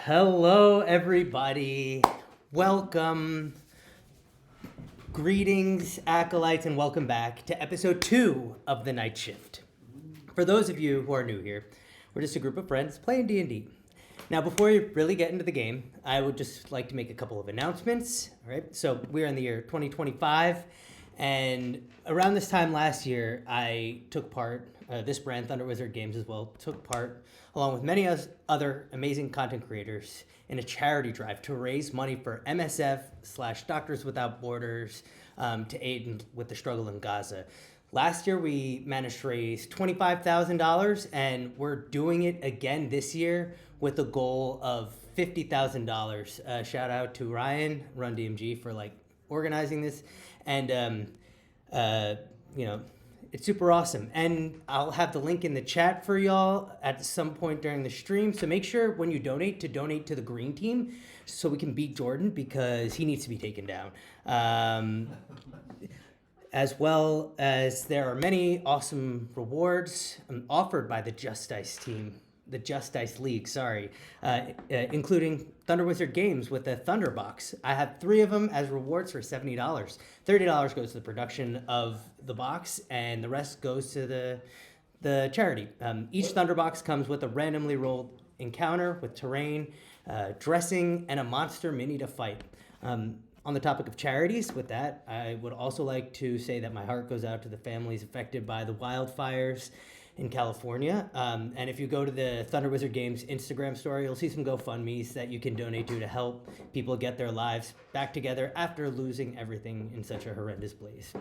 Hello, everybody. Welcome. Greetings, acolytes, and welcome back to episode 2 of The Night Shift. For those of you who are new here, we're just a group of friends playing D&D. Now, before we really get into the game, I would just like to make a couple of announcements. All right, so we're in the year 2025, and around this time last year, I took part, this brand, Thunder Wizard Games as well, took part, along with many other amazing content creators, in a charity drive to raise money for MSF / Doctors Without Borders to aid with the struggle in Gaza. Last year, we managed to raise $25,000, and we're doing it again this year with a goal of $50,000. Shout out to Ryan, Run DMG, for organizing this, and it's super awesome. And I'll have the link in the chat for y'all at some point during the stream. So make sure when you donate to the green team so we can beat Jordan because he needs to be taken down. As well as there are many awesome rewards offered by the Just Dice team, the Just Dice League, including Thunder Wizard Games with the Thunder Box. I have 3 of them as rewards for $70. $30 goes to the production of the box, and the rest goes to the charity. Each Thunder Box comes with a randomly rolled encounter with terrain, dressing, and a monster mini to fight. On the topic of charities, with that, I would also like to say that my heart goes out to the families affected by the wildfires in California. And if you go to the Thunder Wizard Games Instagram story, you'll see some GoFundMes that you can donate to help people get their lives back together after losing everything in such a horrendous blaze.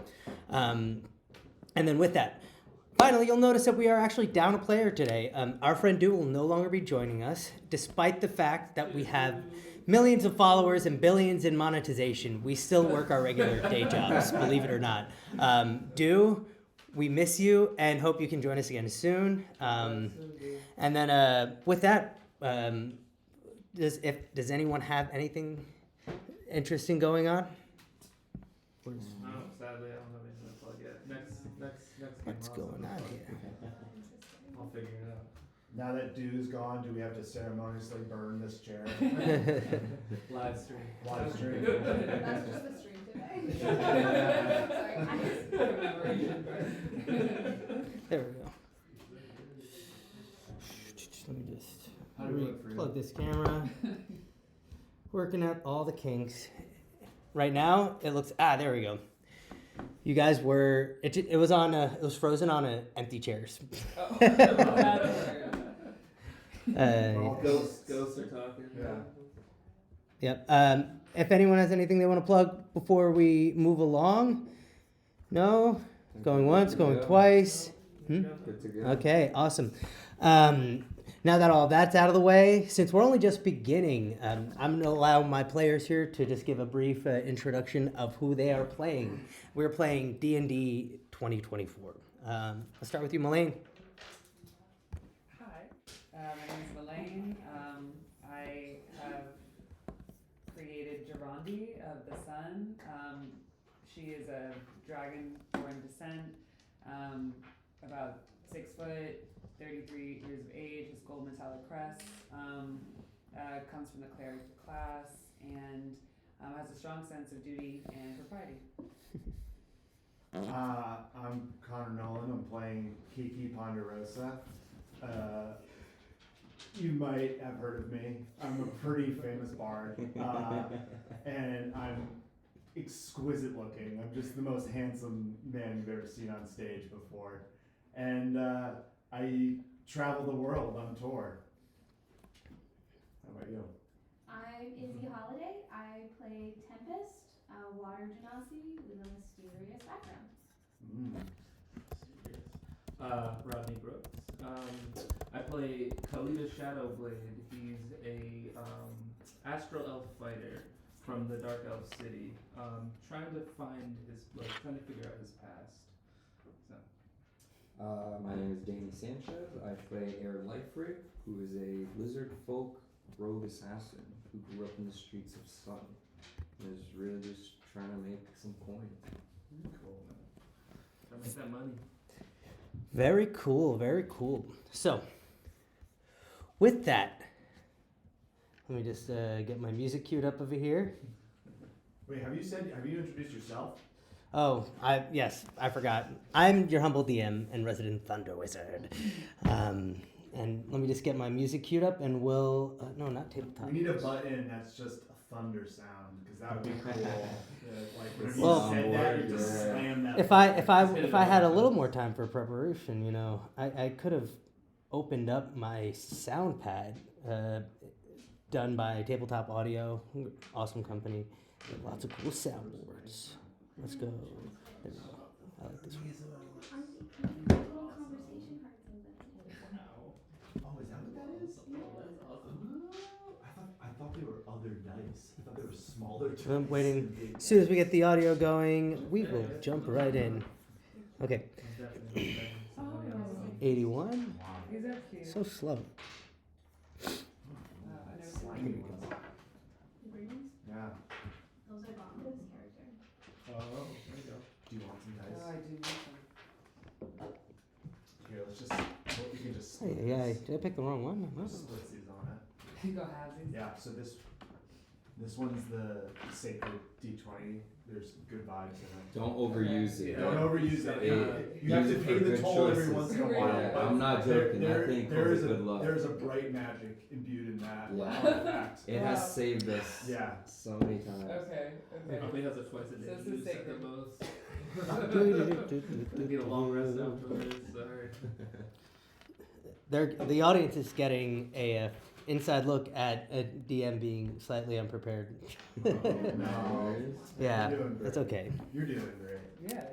And then with that, finally, you'll notice that we are actually down a player today. Our friend Du will no longer be joining us, despite the fact that we have millions of followers and billions in monetization. We still work our regular day jobs, believe it or not. Du, we miss you and hope you can join us again soon. And then with that, does anyone have anything interesting going on? No, sadly, I don't have anything to plug yet. Next. What's going on here? I'll figure it out. Now that Du's gone, do we have to ceremoniously burn this chair? Live stream. Live stream. That's just the stream today. Sorry, There we go. Let me just plug this camera. Working out all the kinks. Right now, it looks, there we go. You guys were, it was frozen on empty chairs. Ghosts are talking. Yeah. Yep. If anyone has anything they want to plug before we move along, no? Going once, going twice. Good to go. Okay, awesome. Now that all that's out of the way, since we're only just beginning, I'm going to allow my players here to just give a brief introduction of who they are playing. We're playing D&D 2024. Let's start with you, Melaine. Hi, my name is Elaine. I have created Durandi of the Sun. She is a dragon-born descent, about 6 foot, 33 years of age, has gold metallic crest, comes from the cleric class, and has a strong sense of duty and propriety. I'm Connor Nolan. I'm playing Kiki Ponderosa. You might have heard of me. I'm a pretty famous bard, and I'm exquisite looking. I'm just the most handsome man you've ever seen on stage before. And I travel the world on tour. How about you? I'm Izzy Holiday. I play Tempest, a water genasi with a mysterious background. Rodney Brooks. I play Khalida Shadowblade. He's a astral elf fighter from the Dark Elf City, trying to figure out his past. So. My name is Danny Sanchez. I play Air Liferig, who is a lizard folk rogue assassin who grew up in the streets of Sun and is really just trying to make some coin. Cool, man. Trying to make that money. Very cool, very cool. So, with that, Let me just get my music queued up over here. Wait, have you introduced yourself? Oh, yes, I forgot. I'm your humble DM and resident Thunder Wizard. And let me just get my music queued up, and we'll no, not tabletop. We need a button that's just a thunder sound, because that would be cool. Like whenever Well, you said that, you just slam that. If I had a little more time for preparation, you know, I could have opened up my sound pad, done by Tabletop Audio, awesome company, lots of cool soundboards. Let's go. There we go. I like this one. Conversation cards open. Oh, is that what that is? That's awesome. I thought they were other dice. I thought they were smaller dice. I'm waiting. As soon as we get the audio going, we will jump right in. Okay, I'm definitely expecting somebody else. 81. Wow. These are cute. So slow. I never seen Slimy these. ones. The greens, Yeah. those are Bongo's character. Oh, there you go. Do you want some Oh, dice? I do need some. Here, let's just. Well, you can just. Hey, yeah, did I pick the wrong one? No. Splits these on it. You go halvesies. Yeah. So this one's the sacred D20. There's good vibes in it. Don't overuse it. Yeah. Don't overuse that. You have Use to it pay for the good toll every choices. once in a Yeah, while. Yeah, but I'm not joking. That thing there comes is with good luck. There's a bright magic imbued in that. Yeah. Fun fact. It Wow. has saved us Yeah. so many times. Okay, It okay. probably has it twice a day. So this is use at the sacred. most. I need a long rest afterwards. Sorry. The audience is getting a inside look at a DM being slightly unprepared. Oh, no. Yeah, You're doing great. that's okay. You're doing great. Yeah.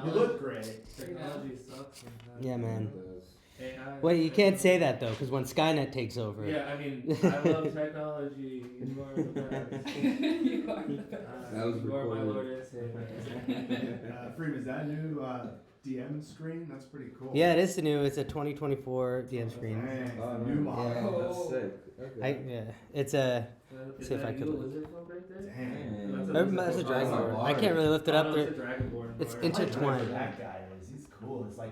You look great. Technology sucks sometimes. Yeah, man. AI. Wait, you can't say that though, because when Skynet takes over. Yeah, I mean, I love technology. You are the best. You are the best. That was You are my recorded. Lord and Savior. Freeman, is that a new DM screen? That's pretty cool. Yeah, it is the new. It's a 2024 DM screen. Dang, Oh, new no. model. That's Oh. sick. Okay. Yeah, it's a. Is See if that I you, could a look. lizard folk right there? Dang. That's a dragonborn. I can't really lift it Oh, up. no, There. it's a dragonborn. It's bard. intertwined. That guy is. He's cool. It's like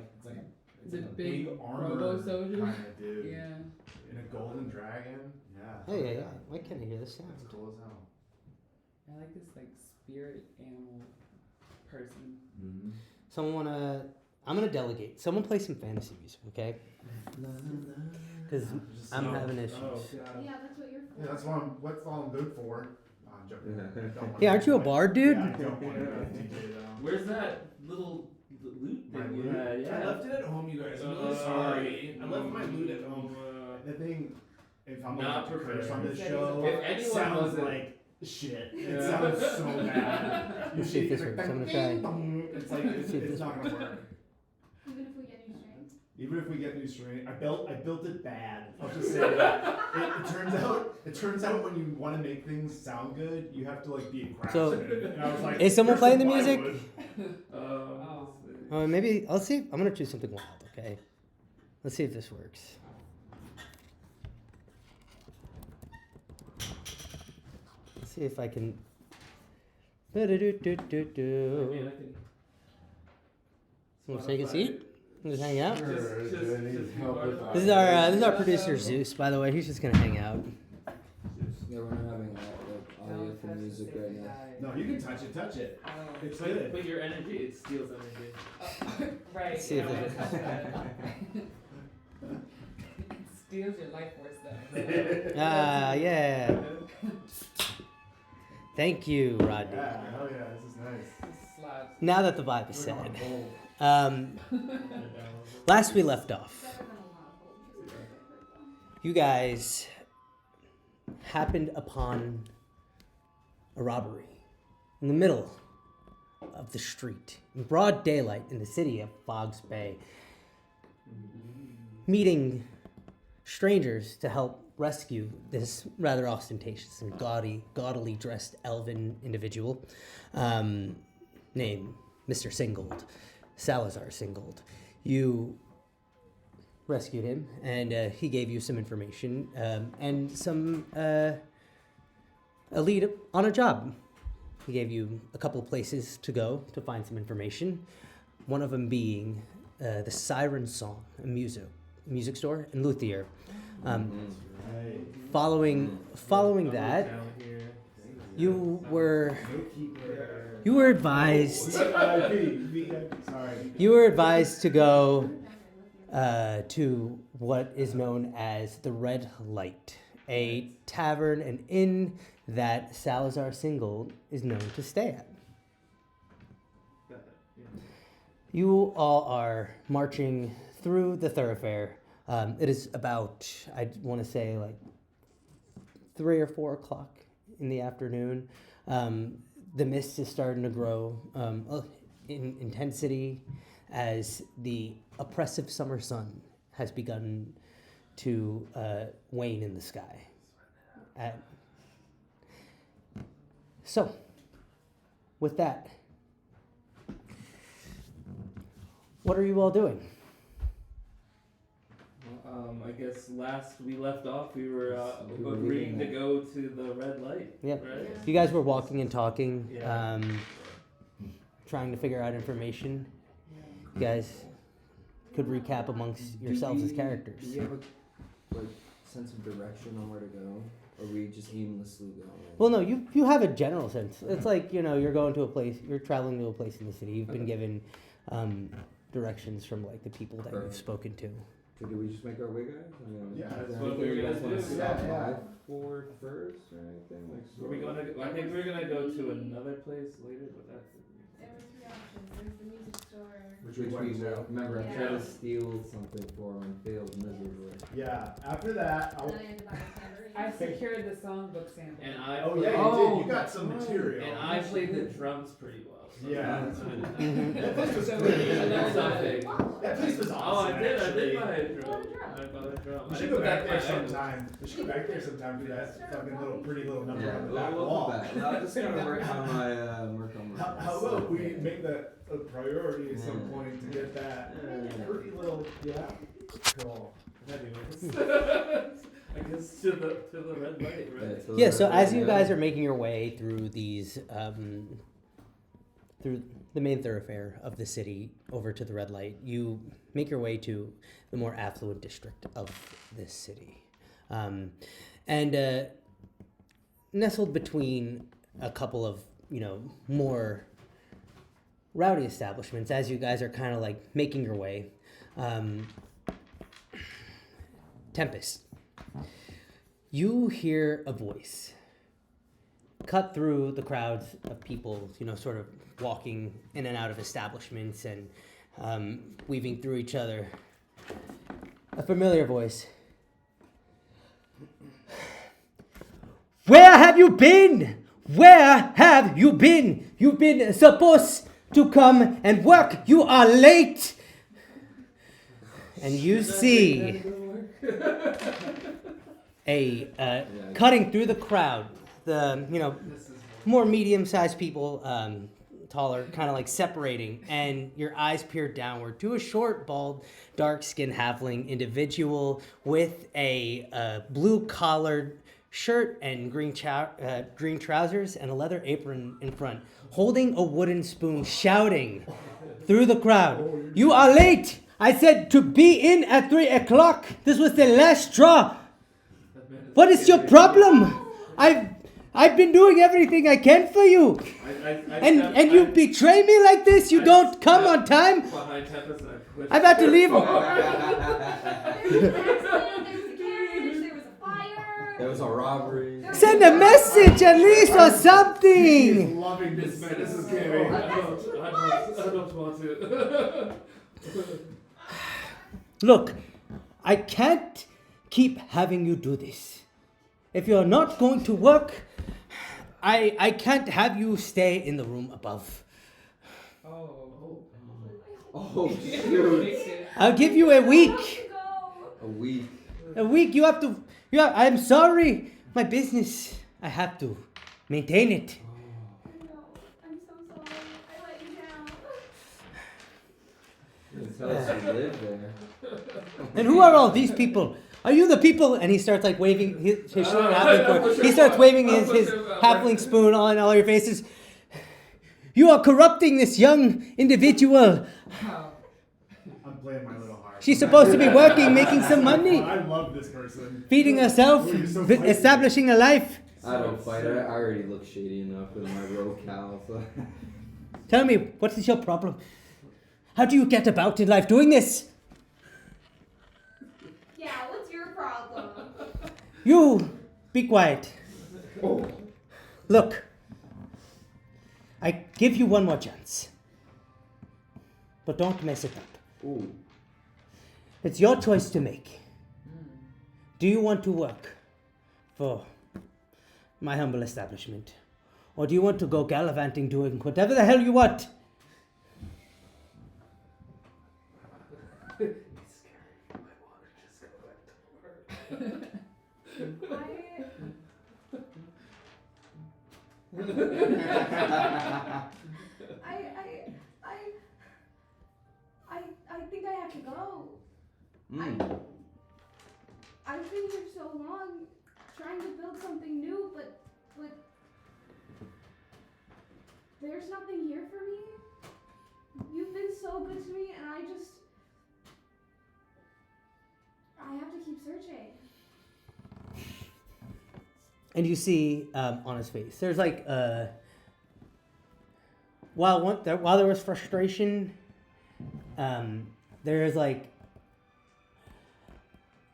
It's a like big armor robo-soldier. kind of dude. Yeah. In a golden dragon. Yeah. Hey, yeah. Why can't I hear the sound? That's cool as hell. I like this like spirit animal person. Mm-hmm. Someone wanna? I'm gonna delegate. Someone play some fantasy music, okay? Because I'm having issues. Oh, God. Yeah, that's what you're for. Yeah, that's all I'm good for. No, I'm joking. I don't wanna Hey, aren't you a play- bard, dude? Yeah, I don't want to be a DJ though. Where's that little loot My thing you loot? had? Yeah. I left it at home, you guys. I'm really sorry. I left my loot at home. The thing, if I'm Not allowed to curse on this prepared. show, If it anyone sounds wasn't- like shit. It Yeah. sounds so bad. Let's see if this works. I'm gonna try. It's like Let's see if it's this not gonna work. Even if we get new strings. Even if we get new string, I built it bad. I'll just say that. It turns out when you want to make things sound good, you have to like be a craftsman. And I was like, Is someone "Here's playing some the music?" plywood." Oh. Oh, maybe I'll see. I'm gonna choose something wild. Okay. Let's see if this works. Let's see if I can. I mean, Do-do-do-do-do-do. I can. Want to take a seat? Just hang out. Just help with that. This is our producer Zeus, by the way. He's just gonna hang out. Yeah, we're not having audio Don't for touch the music sacred right now. die. No, you can touch it. Oh. It's good. But your energy, it steals energy. Right. See if I don't it- wanna touch that. It steals your life force though. Ah, yeah. Thank you, Rodney. Yeah, hell yeah, this is nice. Just slaps. Now that the vibe is Look at said, my bowl. last we left off, Better than a lot of gold music I've heard though. you guys happened upon a robbery in the middle of the street, in broad daylight in the city of Fogs Bay, meeting strangers to help rescue this rather ostentatious and gaudily dressed elven individual named Mr. Singold, Salazar Singold. You rescued him, and he gave you some information and some a lead on a job. He gave you a couple of places to go to find some information. One of them being the Siren Song, a music store in Luthier. Right. Following that, Down here. you were Gatekeeper. advised Sorry. you were advised to go to what is known as the Red Light, a tavern, an inn that Salazar Single is known to stay at. Got it. Yeah. You all are marching through the thoroughfare. It is about, I want to say, like 3 or 4 o'clock in the afternoon. The mist is starting to grow in intensity as the oppressive summer sun has begun to wane in the sky. So, with that, what are you all doing? I guess last we left off, we were We were agreeing to leaving go to the red light. Yep. Right? You guys were walking and talking, Yeah. trying to figure out information. You guys could recap amongst Do yourselves as we- characters. Do we have a sense of direction on where to go? Or are we just aimlessly going? Well, no, you have a general sense. It's like, you're going to a place, you're traveling to a place in the city. You've been Okay. given directions from like the people that you've Perfect. spoken to. So do we just make our way, guys? I mean, Yeah, is there that's what anything we were you guys gonna wanna do. stop Yeah, yeah. by for first or anything? Like, Were we sort of- gonna? I think we were gonna go to another place later, but that's. There were 3 options. There's the music store. Which Which we we went will. to. Remember, I Yeah. tried to steal something for him and failed miserably. Yeah. After that, And then I had to buy a tambourine. I secured the songbook sample. And I. oh played, yeah, you Oh, did. You got some right. material. And I played the drums pretty well. So Yeah. that's what I did. Mhm. That place was So great. we- And that's so- something. That place was Oh, awesome. I did actually. buy a You drum. bought a drum. I bought a drum. We I should didn't go put back that there much. sometime. We should go back there sometime to that fucking little pretty little number Yeah, on the we'll, back we'll wall. come back. I'll just gotta work on my. How about we make that a priority at some Yeah. point to get that Yeah. pretty little, yeah. Cool. Anyways. I guess to the red light, right? Yeah, so as you guys are making your way through these, through the main thoroughfare of the city over to the red light, you make your way to the more affluent district of this city. And nestled between a couple of, more rowdy establishments, as you guys are kind of like making your way, Tempest, you hear a voice cut through the crowds of people, sort of walking in and out of establishments and weaving through each other. A familiar voice. Where have you been? Where have you been? You've been supposed to come and work. You are late. And you see cutting through the crowd, the This is more medium-sized people, taller, kind of like separating, and your eyes peer downward to a short, bald, dark-skinned halfling individual with a blue-collared shirt and green trousers and a leather apron in front, holding a wooden spoon, shouting through the crowd, "You are late! I said to be in at 3 o'clock. This was the last straw. that man What is your problem? I've been doing everything I can for you. And you betray me like this? You don't come on time? Behind Tempest and I pushed I've had to leave. There was an accident, there was a carriage, there was a fire. There was a robbery. Send a message at least or He's something. loving this man. This is I Gary. don't want to. Look, I can't keep having you do this. If you're not going to work, I can't have you stay in the room above. Oh. Oh shoot! I'll give you a Go. week. A week. A week. You have to. I'm sorry. My business. I have to maintain it. No, I'm so sorry. I let you down. You tell us you live there. And who are all these people? Are you the people? And he starts like waving his short halfling spoon. He starts waving his halfling spoon on all your faces. You are corrupting this young individual. Wow. I'm playing my little heart. She's supposed to be working, making some money, I love this person. feeding herself, Oh, you're so funny. establishing a life. I don't fight. I already look shady enough with my rogue cowl. So. Tell me, what is your problem? How do you get about in life doing this? Yeah, what's your problem? You, be quiet. Oh. Look, I give you one more chance. But don't mess it up. Ooh. It's your choice to make. Do you want to work for my humble establishment? Or do you want to go gallivanting doing whatever the hell you want? I think I have to go. Mm. I've been here so long, trying to build something new, but there's nothing here for me. You've been so good to me, and I have to keep searching. And you see on his face, there's like while there was frustration, there's like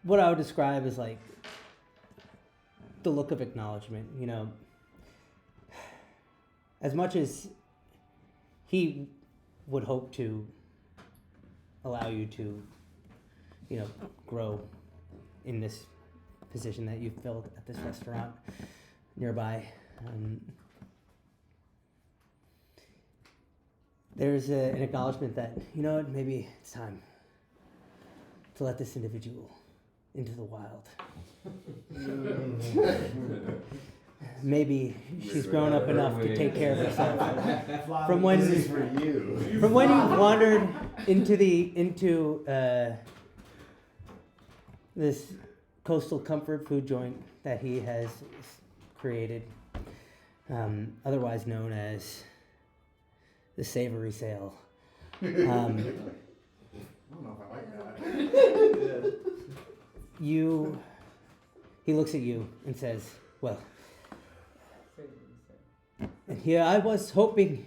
what I would describe as like the look of acknowledgement. You know, as much as he would hope to allow you to, you know, grow in this position that you've filled at this restaurant nearby. There's an acknowledgement that, you know what, maybe it's time to let this individual into the wild. Maybe she's grown up enough to take care of herself. From when This is for you. From when you wandered into this coastal comfort food joint that he has created, otherwise known as the Savory Sale. I don't know if I like that. He looks at you and says, well, and here I was hoping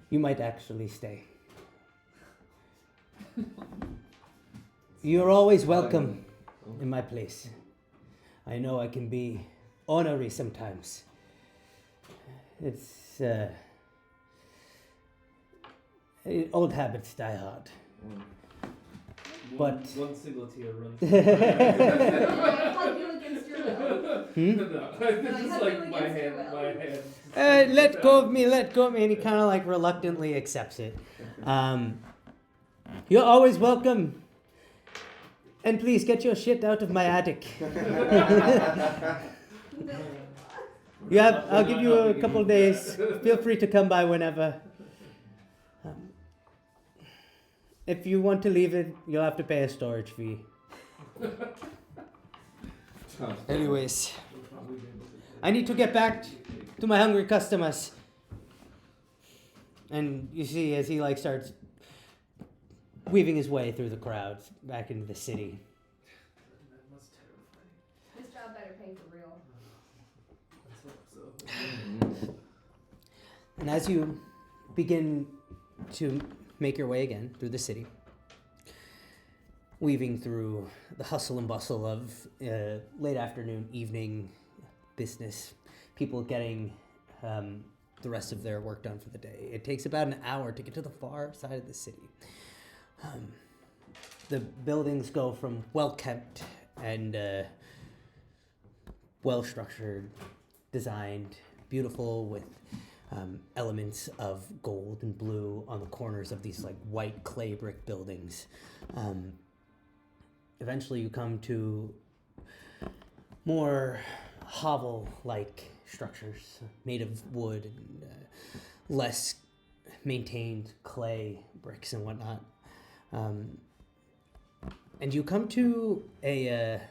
you might actually stay. You're always welcome in my place. I know I can be ornery sometimes. It's old habits die hard. But one single tear runs. I hug you against your will. No, it's hug like you my against your hand, will. my hand. let go of me, and he kind of like reluctantly accepts it. You're always welcome. And please get your shit out of my attic. I'll give you a couple days. Feel free to come by whenever. If you want to leave it, you'll have to pay a storage fee. Anyways, I need to get back to my hungry customers. And you see as he like starts weaving his way through the crowds back into the city. That's terrifying. This job better pay for real. Let's hope so. And as you begin to make your way again through the city, weaving through the hustle and bustle of late afternoon, evening business, people getting the rest of their work done for the day. It takes about an hour to get to the far side of the city. The buildings go from well-kept and well-structured, designed, beautiful with elements of gold and blue on the corners of these like white clay brick buildings. Eventually you come to more hovel-like structures made of wood and less maintained clay bricks and whatnot. And you come to a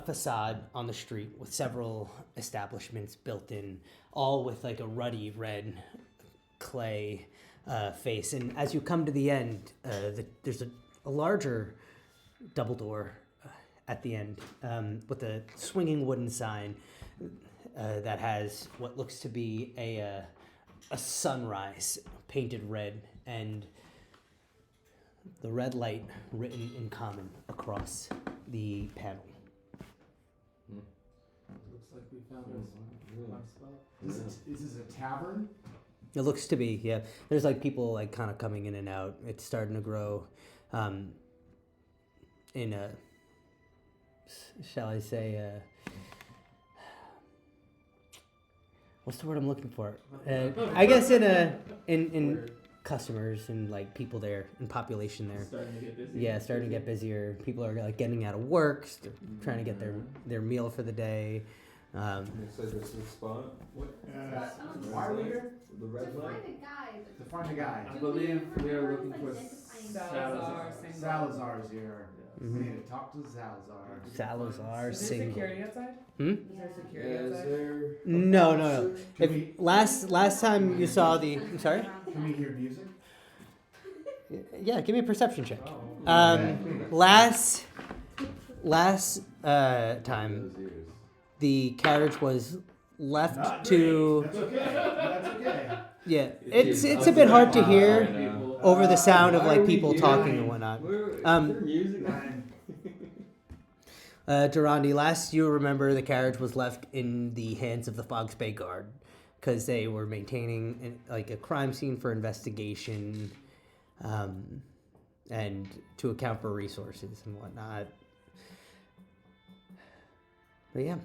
facade on the street with several establishments built in, all with like a ruddy red clay face. And as you come to the end, there's a a larger double door at the end with a swinging wooden sign that has what looks to be a sunrise painted red and the red light written in common across the panel. Looks like we found a fun spot. Is this a tavern? It looks to be, yeah. There's like people like kind of coming in and out. It's starting to grow in a, shall I say, what's the word I'm looking for? I guess in customers and like people there and population there. Starting to get busy. Yeah, starting to get busier. People are like getting out of work, trying to get their meal for the day. Looks like this is the spot. What? Why are we here? The To red find light? a guy. To find a guy. I believe we are looking for Salazar. Salazar's here. Mhm. We need to talk to Salazar. Salazar Is there single. security outside? Hmm? Is there security Yeah, is outside? there? No. Can If we, last time you saw the, I'm sorry. can we hear music? Yeah, give me a perception check. Oh. Last time Those ears. the carriage was left Not to That's okay. That's okay. yeah. It's a bit hard to hear over the sound of Why are like we people here? talking and whatnot. Is Um, there music? Durandi, last you remember the carriage was left in the hands of the Fox Bay Guard because they were maintaining like a crime scene for investigation and to account for resources and whatnot. But yeah.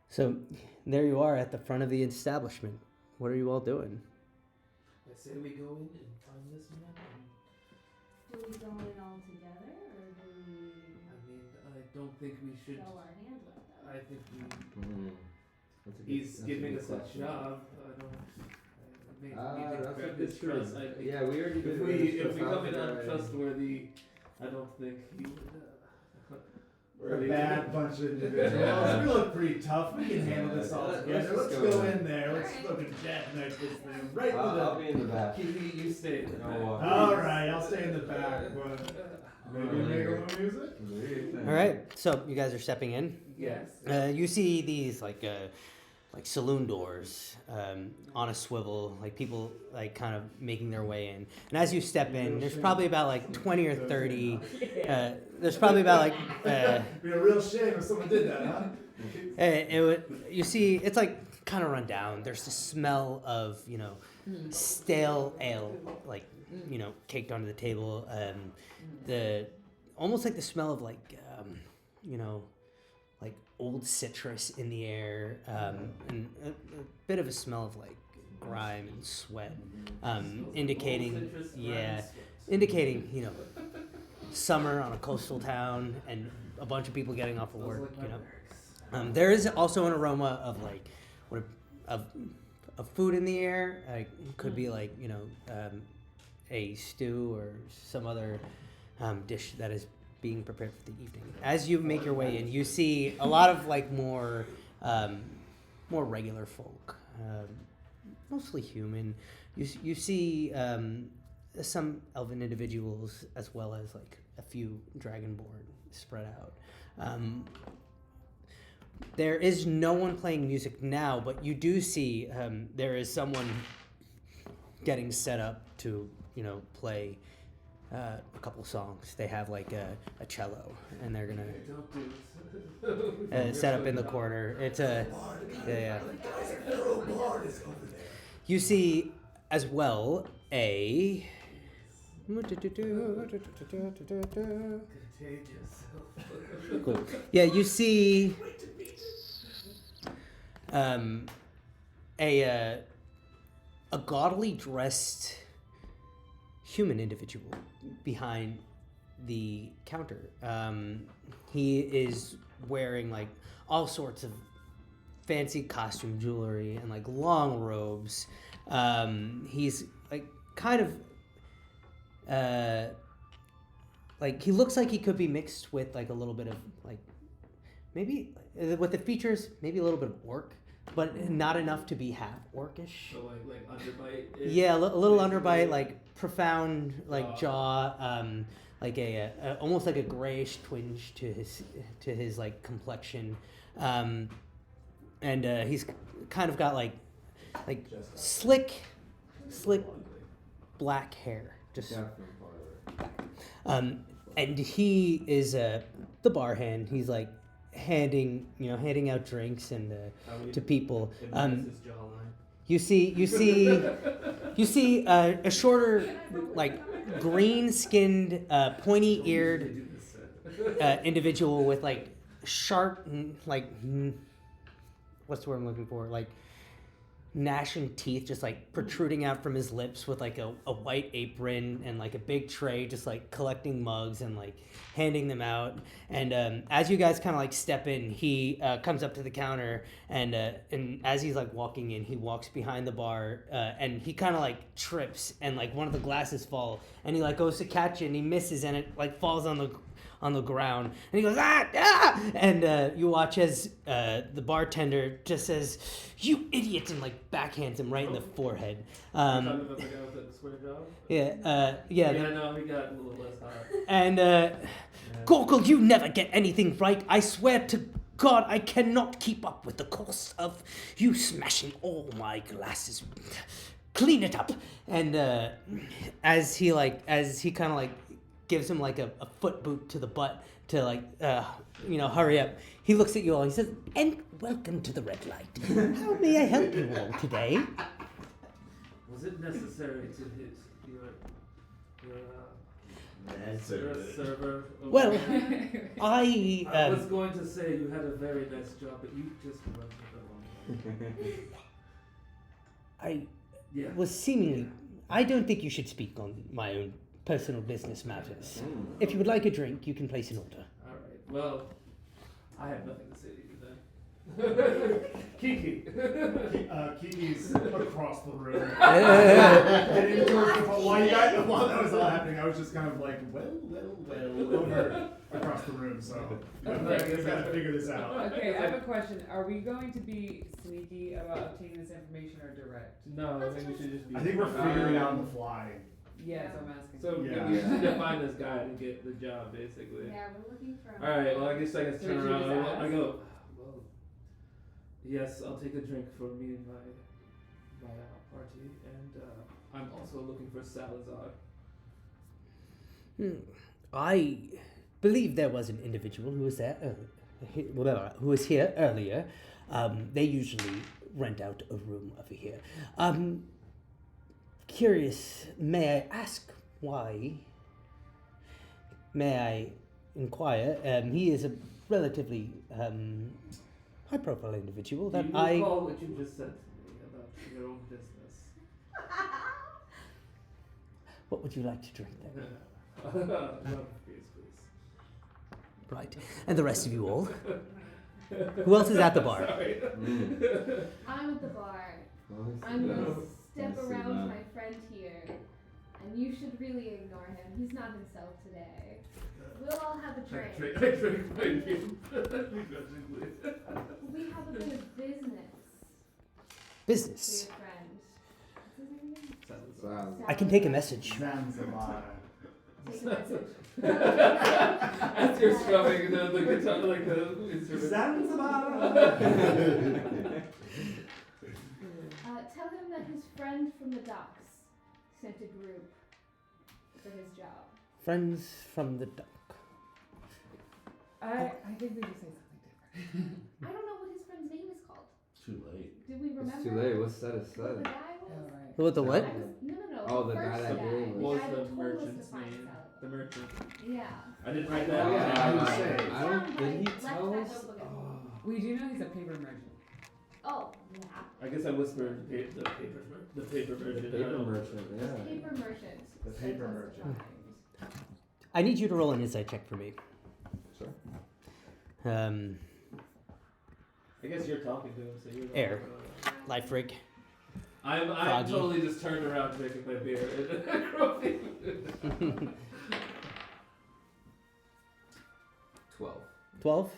So there you are at the front of the establishment. What are you all doing? I say we go in and find this man. Do we go in all together, or do we I mean, I don't think we should. show our hand with them? I think we. That's a good- He's that's giving good us a question. job. I don't. Maybe That's a grab good his trust. choice. I think Yeah, we already did. if we come in untrustworthy, I don't think he would. We're a bad bunch of individuals. We look pretty tough. We can handle this all Let's together. just Let's go go in. in there. Let's fucking jackknife this thing right to I'll the. be in the back. You stay. in the back. All right, I'll stay in the back. But maybe make a little music. All right. So you guys are stepping in. Yes. You see these like saloon doors on a swivel, like people like kind of making their way in. And as you step in, there's probably about like 20 or 30. There's probably about like It'd be a real shame if someone did that, huh? you see it's like kind of run down. There's the smell of stale ale, like caked onto the table. The almost like the smell of like like old citrus in the air, and a bit of a smell of like grime and sweat, indicating indicating summer on a coastal town and a bunch of people getting off of work. There is also an aroma of like of food in the air. It could be like a stew or some other dish that is being prepared for the evening. As you make your way in, you see a lot of like more regular folk, mostly human. You see some elven individuals as well as like a few dragonborn spread out. There is no one playing music now, but you do see there is someone getting set up to play a couple songs. They have like a cello, and they're gonna set up in the corner. It's yeah. You see as well a. Cool. Yeah, you see a gaudily dressed human individual behind the counter. He is wearing like all sorts of fancy costume jewelry and like long robes. He's like kind of like he looks like he could be mixed with like a little bit of like maybe with the features, maybe a little bit of orc. but not enough to be half orcish. So like underbite. Yeah, a little underbite, like profound, like jaw, like a almost like a grayish twinge to his like complexion, and he's kind of got like slick black hair, just and he is the bar hand. He's like handing out drinks and to people. His jawline. You see a shorter, like green-skinned, pointy-eared individual with like sharp, what's the word I'm looking for? Like gnashing teeth, just like protruding out from his lips, with like a white apron and like a big tray, just like collecting mugs and like handing them out. And as you guys kind of like step in, he comes up to the counter, and as he's like walking in, he walks behind the bar, and he kind of like trips, and like one of the glasses fall, and he like goes to catch it, and he misses, and it like falls on the ground, and he goes ah, and you watch as the bartender just says, "You idiot," and like backhands him right in the forehead. Talking about the guy with the square jaw? Yeah, Yeah, no, he got a little less hot. and Gorgle, you never get anything right. I swear to God, I cannot keep up with the cost of you smashing all my glasses. Clean it up. And as he kind of like gives him like a foot boot to the butt to like hurry up, he looks at you all. He says, "And welcome to the red light. How may I help you all today?" Was it necessary to hit your server? Well, I I was going to say you had a very nice job, but you just went with the wrong way. I Yeah. was seemingly. I don't think you should speak on my own personal business matters. If you would like a drink, you can place an order. All right. Well, I have nothing to say to you then. Kiki. Kiki's across the room. Heading towards the bar. While that was all happening, I was just kind of like, well, over across the room. So we gotta figure this out. Okay, I have a question. Are we going to be sneaky about obtaining this information or direct? No, I think we should just be. I think we're figuring it out on the fly. Yeah, so I'm asking. So Yeah. we just need to find this guy to get the job, basically. Yeah, we're looking for. All right. Well, I guess So turn did you around. just I ask? go. Well, yes, I'll take a drink for me and my party, and I'm also looking for Salazar. I believe there was an individual who was there, who was here earlier. They usually rent out a room over here. Curious, may I ask why? May I inquire? He is a relatively high-profile individual Do that you I. recall what you just said to me about your own business? What would you like to drink then? Please. Right, and the rest of you all. Who else is at the bar? Sorry. I'm at the bar. I'm gonna step around my friend here, and you should really ignore him. He's not himself today. We'll all have a drink. I drink my beer begrudgingly. We have a bit of business Business. for your friend. What's his name again? Wow. I can take a message. Zanzibar. Take a message. As you're strumming the guitar, like the instrument. Zanzibar. Tell him that his friend from the docks sent a group for his job. Friends from the dock. I think we just say something different. I don't know what his friend's name is called. Too late. Did we remember? It's too late. What's that What the aside? guy was? Oh, right. What the what? I was, no. Oh, the first guy that gave us- The What was guy the that told us to merchant's find name? out. The merchant. Yeah. I didn't write Oh, that yeah, I down. would say. I don't. Did he Left tell that us? notebook at home. We do know he's a paper merchant. Oh, yeah. I guess I whispered the paper merchant. The paper merchant. Yeah. Paper merchant. The sent paper us to merchant. find. I need you to roll an insight check for me. Sure. I guess you're talking to him, so you're the Air. one. Life rig. I'm Froggy. totally just turned around drinking my beer and groping. 12. 12?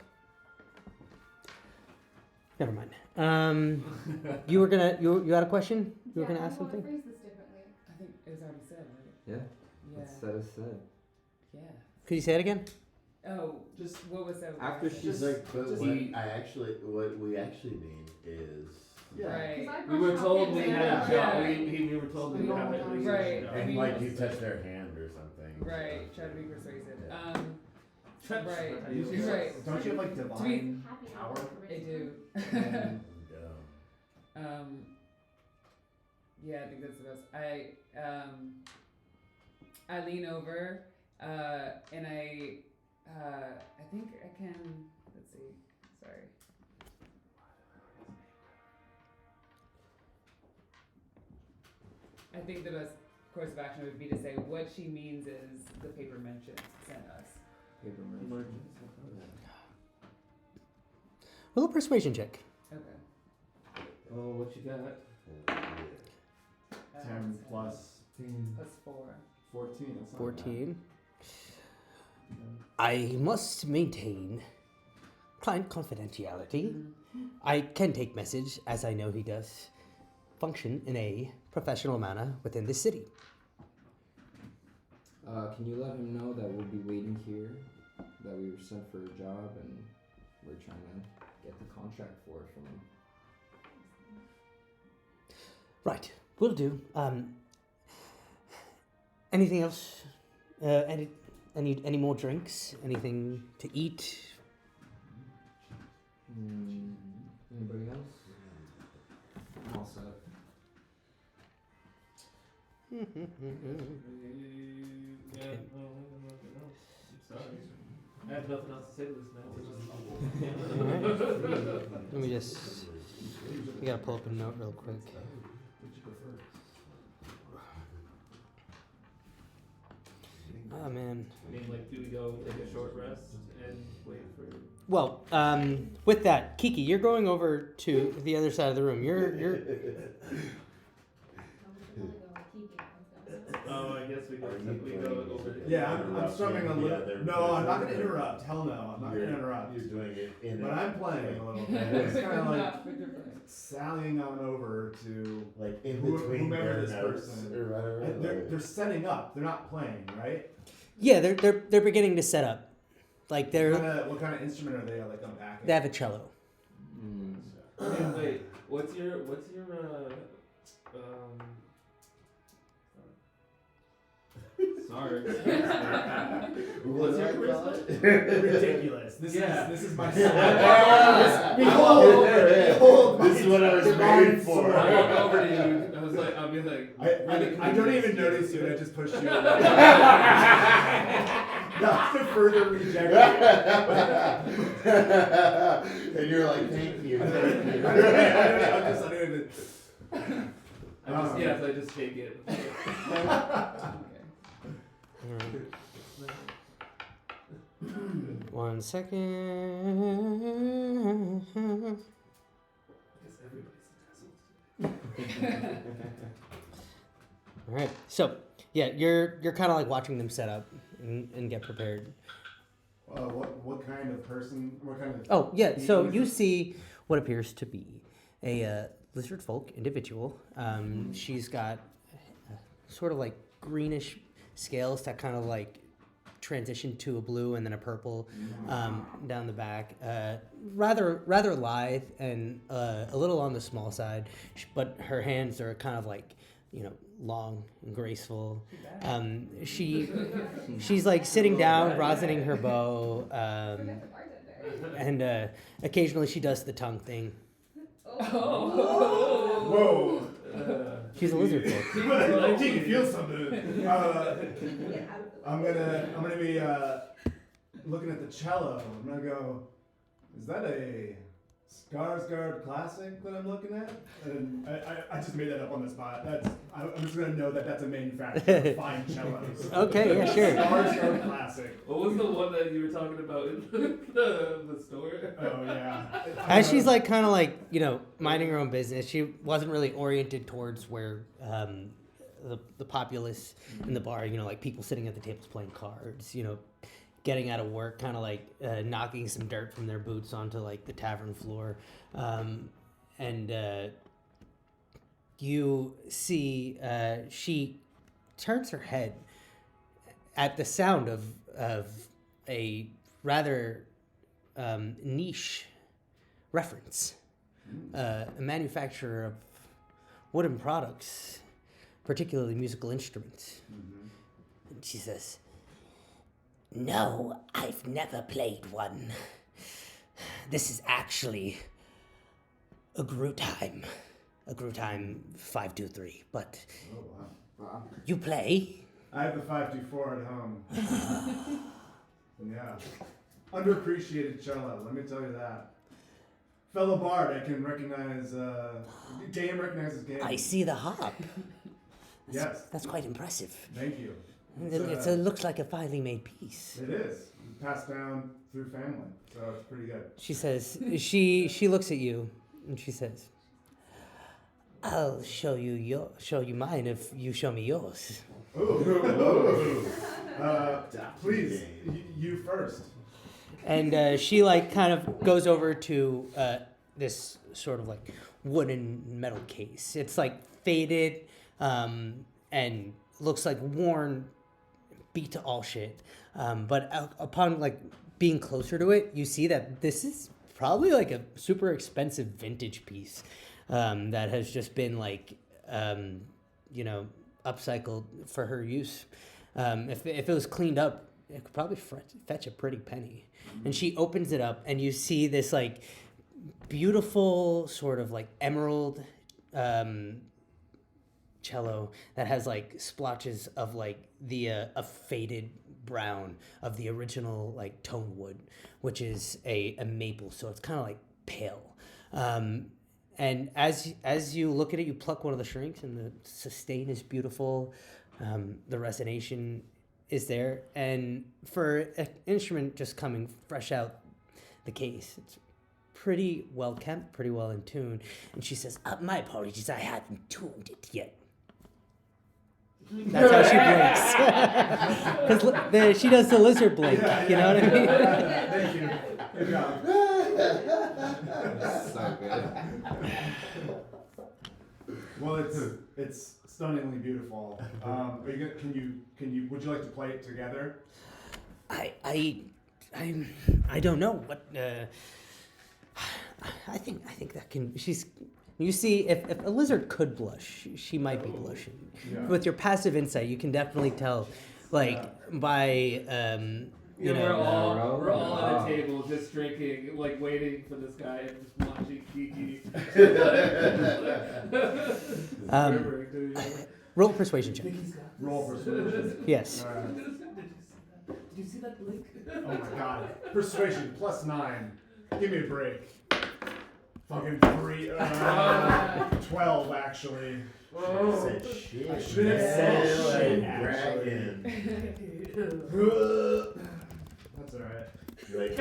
Never mind. You were gonna you had a question? You were gonna ask I want to something? phrase this differently. I think it was already said, right? Yeah, Yeah. it's said is said. Yeah. Could you say it again? Oh, just what was that? After Just- she's Like, but Just what eat. what we actually mean is, Right. 'Cause I We were brush told my we kids had a every job. day. We were told we We have don't at know. least Right. a I and mean, like you touch their hand or something. Right. Try to be persuasive. Touch. Right. How you You- feel? Right. Don't you have like divine Happy power? I do. And Yeah. Yeah, I think that's the best. I lean over, and I think I can. Let's see. Sorry. I think the best course of action would be to say what she means is the paper mentions sent us. Paper Emergency. Roll a persuasion check. Okay. Oh, what you got? 10 plus plus 4. 14. That's not 14. I must maintain client confidentiality. I can take message, as I know he does function in a professional manner within the city. Can you let him know that we'll be waiting here, that we were sent for a job and we're trying to get the contract for it from him? Right, will do. Anything else? Any more drinks? Anything to eat? Anybody else? I'm all set. Yeah, no, I'm sorry. I have nothing else to say to this man. Let me just. We gotta pull up a note real quick. Which you prefer? Oh man. I mean, like, do we go take a short rest and wait for? Well, with that, Kiki, you're going over to the other side of the room. You're. Oh, I guess we go over to. Yeah, I'm strumming a the little. other No, I'm not person. gonna interrupt. Hell no, I'm not gonna interrupt. You're doing it in But a, I'm playing a little bit. It's kind of like Not with your friends. sallying on over to. like in Who- between whomever their this notes person- or whatever. And they're setting up. They're not playing, right? Yeah, they're beginning to set up. Like What kind of instrument are they like unpacking? they have a cello. And wait, what's your sorry. What's your charisma? Ridiculous. This Yeah. is my Yeah. Behold, behold. This is what I was divine made for. sword. I walk over to you. I was like, I'll be like, I don't even notice you, and I just push you away. Not to further reject you. And you're like, thank you, thank you. I don't even. yes, I just take it. One second. I guess everybody's entitled. All right. So yeah, you're kind of like watching them set up and get prepared. What kind of person? What kind of? Oh yeah. So you see what appears to be a lizard folk individual. She's got sort of like greenish scales that kind of like transition to a blue and then a purple down the back. Rather lithe and a little on the small side, but her hands are kind of like, you know, long and graceful. She's like sitting down, rosining her bow, and occasionally she does the tongue thing. Whoa! She's a lizard folk. I think you feel something. I'm gonna be looking at the cello. I'm gonna go. Is that a Skarsgård classic that I'm looking at? And I just made that up on the spot. I'm just gonna know that that's a manufacturer of fine cellos. Okay, yeah, sure. Skarsgård classic. What was the one that you were talking about in the store? Oh yeah. As she's like kind of like, you know, minding her own business, she wasn't really oriented towards where the populace in the bar, you know, like people sitting at the tables playing cards, you know, getting out of work, kind of like knocking some dirt from their boots onto like the tavern floor. and you see she turns her head at the sound of a rather niche reference. A manufacturer of wooden products, particularly musical instruments. And she says, "No, I've never played one. This is actually a Grootheim. A Grootheim 523, but Oh, wow. you play?" I have the 524 at home. Yeah. Underappreciated cello, let me tell you that. Fellow bard, I can recognize, game recognizes game. I see the harp. Yes, That's quite impressive. thank you. It looks like a finely made piece. It is. Passed down through family, so it's pretty good. She says, she looks at you and she says, "I'll show you mine if you show me yours." Ooh. Please, you first. And she like kind of goes over to this sort of like wooden metal case. It's like faded and looks like worn, beat to all shit. But upon like being closer to it, you see that this is probably like a super expensive vintage piece that has just been like upcycled for her use. If it was cleaned up, it could probably fetch a pretty penny. And she opens it up, and you see this like beautiful sort of like emerald cello that has like splotches of like the a faded brown of the original like tone wood, which is a maple, so it's kind of like pale. And as you look at it, you pluck one of the strings, and the sustain is beautiful. The resonation is there, and for an instrument just coming fresh out the case, it's pretty well kept, pretty well in tune. And she says, "My apologies, I haven't tuned it yet." That's how she blinks. Because she does the lizard blink, you know what I mean? Thank you. Good job. So good. Well, it's stunningly beautiful. Are you would you like to play it together? I don't know what. I think that can. You see, if a lizard could blush, she might be blushing. Yeah. With your passive insight, you can definitely tell, like by We're all Wow. at a table just drinking, like waiting for this guy and just watching Kiki. Whispering to each other. roll a persuasion check. Roll persuasion. Yes. All right. Did you see that blink? Oh my god. Persuasion +9. Give me a break. Fucking 3. 12 actually. Said shit. I should have said shit, Dragon. That's alright. You like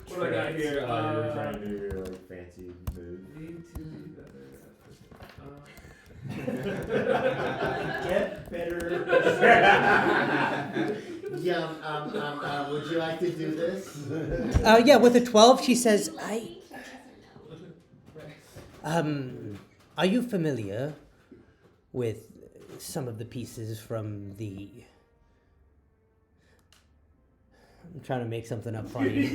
What do I got here? you were trying to do your like fancy move. Need to be better. Get better. Yeah, would you like to do this? Yeah, with a 12, she says, are you familiar with some of the pieces from the... I'm trying to make something up funny.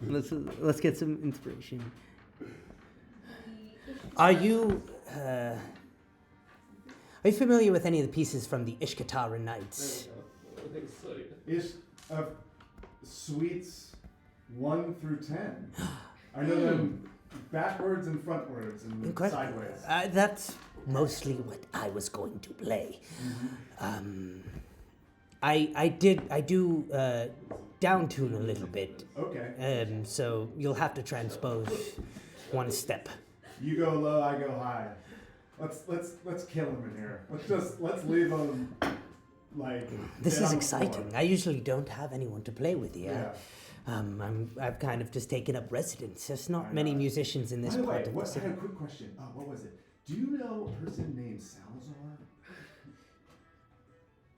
Let's get some inspiration. Are you familiar with any of the pieces from the Ishkatara Nights? Suites 1 through 10. I know them backwards and frontwards and Incredible. sideways. That's mostly what I was going to play. I do down tune a little bit. Okay. So you'll have to transpose one step. You go low, I go high. Let's kill him in here. Let's leave him like. This dead is on the exciting. floor. I usually don't have anyone to play with here. Yeah. I've kind of just taken up residence. There's I not many know. musicians in this By the way, part of the I city. had a quick question. What was it? Do you know a person named Salazar?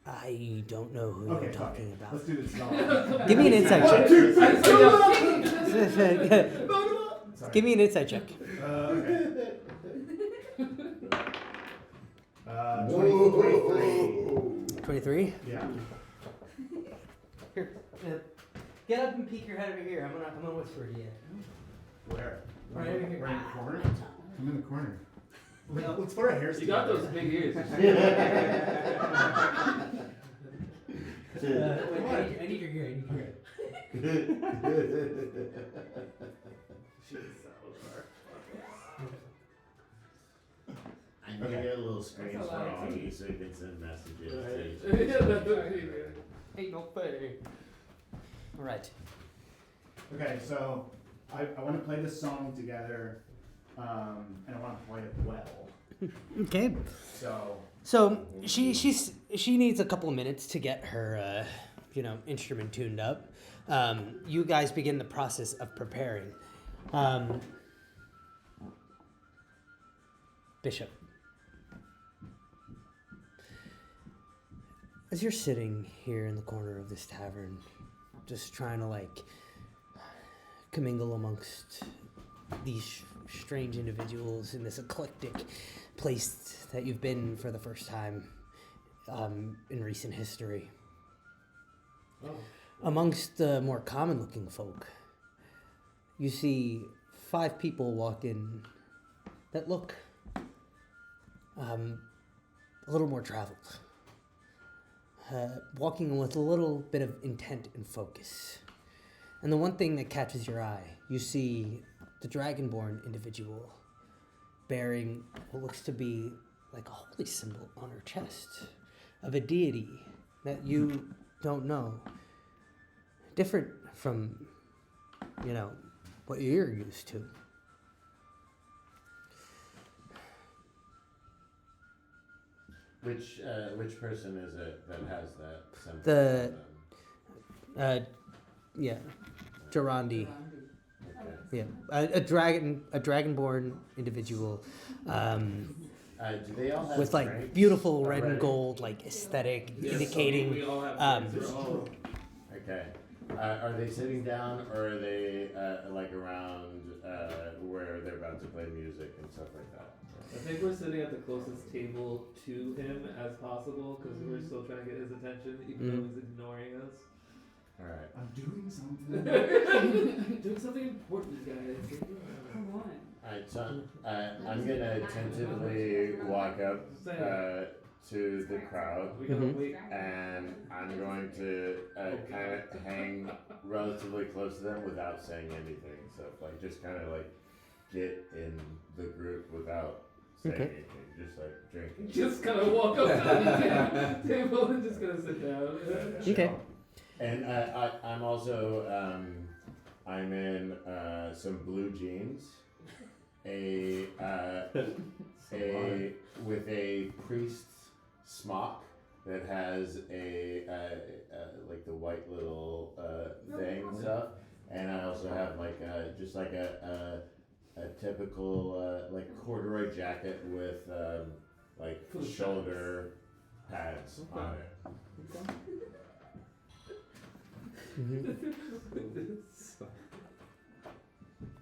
I don't know who Okay, you're fuck talking it. about. Let's do this. Give me an insight check. Sorry. Give me an insight check. Okay. 23. 23. Yeah. Here, get up and peek your head over here. I'm gonna whisper to you. Where? Right over here. Right in the corner? I'm in the corner. Let's put our hairs You got together. those big ears. Wait, I need your ear. I'm gonna get a little screen That's a for lot of all of you teeth. so you can send messages. Ain't no fair. All right. Okay, so I want to play this song together, and I want to play it well. Okay. So she needs a couple of minutes to get her instrument tuned up. You guys begin the process of preparing. Bishop, as you're sitting here in the corner of this tavern, just trying to commingle amongst these strange individuals in this eclectic place that you've been for the first time in recent history. Oh. Amongst the more common looking folk, you see 5 people walk in that look a little more traveled. Walking with a little bit of intent and focus. And the one thing that catches your eye, you see the dragonborn individual bearing what looks to be like a holy symbol on her chest of a deity that you don't know. Different from, what you're used to. Which person is it that has that symbol? The- on them? Gerandi. Okay. Yeah, a dragonborn individual, Do they all have with drinks beautiful red and already? gold aesthetic, Yes, indicating. we all have um, drinks. We're all- Okay. Are they sitting down or are they around where they're about to play music and stuff like that? I think we're sitting at the closest table to him as possible because we're still trying to get his attention, even though he's ignoring us. All right. I'm doing something. Doing something important, guys. Come on. Alright, so I'm gonna tentatively walk up to the crowd We gotta Mhm. wait. and I'm going to kind of hang relatively close to them without saying anything. So just kind of get in the group without saying Okay. anything, just drinking. Just kind of walk up to the table and just gonna sit down. Okay. And I'm also I'm in some blue jeans, a with a priest's smock that has a the white little thing and stuff, and I also have just a typical corduroy jacket with Full shoulder pads on it.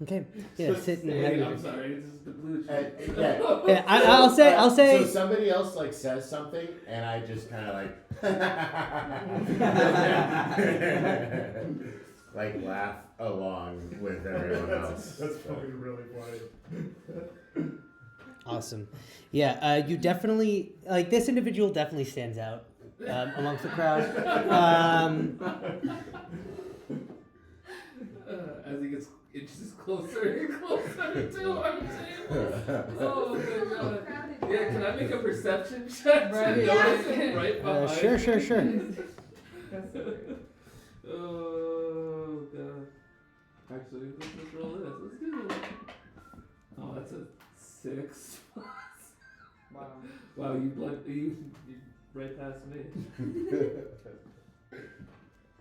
Okay. Yeah, sit and Hey, have I'm sorry, this is the blue Uh, sheet. yeah. Yeah, I'll say. So somebody else says something, and I just kind of laugh along with everyone else. That's So. fucking really funny. Awesome. Yeah, you definitely this individual definitely stands out amongst the crowd. As he gets inches closer and closer to our table. Oh my god. Yeah, can I make a perception check to Right. notice him right behind? Sure. That's so weird. Oh god. Actually, let's just roll this. Let's do it. Oh, that's a 6. Wow. Wow, you right past me.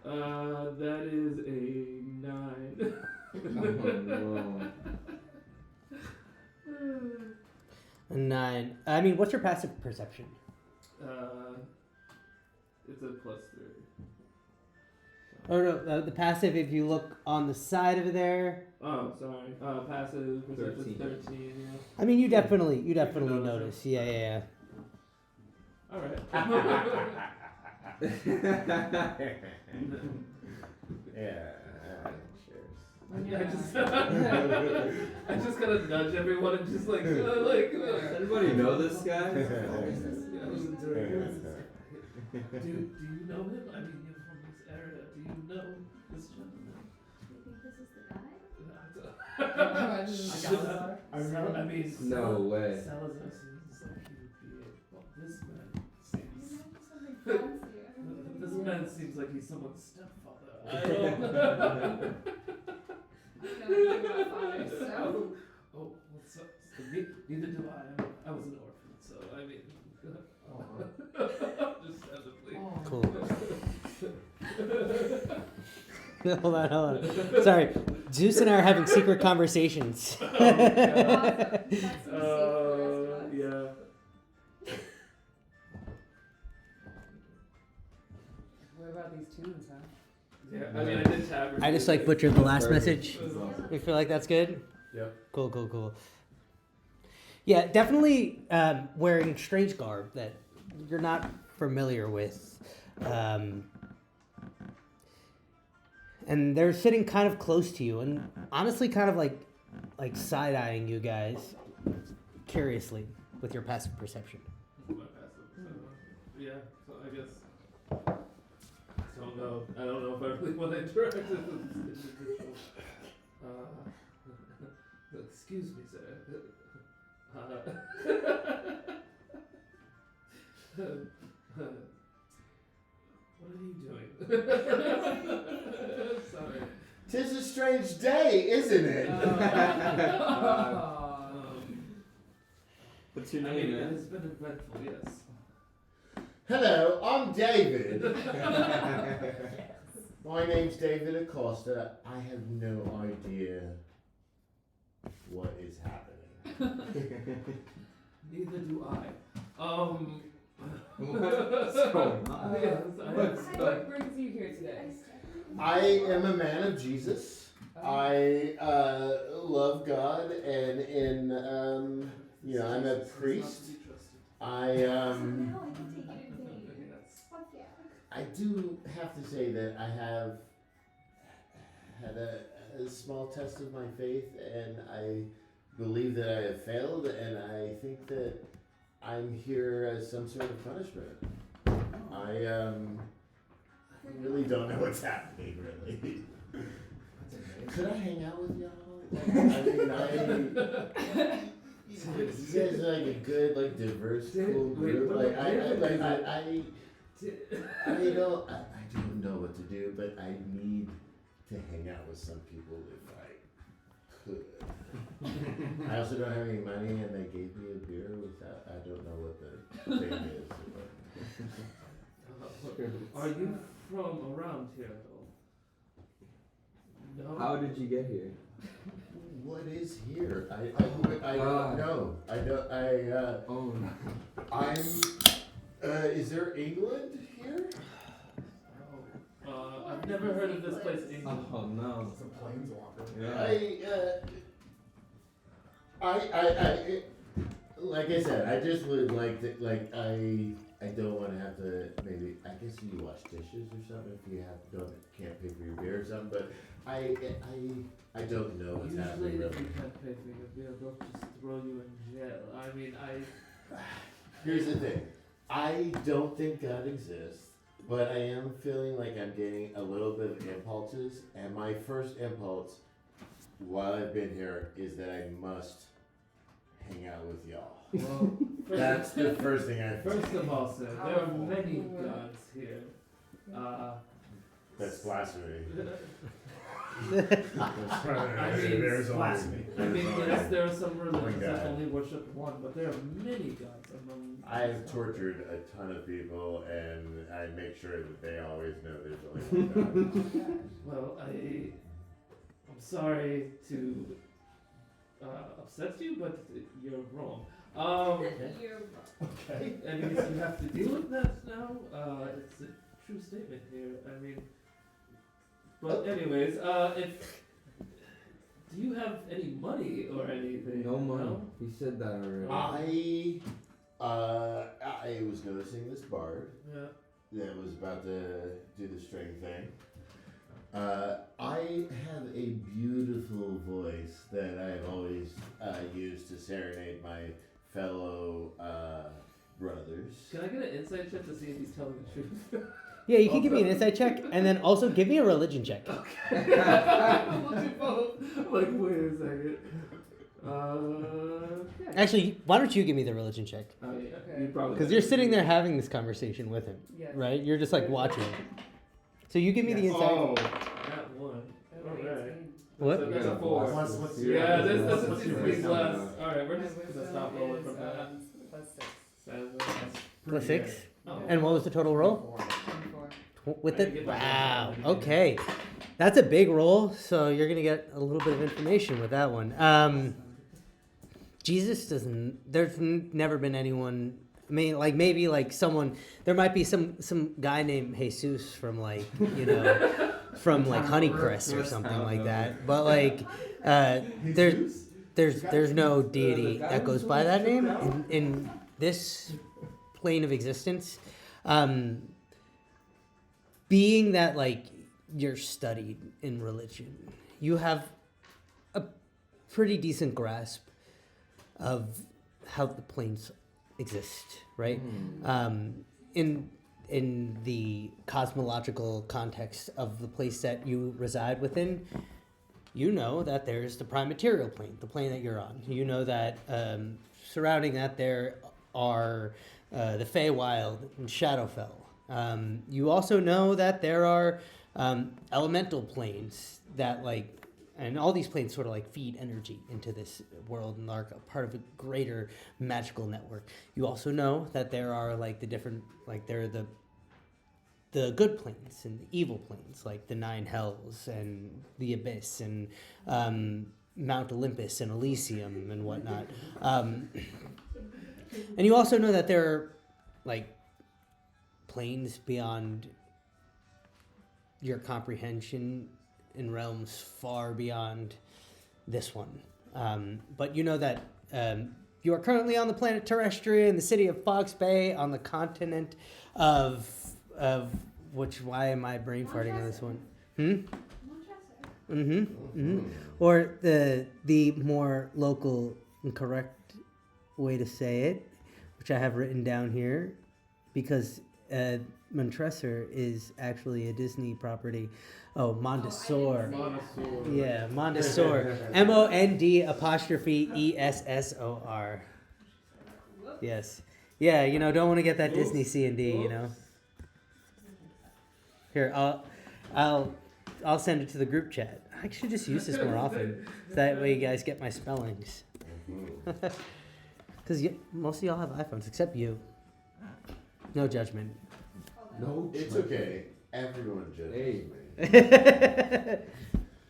That is a 9. A 9. I mean, what's your passive perception? It's a +3. Oh no, the passive. If you look on the side of there, Oh, sorry. Passive perception 13. 13. Yeah. I mean, you definitely notice notice. Yeah. All right. Yeah. I just gotta nudge everyone and just like. Anybody know this guy? Do you know him? I mean, you're from this area. Do you know this gentleman? Do you think this is the guy? Salazar? I mean, No way. Salazar seems like he would be. Well, this man seems. Something fancier. This man seems like he's someone's stepfather. I don't. I don't know anything about fathers, so. Oh, well, neither do I. I was an orphan, so I mean. Understandably. Cool. hold on. Sorry, Zeus and I are having secret conversations. Oh, God. That's some secret for the rest of us. Yeah. What about these tunes, huh? Yeah, I mean, I did tavern. I just like butchered the last message. That's awesome. You feel like that's good? Yep. Cool. Yeah, definitely wearing strange garb that you're not familiar with. And they're sitting kind of close to you and honestly kind of like side-eyeing you guys curiously with your passive perception. My passive. Yeah, so I guess. I don't know if I really want to interact with this individual. Excuse me, sir. What are you doing? Sorry. 'Tis a strange day, isn't it? What's your I name, mean, it man? has been eventful, yes. Hello, I'm David. My name's David Acosta. I have no idea what is happening. Neither do I. What's going on? Yes, What brings you here today? I am a man of Jesus. I love God, and I'm a priest. I Now I can take you to date. Yes. Fuck yeah. I do have to say that I have had a small test of my faith, and I believe that I have failed, and I think that I'm here as some sort of punishment. I really don't know what's happening, really. Could I hang out with y'all? You guys are like a good, like diverse, cool group. Like I don't know what to do, but I need to hang out with some people if I could. I also don't have any money, and they gave me a beer without. I don't know what the thing is. Are you from around here at all? No. How did you get here? What is here? I don't know. I don't. Oh no. I'm. Is there England here? I've never heard of this place, England. Oh no. Some planeswalker. Yeah. Like I said, I just would like to, I don't want to have to, maybe, I guess you wash dishes or something if you can't pay for your beer or something, but I don't know what's Usually, happening if really. you can't pay for your bill, they'll just throw you in jail. I mean, Here's the thing, I don't think God exists, but I am feeling like I'm getting a little bit of impulses, and my first impulse while I've been here is that I must hang out with y'all. Well, That's the first thing I first of all, sir, there are many gods here. That's blasphemy. I mean, There's blasphemy. I mean, yes, there are some religions that God. only worship one, but there are many gods among. I have tortured a ton of people, and I make sure that they always know there's only one God. Well, I'm sorry to upset you, but you're wrong. You're wrong. Okay. I mean, you have to deal with that now. It's a true statement here. I mean, but anyways, if do you have any money or anything? No money. He said that already. I was noticing this bard Yeah. that was about to do the string thing. I have a beautiful voice that I've always used to serenade my fellow brothers. Can I get an insight check to see if he's telling the truth? Yeah, you can give me an insight check, and then also give me a religion check. Okay. We'll do both. Like, wait a second. Okay. Actually, why don't you give me the religion check? Oh yeah. Okay. You probably. Because you're sitting there having this conversation with him, Yes. right? You're just like watching. So you give me the insight. Oh, that one. Oh, Alright. 18. What? That's a 4. What's your- Yeah, this what's is your pretty wisdom? less. Alright, we're My just gonna wisdom stop rolling is, from that. +6. 7. Plus 6. Oh. And what was the total roll? 24. With I it? get my Wow. bonus. Okay. That's a big roll, so you're going to get a little bit of information with that one. Jesus doesn't, never been anyone, I mean, like maybe like someone, there might be some guy named Jesus from like, you know, from like Honeycrest or something like that. But like, there's no deity that goes by that name in this plane of existence. Being that like you're studied in religion, you have a pretty decent grasp of how the planes exist, right? In the cosmological context of the place that you reside within, you know that there's the prime material plane, the plane that you're on. You know that surrounding that there are the Feywild and Shadowfell. You also know that there are elemental planes that like, and all these planes sort of like feed energy into this world and are part of a greater magical network. You also know that there are like the different, like there are the good planes and the evil planes, like the Nine Hells and the Abyss and Mount Olympus and Elysium and whatnot. And you also know that there are like planes beyond your comprehension in realms far beyond this one. But you know that you are currently on the planet Terrestria in the city of Fox Bay on the continent of which, why am I brain farting on this one? Or the more local and correct way to say it, which I have written down here, because Montresor is actually a Disney property. Oh, Mondesor. Montessor. Yeah, Mondesor. MOND''ESSOR. Yes. Yeah, you know, don't want to get that Disney C&D, you know. Here, I'll send it to the group chat. I should just use this more often. So that way you guys get my spellings. Because most of y'all have iPhones, except you. No judgment. No, It's okay. Everyone judges Hey. me.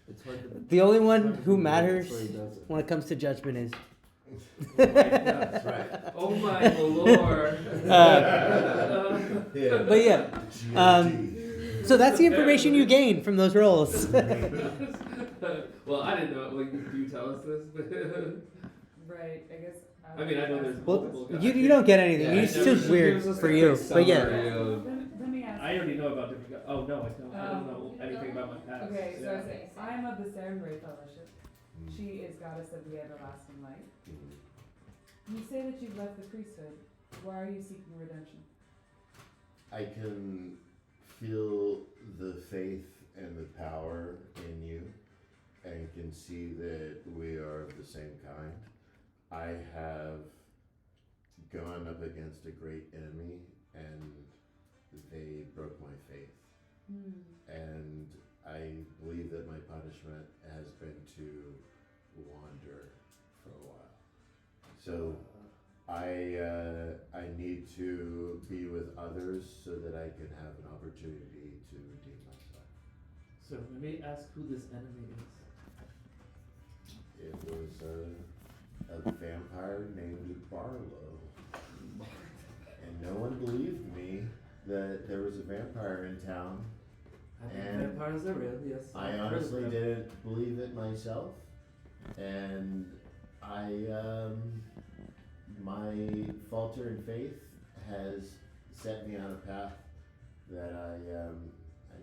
It's hard to. The only one who That's matters why he does it. when it comes to judgment is. That's right. Oh my lord. Yeah. But yeah, so that's the information you gain from those rolls. Well, I didn't know. Like, do you tell us this? Right, I guess. I mean, I know there's Well, multiple guys. you don't get anything. Yeah, It's I just never- weird gives us for a you. quick But yeah. summary of- Let me ask. I already know about different guys. Oh no, I don't. I don't know anything about my past. Okay, so Yeah. I am of the Sarenrae Fellowship. She is goddess of the everlasting light. You say that you've left the priesthood. Why are you seeking redemption? I can feel the faith and the power in you and can see that we are of the same kind. I have gone up against a great enemy and they broke my faith. And I believe that my punishment has been to wander for a while. So I need to be with others so that I can have an opportunity to redeem myself. So let me ask who this enemy is. It was a vampire named Barlow. believed me that there was a vampire in town. I think And vampires are real, yes. I I've heard of honestly them. didn't believe it myself, and my falter in faith has set me on a path that I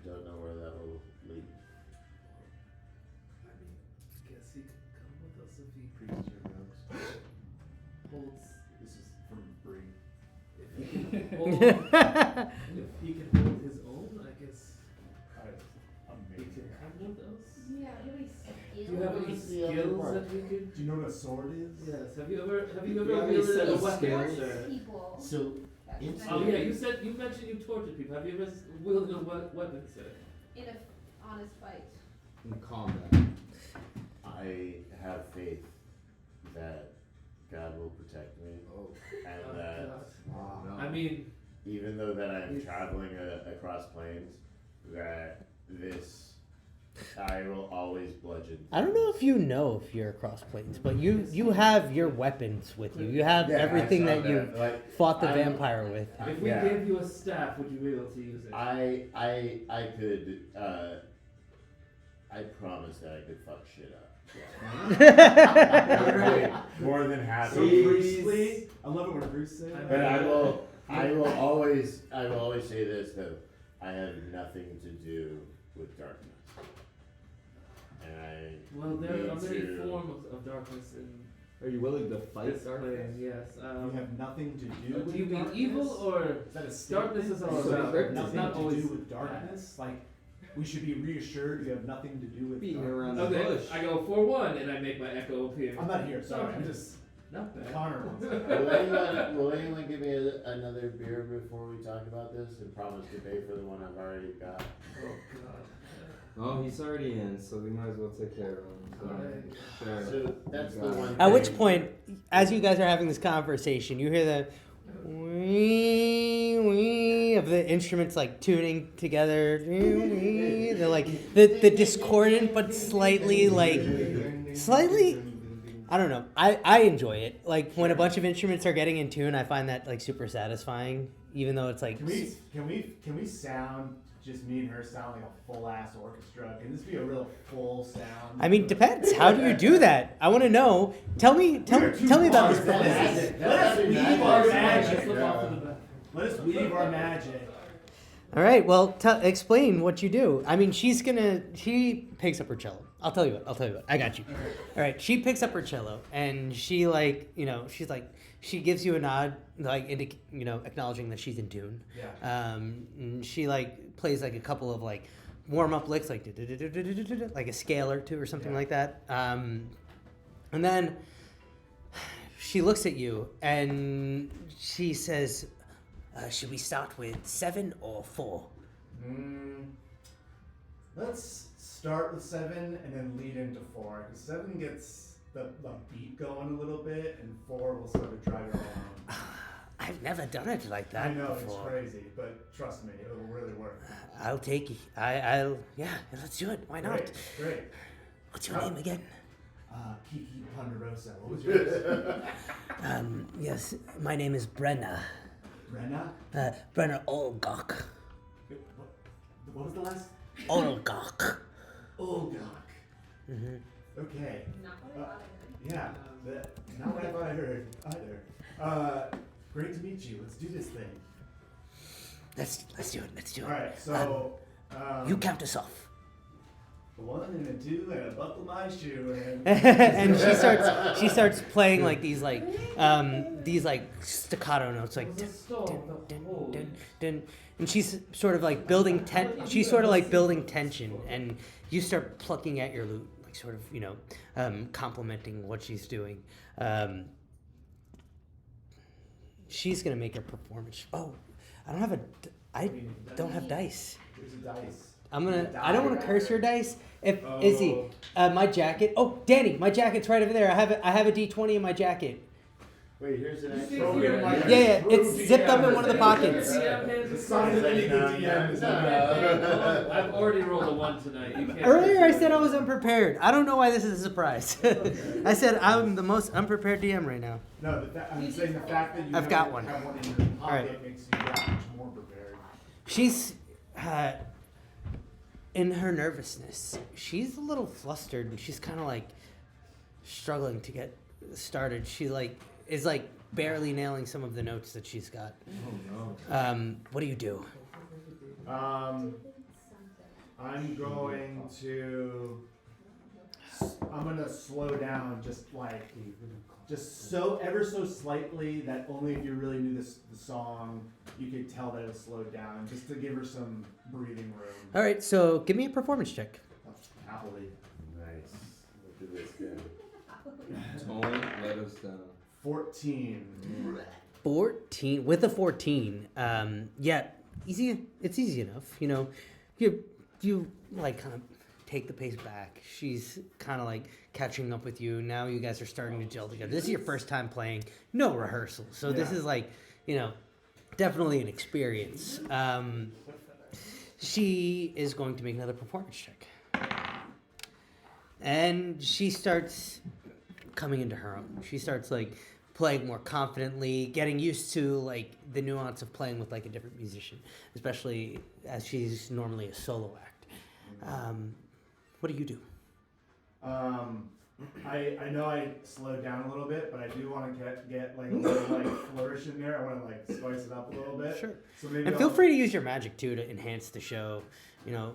don't know where that will lead. I mean, guess he could come with us if he Priests or rogues. holds. This is from Bree. If he can hold, if he can hold his own, I guess he Amazing. could come with us. Yeah, really Do you have any What's the other skills part? that we could? Do you know what a sword is? Yes. Have you ever you have any wielded set a of weapon? skills? Sir? people. So, That's Oh what I yeah, mean. you mentioned you tortured people. Have you ever wielded a weapon, sir? In a honest fight. In combat. I have faith that God will protect me, Oh. and Oh, that God. Wow. No. I mean, even though that I'm Yes. traveling across plains, that I will always bludgeon. I don't know if you know if you're across planes, but you have your weapons with you. You have everything that you like. fought the I- vampire with. if we Yeah. gave you a staff, would you be able to use it? I could. I promise that I could fuck shit up. Yeah. More than happy. So priestly. I love it when priests say that. But I will always say this though. I have nothing to do with darkness. And I Well, there are need many to- forms of darkness in Are you willing to fight this darkness? plane. Yes. You have nothing to do with do you mean darkness? evil or Is that a statement? darkness is all So about? cryptic. It's nothing not to always do with darkness? Like, we should be reassured you have nothing to do with Being darkness. around the Okay, bush. I go 4-1 and I make my echo appear. I'm not here, sorry. I'm just Not bad. Connor wants to. Will anyone give me another beer before we talk about this and promise to pay for the one I've already got? Oh God. Oh, he's already in, so we might as well take care of him. So, Alright. sure. So that's You the got it. one. At which thing- point, as you guys are having this conversation, you hear the wee wee of the instruments like tuning together. They're like the discordant but slightly I don't know. I enjoy it. Like when a bunch of instruments are getting in tune, I find that like super satisfying. Even though it's like Can we sound just me and her sound like a full ass orchestra? Can this be a real full sound? I mean, depends. How do you do that? I want to know. Tell me about this. Let us weave our magic. Flip off to the back. Let us weave our magic. All right. Well, explain what you do. I mean, she picks up her cello. I'll tell you what. I got you. All right. She picks up her cello and she she gives you a nod, like acknowledging that she's in tune. Yeah. And she plays like a couple of like warm up licks, like like a scale or two or something Yeah. like that. And then she looks at you and she says, "Should we start with 7 or 4?" Let's start with 7 and then lead into 4. Because 7 gets the beat going a little bit, and 4 will sort of drive it along. I've never done it like that I know before. it's crazy, but trust me, it'll really work. I'll take it. I'll let's do it. Why not? Great. What's your name again? Kiki Ponderosa. What was yours? Yes, my name is Brenna. Brenna? Brenna Olgok. What was the last? Olgok. Olgok. Mm-hmm. Okay. Not what I thought I heard. Yeah, not what I thought I heard either. Great to meet you. Let's do this thing. Let's do it. Let's do it. All right, so You count us off. a 1 and a 2 and a buckle my shoe and And she starts playing like these staccato notes like There's a stall dun, with a dun, hole. dun, dun. And she's sort of like building tension, and you start plucking at your lute, like sort of complimenting what she's doing. She's gonna make a performance. Oh, I don't have dice. there's a dice. I don't want to curse your dice. If Izzy, my jacket. Oh, Danny, my jacket's right over there. I have a D20 in my jacket. Wait, here's an See, extra. here, like- Yeah, it's zipped up in one of the pockets. The sign of any good DM is I've already rolled a 1 tonight. You can't Earlier, I said I was unprepared. I don't know why this is a surprise. I said I'm the most unprepared DM right now. No, I'm saying the fact that you I've got one. have one in your pocket. right. it makes you that much more prepared. She's in her nervousness. She's a little flustered and she's kind of like struggling to get started. She is barely nailing some of the notes that she's got. Oh no. What do you do? I'm going to. I'm gonna slow down just so ever so slightly that only if you really knew the song you could tell that it was slowed down, just to give her some breathing room. All right, so give me a performance check. Happily. Nice. Look at this guy. Don't let us down. 14. 14 with a 14. Yeah, easy. It's easy enough. You know, you like kind of take the pace back. She's kind of like catching up with you. Now you guys are starting to gel together. This is your first time playing, no rehearsal. So this is like, you know, definitely an experience. She is going to make another performance check. And she starts coming into her own. She starts like playing more confidently, getting used to like the nuance of playing with like a different musician, especially as she's normally a solo act. What do you do? I know I slowed down a little bit, but I do want to get like a little like flourish in there. I want to like spice it up a little bit. Sure. So maybe And feel free to use your magic too to enhance the show. You know,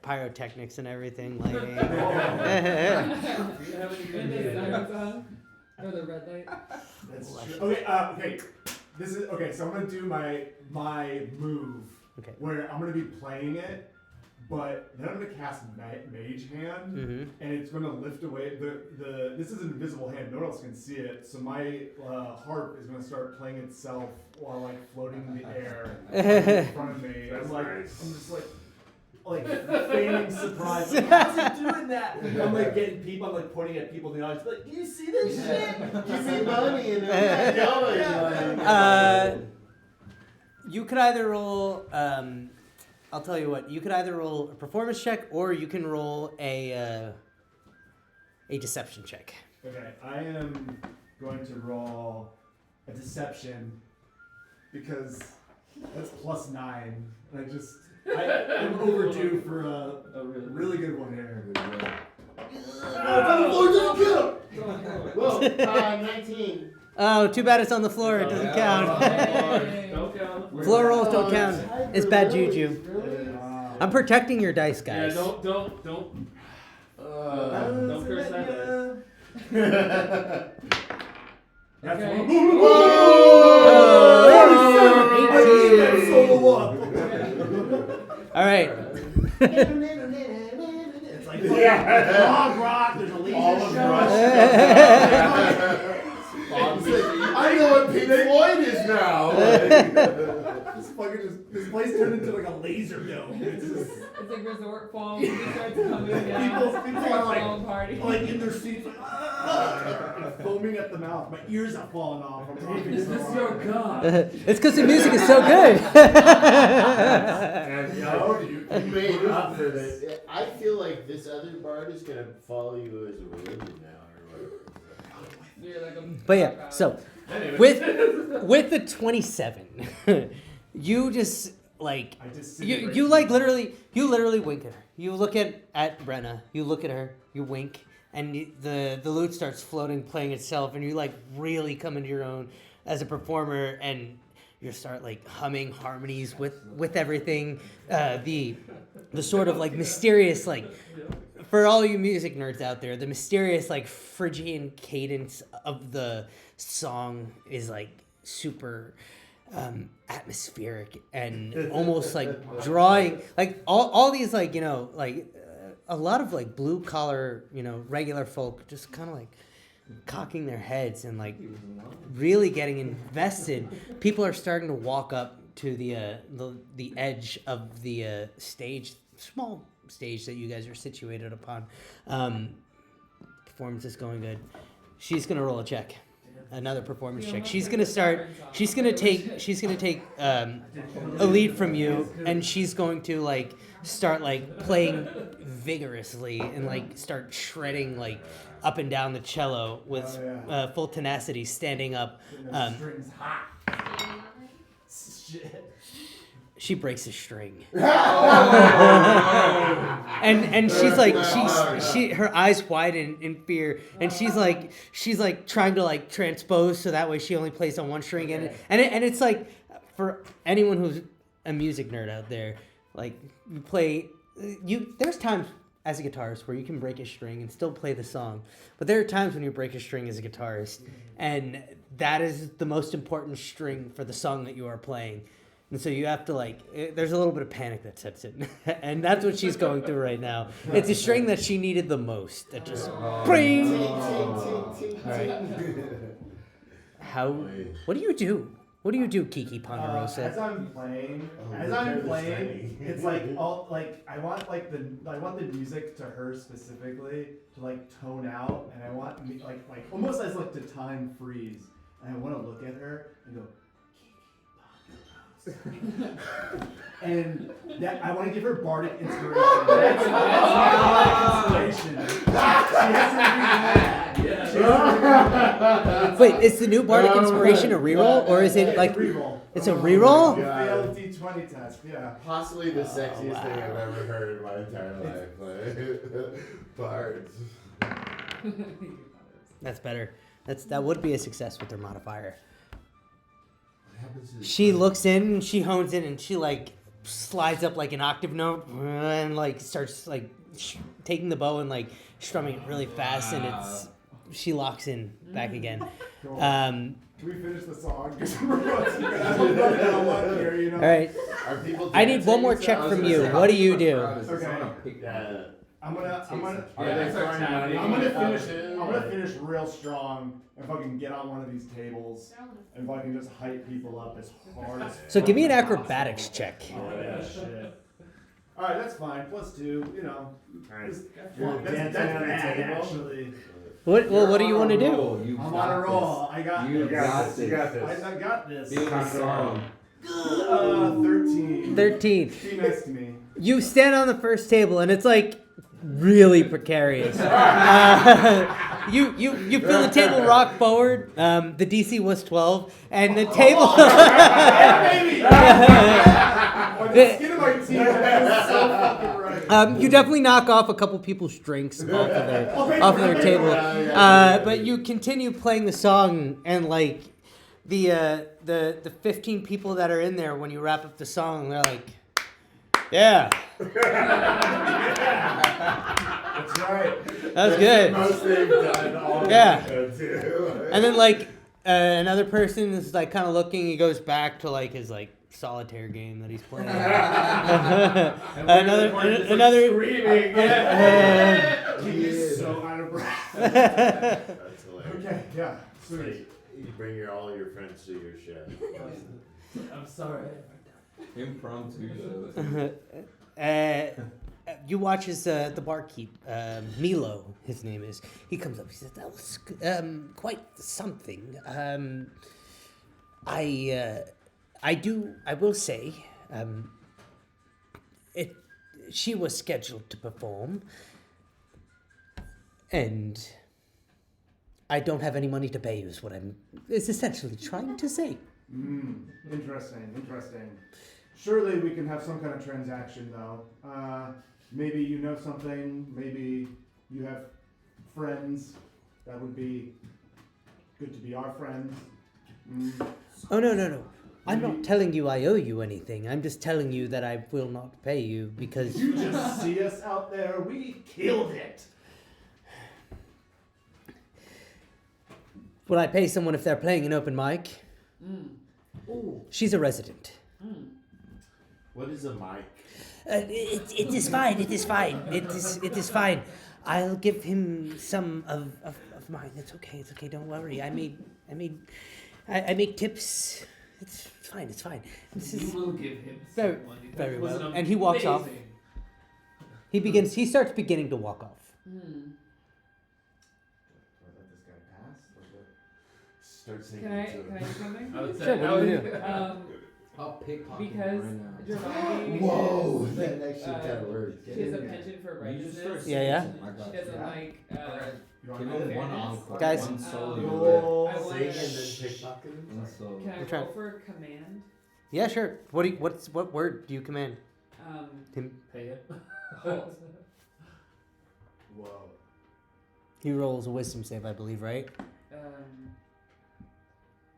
pyrotechnics and everything, lighting. Do you have any good ideas? Or the red light. That's true. Okay. This is okay. So I'm gonna do my move. Okay. Where I'm gonna be playing it, but then I'm gonna cast Mage Hand, Mm-hmm. and it's gonna lift away the. This is an invisible hand. No one else can see it. So my harp is gonna start playing itself while like floating in the air in front of me. That's nice. I'm just like feigning surprise. Like, how's it doing that? I'm like getting people. I'm like pointing at people in the audience. Like, you see this shit? Give me money and I'm yelling. You could either roll. I'll tell you what. You could either roll a performance check, or you can roll a deception check. Okay, I am going to roll a deception because that's +9. And I'm overdue for a really good one here. Whoa, 19. Oh, too bad it's on the floor. It doesn't count. Don't count. Floor rolls don't count. It's bad juju. I'm protecting your dice, Yeah, guys. don't curse that. That's Okay. one. All right. It's like log rock. There's a laser All of show. Russia. I know what Pink Floyd is now. This place turned into like a laser dome. It's like resort foam. It starts coming down. People are like, Foam party. like in their seats, like foaming at the mouth. My ears have fallen off. I'm laughing Is so this hard. your god? It's because the music is so good. And you made up for this. I feel like this other bard is gonna follow you as a religion now, or whatever. You're like a But yeah, so with the 27, you just like I just you like literally wink at her. You look at Brenna. You look at her. You wink, and the lute starts floating, playing itself, and you like really come into your own as a performer, and you start like humming harmonies with everything. The sort of like mysterious like. For all you music nerds out there, the mysterious like Phrygian cadence of the song is like super atmospheric and almost like drawing like all these like, you know, like a lot of like blue collar, you know, regular folk just kind of like cocking their heads and like really getting invested. People are starting to walk up to the edge of the stage, small stage that you guys are situated upon. Performance is going good. She's gonna roll a check, another performance check. She's gonna take a lead from you, and she's going to like start like playing vigorously and like start shredding like up and down the cello with full tenacity, standing up. Strings hot. shit. She breaks a string. Oh. And she's like she her eyes widen in fear, and she's like trying to like transpose so that way she only plays on one string, and it's like, for anyone who's a music nerd out there, like there's times as a guitarist where you can break a string and still play the song, but there are times when you break a string as a guitarist, and that is the most important string for the song that you are playing. And so you have to there's a little bit of panic that sets in. And that's what she's going through right now. It's a string that she needed the most. That just, bring! All right. What do you do? What do you do, Kiki Ponderosa? As I'm playing, it's like I want the music to her specifically to like tone out, and I want like almost as like to time freeze, and I want to look at her and go, and that I want to give her bardic inspiration. That's bardic inspiration. She has to be mad. Wait, is the new bardic inspiration a reroll, or is it like reroll? It's a reroll? Failed D20 test. Yeah. Possibly the sexiest thing wow. I've ever heard in my entire life. Bards. That's better. That would be a success with her modifier. What happens to She looks in and she hones in and she like slides up like an octave note and like starts like taking the bow and like strumming it really fast, and she locks in back again. Cool. Can we finish the song? Because we're running out of luck here, you know. All right. Are people I need one more dancing? check I was from gonna you. say, What do you do? Okay. Yeah. I'm gonna Are they throwing money? I'm gonna out finish. too? I'm gonna finish real strong if I can get on one of these tables, and if I can just hype people up as hard as. So give me an possible. acrobatics check. Oh yeah, shit. All right, that's fine. +2. You know. Alright. You're dancing on the table. Actually. What do you want to do? I'm on a roll. I got You this. got You got this. I got this. Feel the song. 13. 13. Be nice to me. You stand on the first table and it's like really precarious. You feel the table rock forward. The DC was 12, and the table. The skin of my teeth is so fucking right. You definitely knock off a couple people's drinks off of their table, but you continue playing the song, and like the 15 people that are in there when you wrap up the song, they're like, yeah. That's right. That was good. Most they've done all Yeah. too. And then like another person is like kind of looking. He goes back to like his like solitaire game that he's playing. another screaming. He's so out of breath. That's hilarious. Okay, yeah. So Sweet. you bring all your friends to your show. I'm sorry. Impromptu shows. You watch as the barkeep, Milo, his name is. He comes up. He says, "That was quite something. I will say, she was scheduled to perform, and I don't have any money to pay you. Is essentially trying to say." Interesting. Surely we can have some kind of transaction, though. Maybe you know something. Maybe you have friends that would be good to be our friends. Oh, no. I'm not telling you I owe you anything. I'm just telling you that I will not pay you because... Did you just see us out there? We killed it. Would I pay someone if they're playing an open mic? Ooh. She's a resident. What is a mic? It is fine. It is fine. It is fine. I'll give him some of mine. It's okay. Don't worry. I make tips. It's fine. You will give him Very- some money. That very was well. an And he walks off. amazing- He starts beginning to walk off. Let this guy pass. Start singing Can I to do it. something? I would say, Sure, what do you do? I'll pickpocket Because right now. Giovanni Whoa, is, that actually kind of works. she has a penchant for You just start righteousness. Yeah. singing. I got She doesn't you. like You want Give to me go one fairness. encore, Guys. one solo. Roll. I Sing wanna- and then pickpocket. One solo. Can I I'm trying- roll for command? Yeah, sure. What word do you command him? Pay it. Halt. Whoa. He rolls a wisdom save, I believe, right?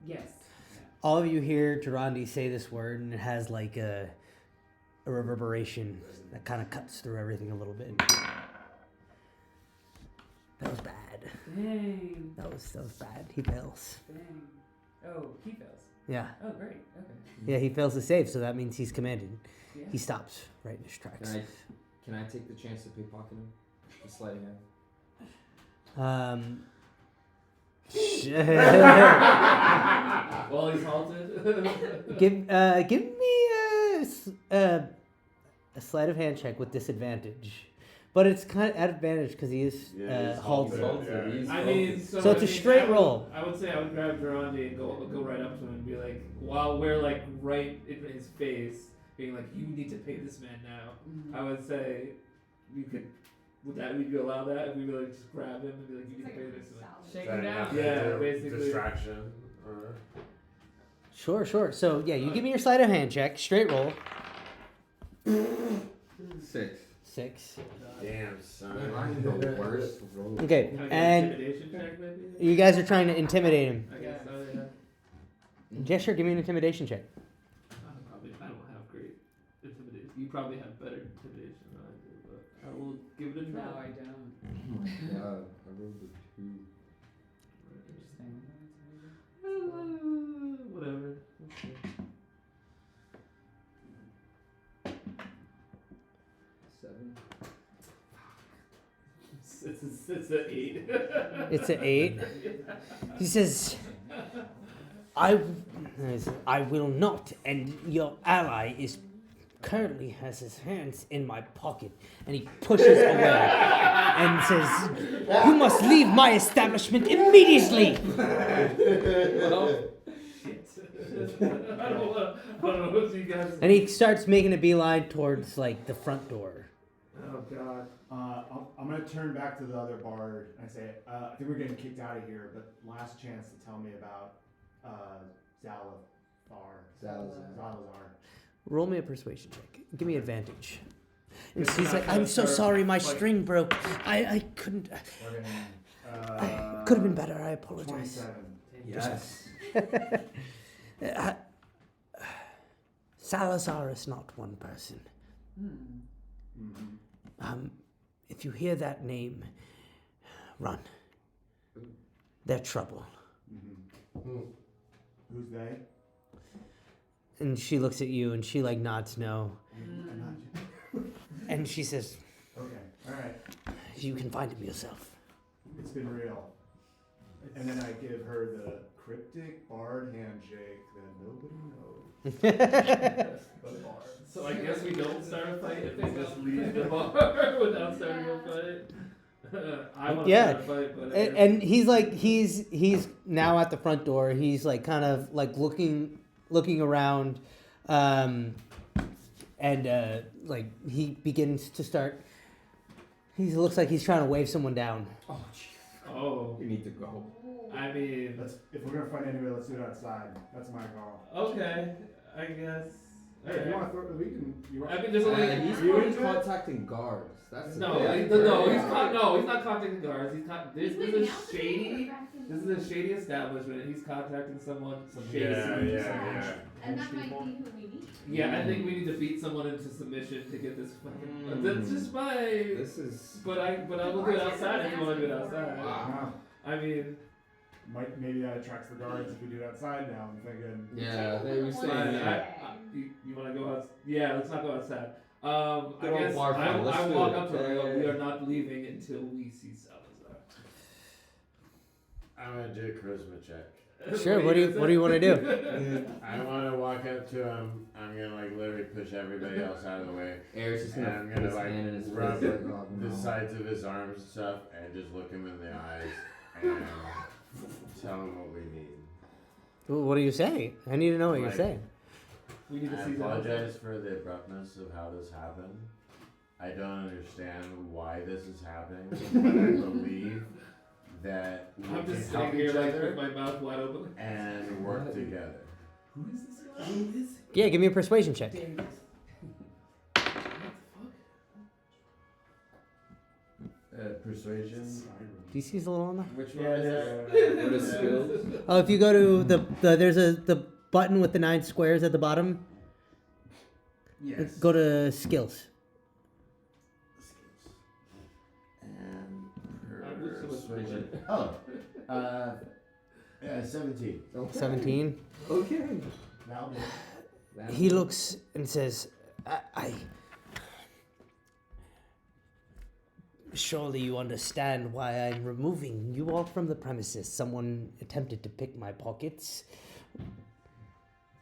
Yes. All of you hear Durandi say this word, and it has like a reverberation that kind of cuts through everything a little bit. That was bad. Dang. That was bad. He fails. Dang. Oh, he fails. Yeah. Oh, great. Okay. Yeah, he fails to save, so that means he's commanded. Yeah. He stops right in his tracks. Can I take the chance to pickpocket him? The sleight of hand. While he's halted. Give me a sleight of hand check with disadvantage, but it's kind of at advantage because he is halted. I mean, So it's a straight roll. I would say I would grab Durandi and go right up to him and be like, while we're like right in his face, being like, "You need to pay this man now." I would say, you could. Would you allow that if we would like just grab him and be like, "You need to pay this man"? Shake him down. Yeah, basically. Distraction. Sure. So yeah, you give me your sleight of hand check, straight roll. 6. Damn, son. I'm the worst roller. Okay, Can I get an and intimidation check, maybe? you guys are trying to intimidate him. I guess so. Yeah. Yeah, sure. Give me an intimidation check. I don't have great intimidation. You probably have better intimidation than I do, but I will give it a No, try. I don't. Oh my god, I rolled a 2. Interesting. Whatever. Let's see. 7. It's an 8. It's an 8. He says, I will not, and your ally is currently has his hands in my pocket, and he pushes away and says, "You must leave my establishment immediately." I don't know what you guys. And he starts making a beeline towards like the front door. Oh god. I'm gonna turn back to the other bard and I say, I think we're getting kicked out of here, but last chance to tell me about Zalazar. Roll me a persuasion check. Give me advantage. And she's like, "I'm so sorry, my string broke. I couldn't. Could have been better. I apologize." 27. Yes. Salazar is not one person. Mm-hmm. If you hear that name, run. They're trouble. Mm-hmm. Who's they? And she looks at you and she like nods no. I'm not. And she says, Okay, alright. "You can find him yourself." It's been real. And then I give her the cryptic bard handshake that nobody knows. So I guess we don't start a fight if they just leave the bar without starting a fight. I want to Yeah. start a fight, but And he's like he's now at the front door. He's like kind of like looking around, and like he begins to start. He looks like he's trying to wave someone down. Oh, jeez. Oh, We need to go. I mean, If we're gonna fight anyway, let's do it outside. That's my call. okay, I guess. Hey, if you want to throw, we can. You want, I mean, there's only. He's Are you probably into it? contacting guards. That's the No, thing. he's not contacting guards. This He's is leaving a out the shady. door, cracking This is a shady establishment. He's contacting some shady. Yeah. And that might be who we need. Yeah, I think we need to beat someone into submission to get this fucking. That's just my. This is. But I will do it outside if you want to do it outside. Wow. I mean, Maybe that attracts the guards if we do it outside now. I'm thinking. Yeah, they were fine. saying. You want to go out? Yeah, let's not go outside. I Good old guess bar I fight. Let's do walk it. up to her and go, Yeah. "We are not leaving until we see Salazar." I'm gonna do a charisma check. Sure. What do you want to do? I want to walk up to him. I'm gonna like literally push everybody else out of the way. Eric's just And gonna I'm put gonna his like hand in his rub face. Like, oh, the no. sides of his arms and stuff, and just look him in the eyes and tell him what we need. Well, what are you saying? I need to know what you're Like- saying. We need to I see Salazar. apologize for the abruptness of how this happened. I don't understand why this is happening, but I believe that we I'm can just help sitting each here like other with my mouth wide open. and work together. Who is this guy? Yeah, give me a persuasion check. Persuasion. DC's a little on that. Which one Yeah, is yeah. this? What is skills? Oh, if you go to there's the button with the 9 squares at the bottom. Yes. Go to skills. And persuasion. Oh, 17. 17. Okay. Now He looks and says, I surely you understand why I'm removing you all from the premises. Someone attempted to pick my pockets.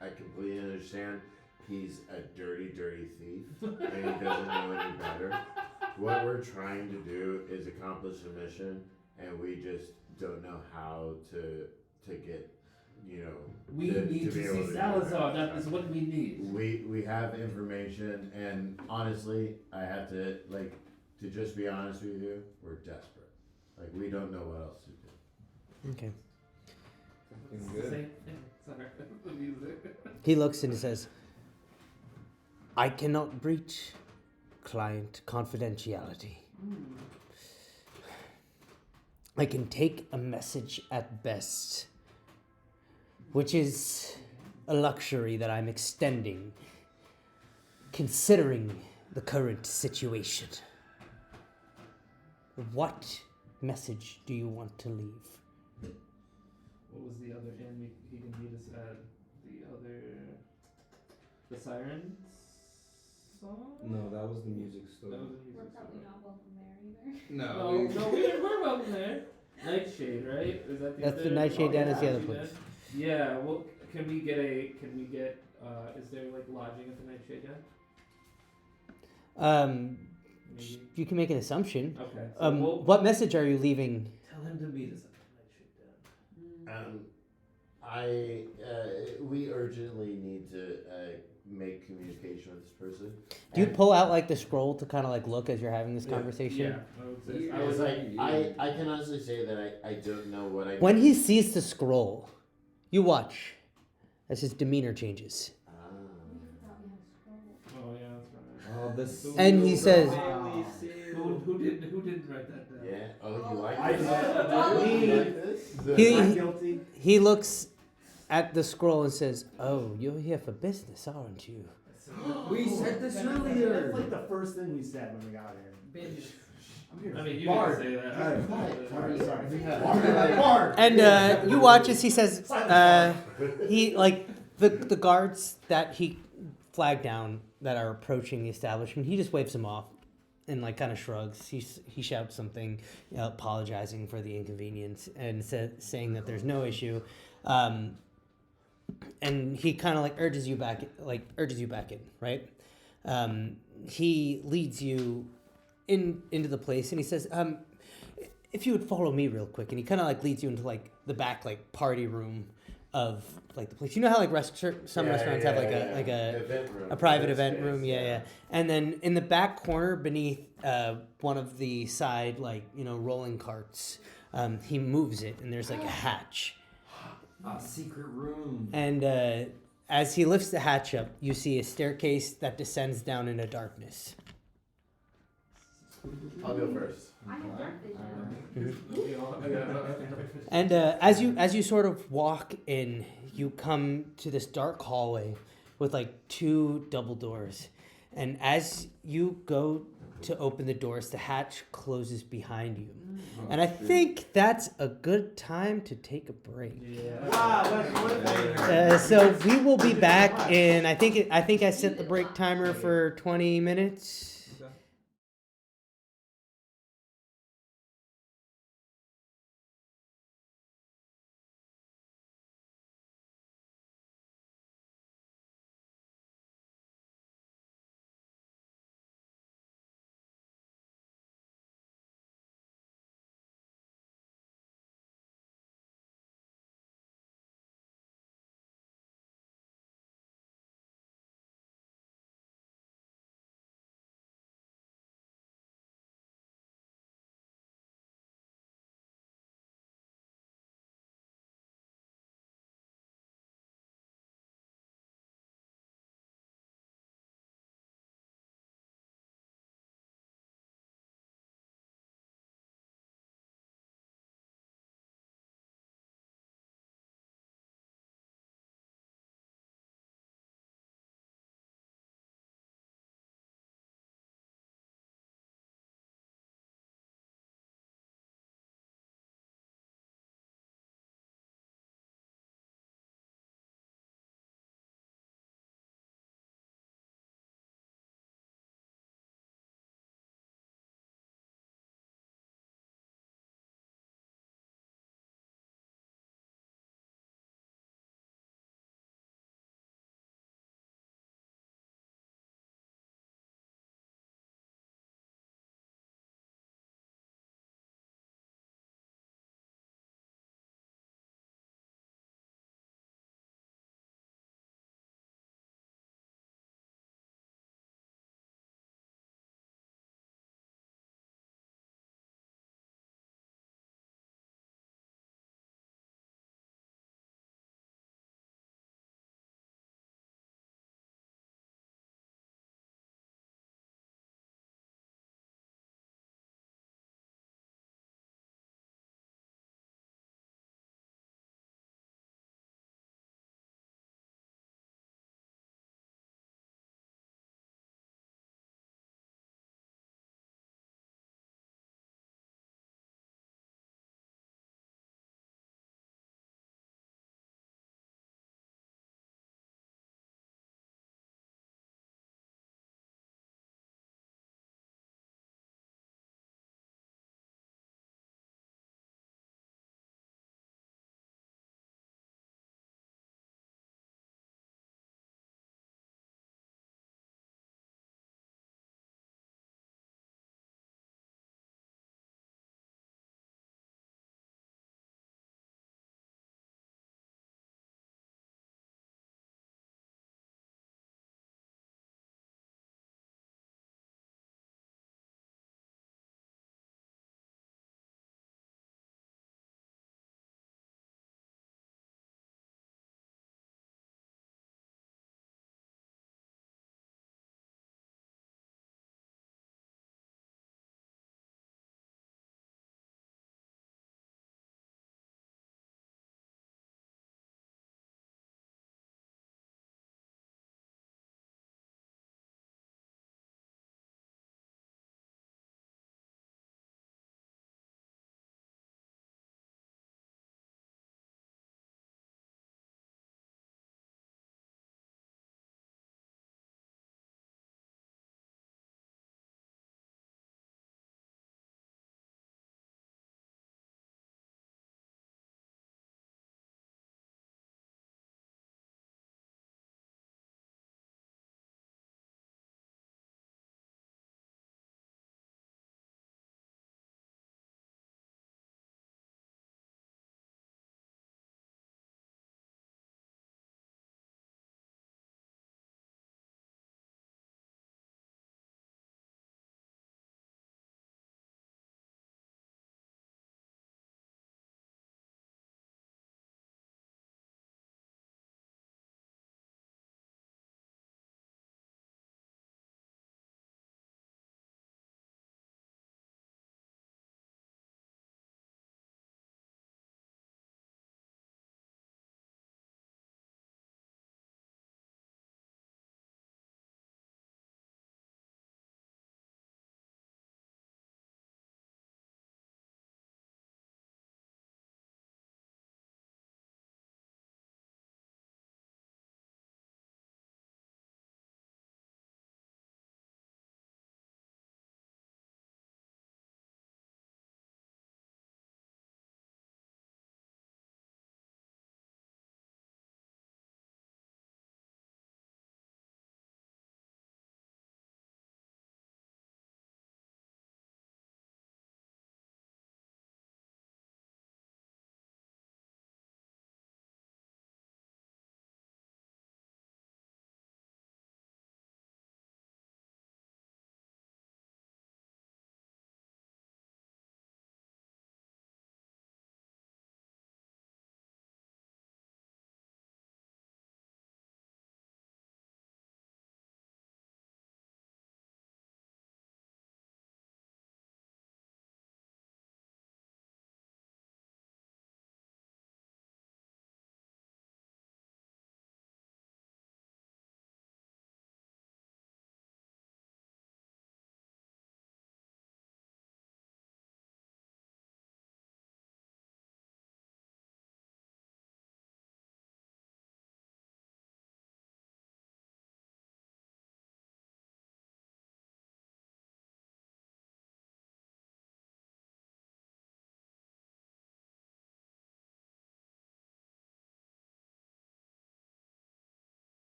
I completely understand. He's a dirty, dirty thief, and he doesn't know any better. What we're trying to do is accomplish a mission, and we just don't know how to get, We to need to be able see do Salazar. that. That is what we need. We have information, and honestly, I have to to just be honest with you, we're desperate. Like we don't know what else to do. Okay. It's the Good. same thing. Sorry, the music. He looks and he says, I cannot breach client confidentiality. I can take a message at best, which is a luxury that I'm extending, considering the current situation. What message do you want to leave? What was the other inn he can meet us at? The Sirens song? No, that was the music store. That was the music We're probably store. not welcome there either. No, we didn't hear about there. Nightshade, right? Is that the That's other? the Nightshade Den is the other Nightshade place. Den? Yeah. Well, can we get? Is there like lodging at the Nightshade Den? Maybe. You can make an assumption. Okay. So What message are you leaving? Tell him to meet us at the Nightshade Den. We urgently need to make communication with this person. Do you And pull out like the scroll to kind of like look as you're having this conversation? Yeah. I would say. Yeah. I was like. I can honestly say that I don't know what I. When he sees the scroll, you watch as his demeanor changes. Ah. We forgot we had a scroll. Oh yeah, that's right. Oh, this. And he says- Who didn't write that down? Yeah. Oh, you like I this? did. You like this? He- I'm guilty. He looks at the scroll and says, "Oh, you're here for business, aren't you?" We said this That's earlier. like the first thing we said when we got here. I'm here. I mean, you Bard. didn't say that. Sorry. Bard. And you watch as he says, he like the guards that he flagged down that are approaching the establishment. He just waves them off and like kind of shrugs. He shouts something, apologizing for the inconvenience and saying that there's no issue. And he kind of like urges you back in, right? He leads you into the place, and he says, "If you would follow me real quick," and he kind of like leads you into like the back like party room of like the place. You know how like some restaurants have like a event room. a private This event space, room, yeah. And then in the back corner beneath one of the side rolling carts, he moves it, and there's like a hatch. A secret room. And as he lifts the hatch up, you see a staircase that descends down into darkness. I'll go first. I have dark vision. And as you sort of walk in, you come to this dark hallway with like 2 double doors. And as you go to open the doors, the hatch closes behind you. And I think that's a good time to take a break. Yeah. Wow, that's So we will be back in. I think I set the break timer for 20 minutes.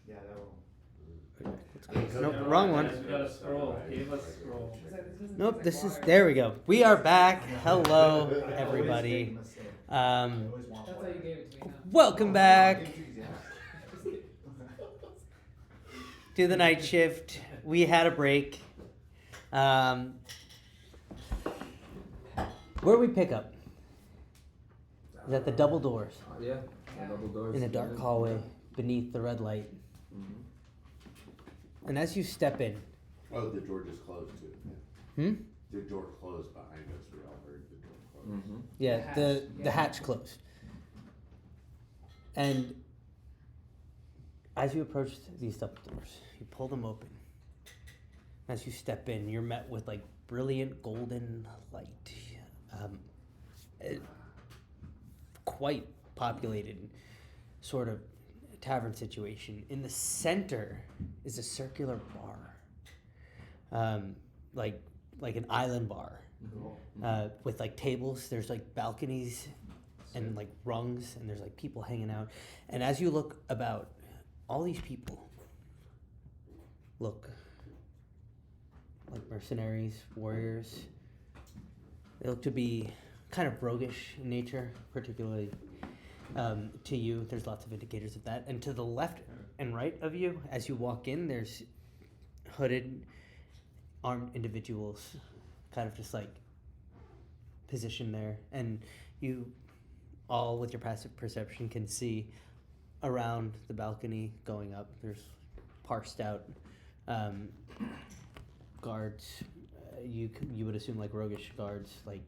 Yeah, that will. Nope, Yeah, wrong one. guys, we got a scroll. Gave us scroll. It's like, this doesn't Nope, taste this like is. water. There we go. We are back. Hello, I always make a everybody. mistake. I Um, always want That's water. why you gave it to me, huh? welcome Oh, back give it to you, yeah. to the night shift. We had a break. Where we pick up? Is that the double doors Yeah. Yeah. Double doors. in a dark hallway beneath the red light? Mm-hmm. And as you step in, Oh, the door just closed too. hmm? The door closed behind us. We all heard the door close. Mm-hmm. Yeah, the hatch closed. And as you approach these double doors, you pull them open. As you step in, you're met with like brilliant golden light. It- quite populated sort of tavern situation. In the center is a circular bar, like an island bar, with like tables. There's like balconies and like rungs, and there's like people hanging out. And as you look about, all these people look like mercenaries, warriors. They look to be kind of roguish in nature, particularly to you. There's lots of indicators of that. And to the left and right of you, as you walk in, there's hooded, armed individuals kind of just like positioned there. And you all, with your passive perception, can see around the balcony going up. There's parsed out guards. You would assume like roguish guards, like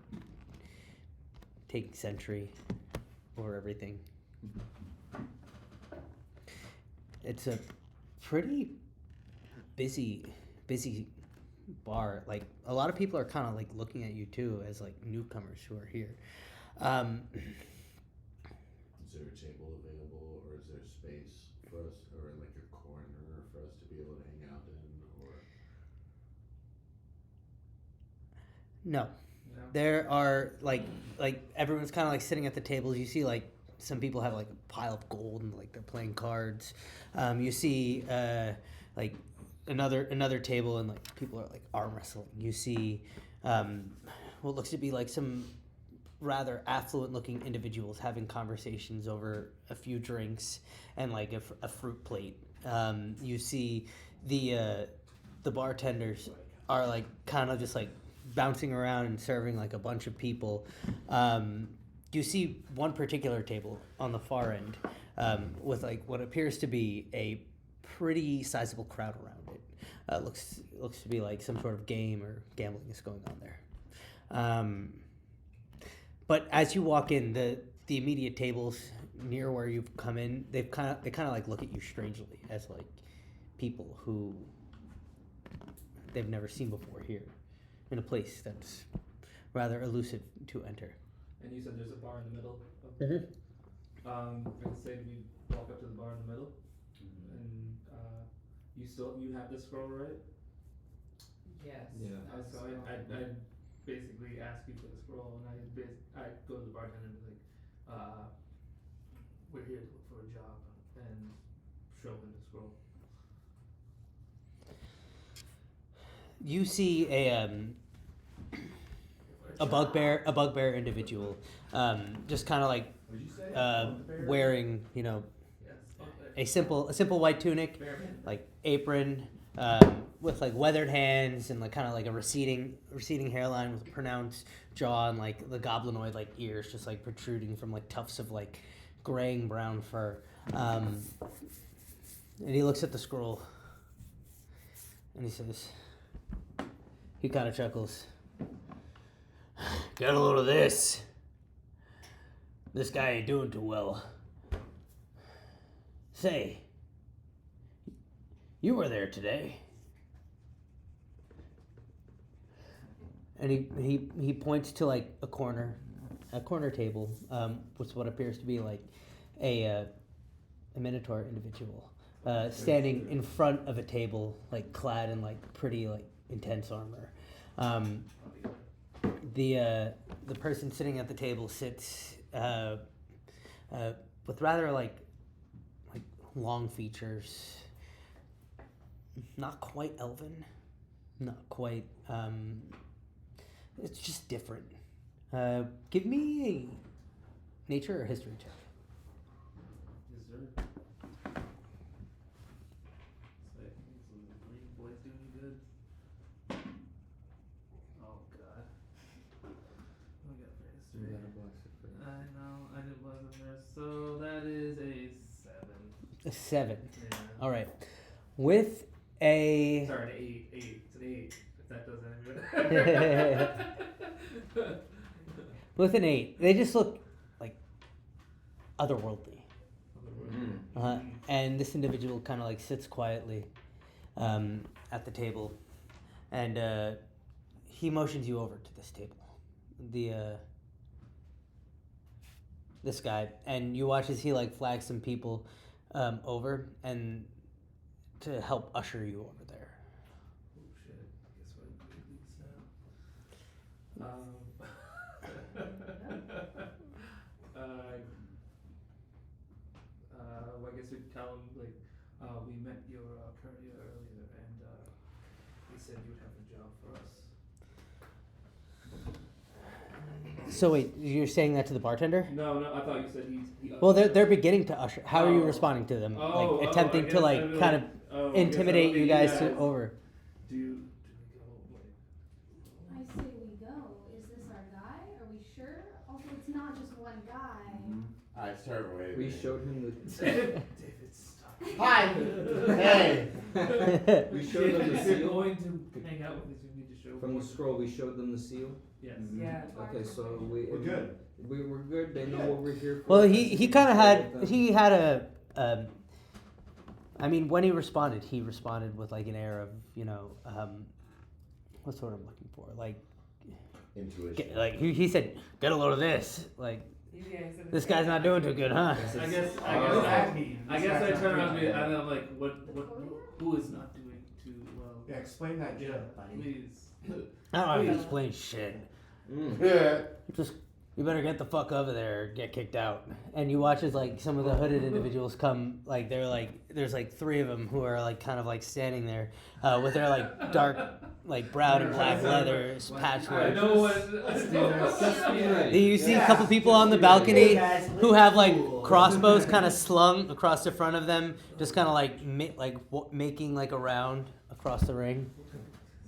taking sentry over everything. It's a pretty busy bar. Like a lot of people are kind of like looking at you too as like newcomers who are here. Is there a table available, or is there space for us, or like a corner for us to be able to hang out in, or? No, No. there are like everyone's kind of like sitting at the tables. You see like some people have like a pile of gold and like they're playing cards. You see like another table and like people are like arm wrestling. You see what looks to be like some rather affluent looking individuals having conversations over a few drinks and like a fruit plate. You see the bartenders are like kind of just like bouncing around and serving like a bunch of people. You see one particular table on the far end with like what appears to be a pretty sizable crowd around it. Looks to be like some sort of game or gambling is going on there. But as you walk in, the immediate tables near where you've come in, they kind of like look at you strangely as like people who they've never seen before here in a place that's rather elusive to enter. And you said there's a bar in the middle of Mm-hmm. and say we walk up to the bar in the middle and you have the scroll, right? Yes. Yeah. So I basically ask you for the scroll, and I go to the bartender and be like, we're here to look for a job, and show him the scroll. You see a bugbear individual, just kind of like What'd you say? wearing Yes. a simple white tunic, Bearman. like apron, with like weathered hands and like kind of like a receding hairline with a pronounced jaw and like the goblinoid like ears just like protruding from like tufts of like graying brown fur. And he looks at the scroll and he says, he kind of chuckles. Get a load of this. This guy ain't doing too well. Say, you were there today. And he points to like a corner table, with what appears to be like a minotaur individual, standing in front of a table, like clad in like pretty like intense armor. The person sitting at the table sits with rather like long features not quite elven, not quite. It's just different. Give me a nature or history check. Yes, sir. Sick. So the green boy's doing good. Oh god. What we got for You history? gotta bless it first. I know, I didn't bless it first. So that is a 7. A 7. Yeah. All right. With a Sorry, an 8. 8. It's an 8. If that does any good. with an 8, they just look like otherworldly. And this individual kind of like sits quietly at the table, and he motions you over to this table. This guy, and you watch as he like flags some people over and to help usher you over there. Oh shit. Guess what? Leads now. Well, I guess we'd tell him like, we met your courier earlier, and he said you'd have a job for us. So wait, you're saying that to the bartender? No, I thought you said he. Well, they're beginning to usher. How are you Oh. responding to them? Oh, Like attempting to like kind of intimidate you guys to over. Do we go like? I say we go. Is this our guy? Are we sure? Also, it's not just one guy. I start waving. We showed him the. David, stop. Hi. Hey. We showed them the If you're seal going to hang out with us, you need to show. from the scroll. We showed them the seal. Yes. Yeah. Okay, so We're good. We're good. They know what we're here for. Well, he kind of had a. I mean, when he responded with like an air of what's the word I'm looking for? Like, Intuition. he said, get a load of this. Like, Yeah, he said the this same guy's not thing. doing too good, huh? I guess What does that mean? I This guess guy's I not turn doing around to me too and good. I'm like, who is not doing too well? Yeah, explain that Yeah, shit, buddy. please. I don't have to Please. explain shit. Yeah. Just, you better get the fuck over there or get kicked out. And you watch as like some of the hooded individuals come, like there's like 3 of them who are like kind of like standing there with their like dark, like brown and black leather I patchwork. know what. You see a couple people on the balcony who have like crossbows kind of slung across the front of them, just kind of like making like a round across the ring.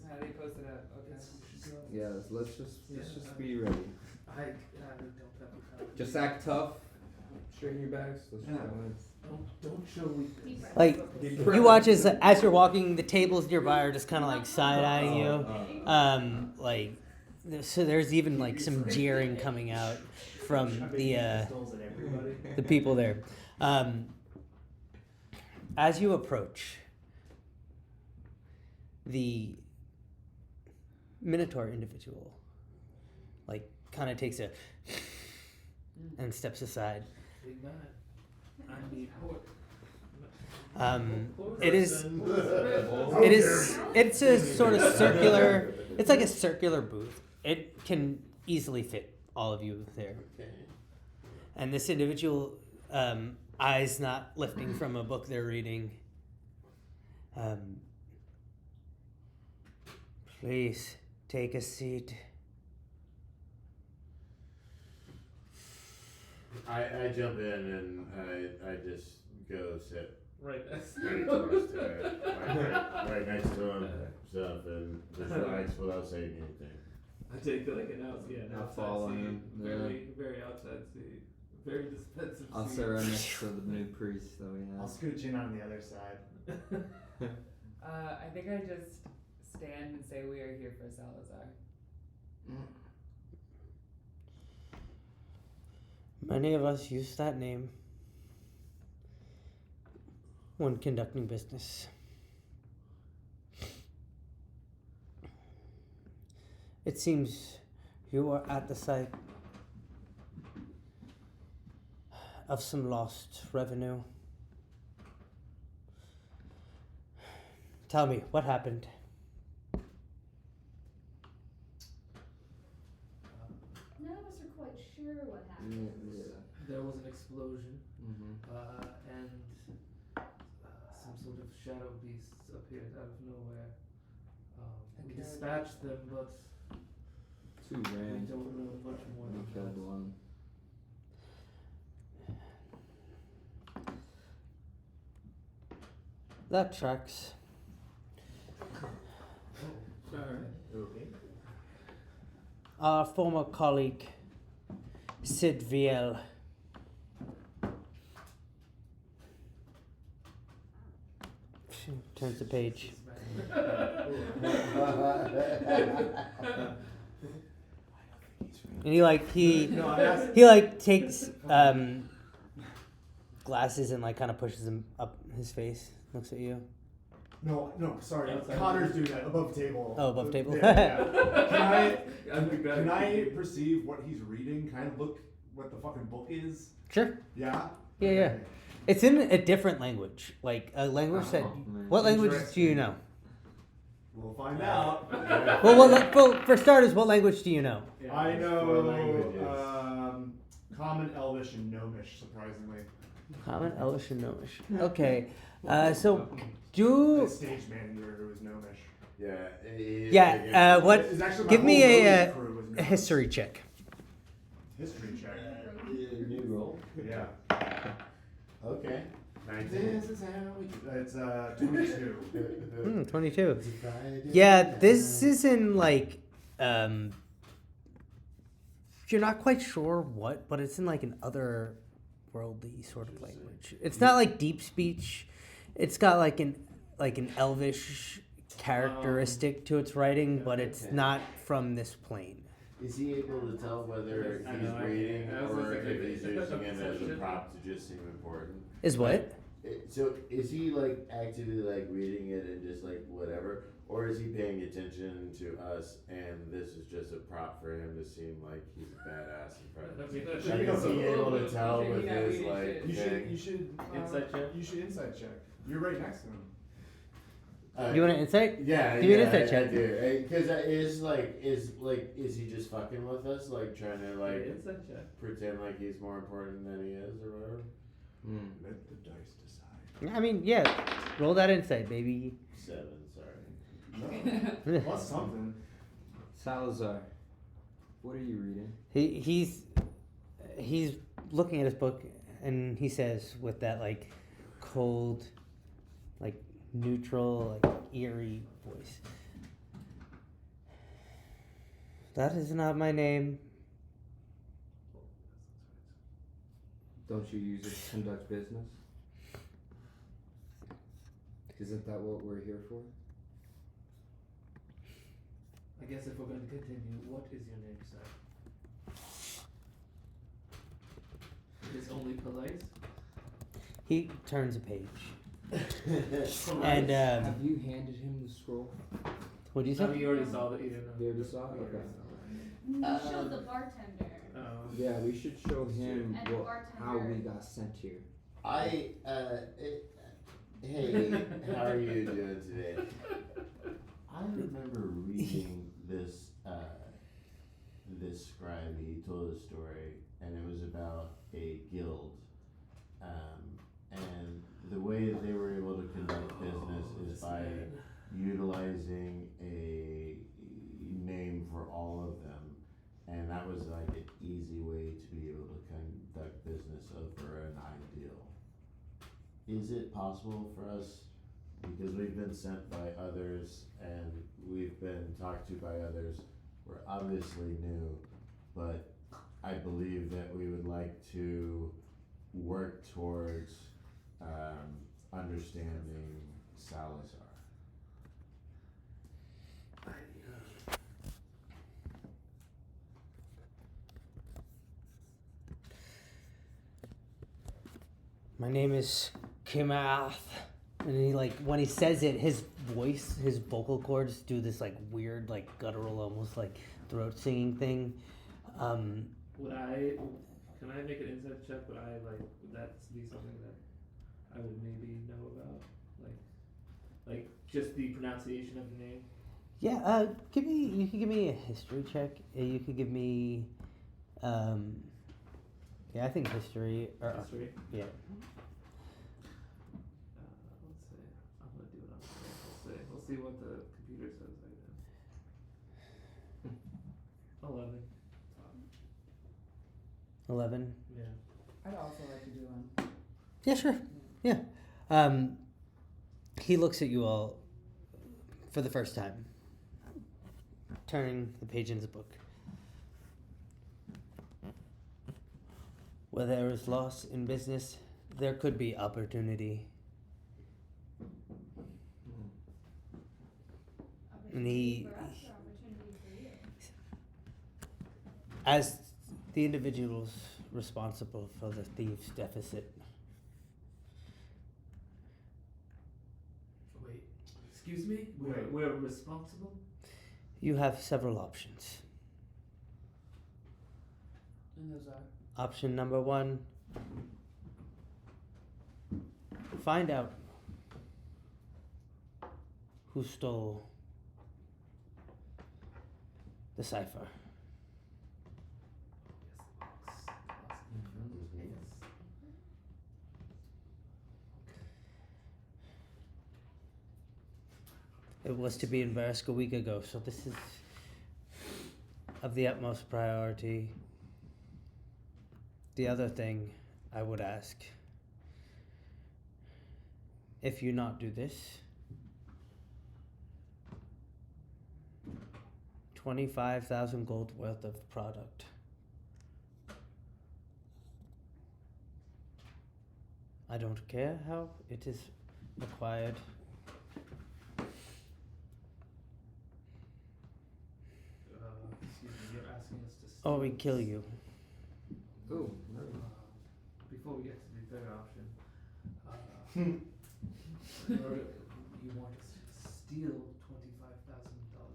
No, they posted up. Okay. Yeah, let's just be ready. I don't have the power. Just act tough. Straighten your backs. Let's just go in. Don't show weakness. Deep breath. Like you watch as you're walking, the tables nearby are just kind of like side eyeing you. Like so there's even like some jeering coming out from the people there. As you approach, the Minotaur individual, like, kind of takes a and steps aside. Big man. I need pork. It's a sort of circular. It's like a circular booth. It can easily fit all of you there. And this individual, eyes not lifting from a book they're reading. Please take a seat. I jump in and I just go sit Right. very close to it, right next to him, stuff, and just relax without saying anything. I take like an I'll outside follow seat. him, yeah. Very outside seat. Very dispensive I'll seat. sit right next to the new priest that we I'll have. scooch in on the other side. I think I just stand and say we are here for Salazar. Many of us use that name when conducting business. It seems you are at the site of some lost revenue. Tell me, what happened? None of us are quite sure what happened. There was an explosion, Mm-hmm. and some sort of shadow beasts appeared out of nowhere. We Okay. dispatched them, but Two we ran. don't know much more We than killed that. one. That tracks. Okay. Our former colleague, Sid Viel. Turns the page. And he No, I'm asking. he like takes glasses and like kind of pushes them up his face. Looks at you. No, sorry. Outside. Connor's doing that above table. Oh, above table. Yeah. I'd be better. Can I perceive what he's reading? Can I look what the fucking book is? Sure. Yeah. Yeah, yeah. It's in a different language, like a language that. man. What languages do you know? We'll find out. Well, for starters, what language do you know? Yeah. I Four languages. know Common, Elvish, and Gnomish. Surprisingly, Common, Elvish, and Gnomish. Okay. So the do stage manager who was Gnomish. yeah. What? It's actually my Give me whole a Gnomish crew was a Gnomish. history check. History check. New roll. Yeah. Okay. 19. This is how we do. It's 22. 22. Yeah, this is in like you're not quite sure what, but it's in like an otherworldly sort of language. It's not like deep speech. It's got like an elvish characteristic to its writing, but it's Okay. not from this plane. Is he able to tell whether I he's know, I reading can't. I was or gonna say, if he's maybe- using it as a Perception? prop to just seem important? Is what? So is he like actively like reading it and just like whatever, or is he paying attention to us and this is just a prop for him to seem like he's a badass in front of us? Like, is he able to tell with his like You thing? should Insight check? You should insight check. You're right next to him. You want an insight? Yeah, Give me an yeah, insight I check. do. Because is he just fucking with us, like trying to like Insight check. pretend like he's more important than he is or whatever? Let the dice decide. I mean, yeah. Roll that insight, baby. 7, sorry. No. Plus something. Salazar, what are you reading? He's looking at his book and he says with that like cold, like neutral, like eerie voice. That is not my name. Don't you use it to conduct business? Isn't that what we're here for? I guess if we're going to continue, what is your name, sir? It is only polite. He turns a page. Polite. And Have you handed him the scroll? what do you No, say? you already saw that. You didn't know. You already saw it? You already Okay. saw You showed the bartender. it. Oh. Yeah, we should show him And the how we bartender. got sent here. Hey, how are you doing today? I remember reading this scribe. He told a story, and it was about a guild, and the way that they were able to conduct business is by utilizing a name for all of them, and that was like an easy way to be able to conduct business over an ideal. Is it possible for us, because we've been sent by others and we've been talked to by others, we're obviously new, but I believe that we would like to work towards understanding Salazar. My name is Kimath. And he like when he says it, his voice, his vocal cords do this like weird, like guttural, almost like throat singing thing. Would I? Can I make an insight check? Would that be something that I would maybe know about? Like just the pronunciation of the name. Yeah, you could give me a history check. You could give me, yeah, I think history. Or, History. yeah. Let's see. see what the computer says, I guess. 11. 11. Yeah. I'd also like to do one. Yeah, sure. Yeah. He looks at you all for the first time, turning the page in his book. Where there is loss in business, there could be opportunity. And Opportunity for us or opportunity for you? as the individuals responsible for the thieves' deficit, Wait, excuse me? Wait. We're responsible? you have several options. And those are. Option number 1, find out who stole the cipher. It was to be in Verisk a week ago, so this is of the utmost priority. The other thing I would ask, if you not do this, 25,000 gold worth of product. I don't care how it is acquired. Excuse me, you're asking us to Or we kill you. Oh, no. Before we get to the third option, or you want us to steal $25,000 worth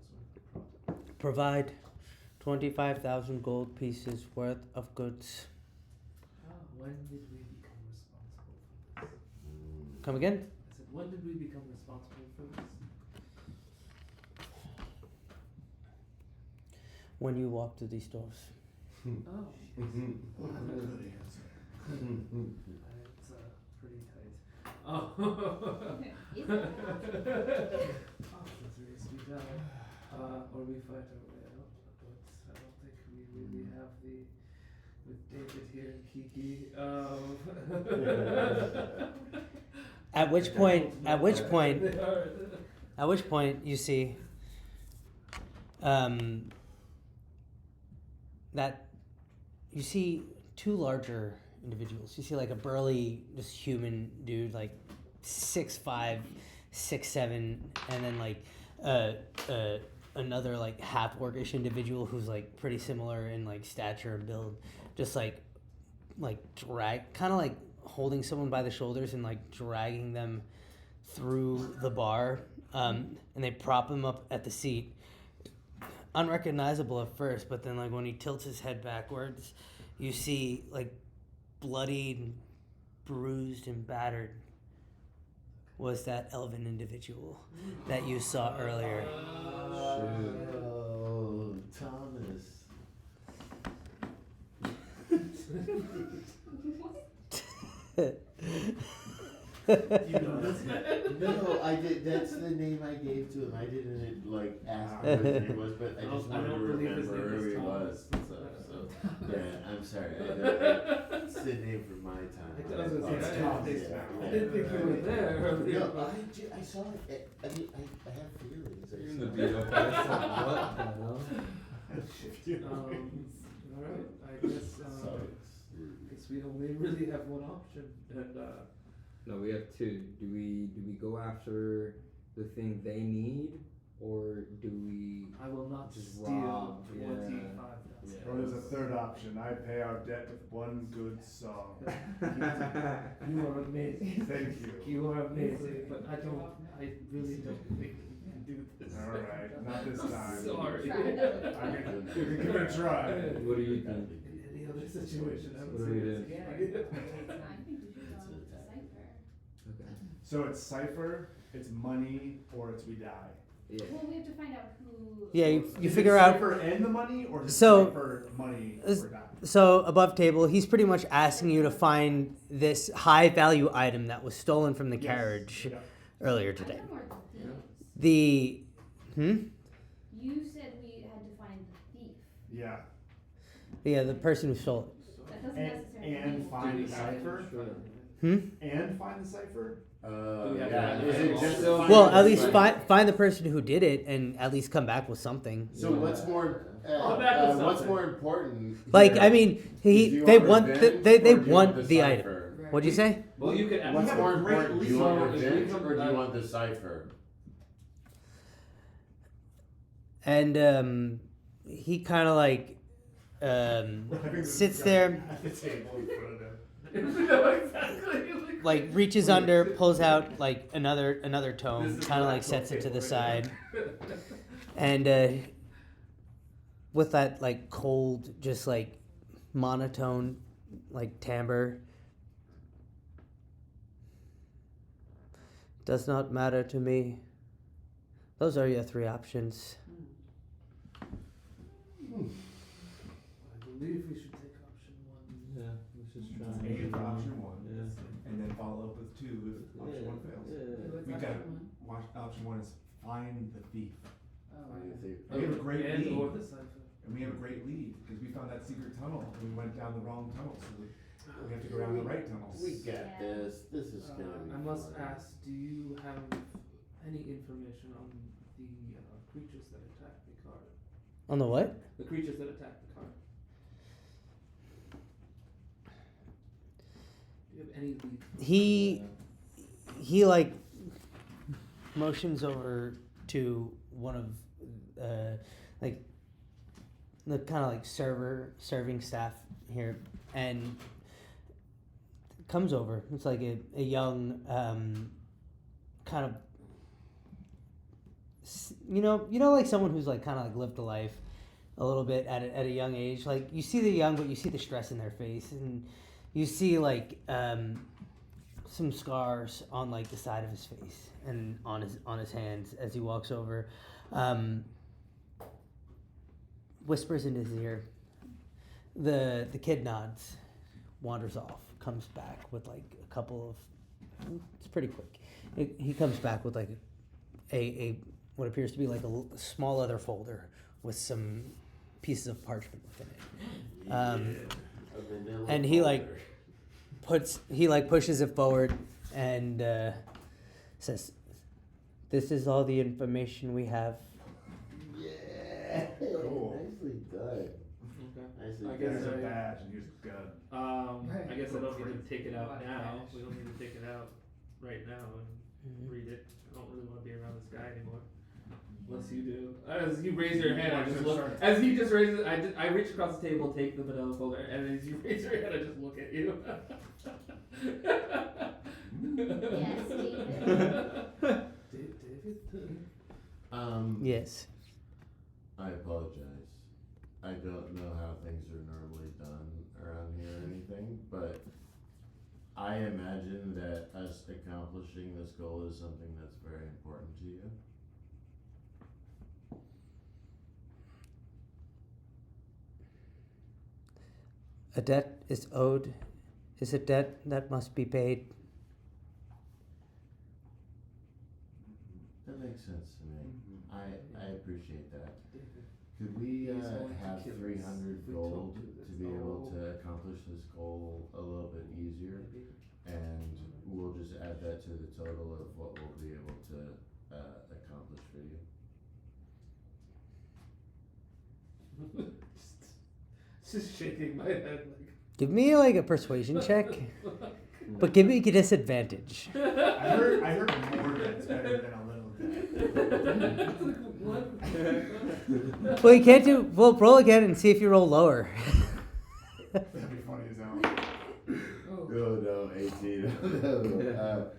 of product? Provide 25,000 gold pieces worth of goods. When did we become responsible for this? Come again? I said, when did we become responsible for this? When you walk through these doors. Oh, Good it's pretty tight. Oh, Is it? let's really speak out. Or we fight our way out, but I don't think we really have the, with David here and Kiki, At which point you see that you see 2 larger individuals. You see like a burly, just human dude, like 6'5", 6'7", and then like another like half orcish individual who's like pretty similar in like stature and build, just like drag, kind of like holding someone by the shoulders and like dragging them through the bar, and they prop him up at the seat. Unrecognizable at first, but then like when he tilts his head backwards, you see like bloodied, and bruised, and battered was that elven individual that you saw earlier. Oh, Thomas. You know this? No, I did. That's the name I gave to him. I didn't like ask him what his name was, but I just I wanted to don't believe his remember name who is he Thomas. was. And stuff, so yeah, I'm sorry. It's the name for my time. I was gonna say, It's I Thomas didn't now. think- I didn't think you were there earlier. No, I saw it. I mean, I have feelings. You're in the beat up. What the hell? Alright, I guess we only really have one option, and No, we have 2. Do we go after the thing they need, or do we? I will not Just steal rob, yeah. 25,000. Yeah. Or there's a third option. I pay our debt with one good song. You are amazing. Thank you. You are amazing, but I really don't think you can do this. Alright, not this time. Sorry. Try another time. You can give it a try. What do you think? In any other situation, I would What do say we this do? is I right. think we should go with the cipher. Okay. So it's cipher, it's money, or it's we die. Yeah. Well, we have to find out who. Yeah, you Is figure it out. cipher and the money, or is it So- cipher, money, is- or die? So above table, he's pretty much asking you to find this high value item that was stolen from the Yes. carriage Yeah. earlier I today. know where the thieves. The You said we had to find the thief. Yeah. the person who stole That doesn't And, necessarily and mean find the Do we have cipher. it. And find the cipher. Do we have Yeah. to Is find it the just cipher? Well, find at the least cipher? find the person who did it, and at least come back with something. So what's more? Come back with What's something. more important? Like here? I mean, Do he you they want won revenge they or do you won want the item. cipher? Right. What'd you say? Well, you could. What's have a more great important? Do you want So, if we revenge come- or do you want the cipher? And he kind of like sits there, At the table in front of him. No, exactly. like reaches under, pulls out like another tome, This is kind of what like I sets it told to the people side, right and with that like cold, just like monotone, like timbre. Does not matter to me. Those are your three options. I believe we should take option one. Yeah, let's just try. Aim for option one. Yeah. And then follow up with 2 if option 1 fails. What's We've option got one? option 1 is find the thief. Oh, What do you think? We have a great And lead. or the cipher. And we have a great lead because we found that secret tunnel and we went down the wrong tunnel. So we have to go around the right tunnels. We got Yeah. this. This is gonna be. I must fun. ask, do you have any information on the creatures that attacked the car? On the what? The creatures that attacked the car. Do you have any lead? He like motions over to one of like the kind of like serving staff here, and comes over. It's like a young kind of you know like someone who's like kind of like lived a life a little bit at a young age. Like you see the young, but you see the stress in their face, and you see like some scars on like the side of his face and on his hands as he walks over. Whispers in his ear. The kid nods, wanders off, comes back with like a couple of. It's pretty quick. He comes back with like a what appears to be like a small leather folder with some pieces of parchment within it. A vanilla and he, like, folder. He like pushes it forward and says, "This is all the information we have." Yeah. Cool. Nicely done. Okay. Nicely I done. guess Here's a I- badge and here's a gun. Right. I guess I don't need to take it out What now. cash? We don't need to take it out right now and read it. I don't really want to be around this guy anymore. Unless you do. As you raise your hand, I just look. As he just raises, I reach across the table, take the vanilla folder, and as you raise your hand, I just look at you. Yes, David. David. Yes. I apologize. I don't know how things are normally done around here or anything, but I imagine that us accomplishing this goal is something that's very important to you. A debt is owed. Is a debt that must be paid. That makes sense to me. I appreciate that. David. Could we He's going to have kill us 300 if we gold don't do to this. be able Oh. to accomplish this goal a little bit easier? Maybe. And we'll just add that to the total of what we'll be able to accomplish for you. Just shaking my head Give me like a persuasion check, but give me a disadvantage. I heard more that's better than a little bit. Well, you can't do. Well, roll again and see if you roll lower. That'd be funny as hell. Oh. No, 18. No.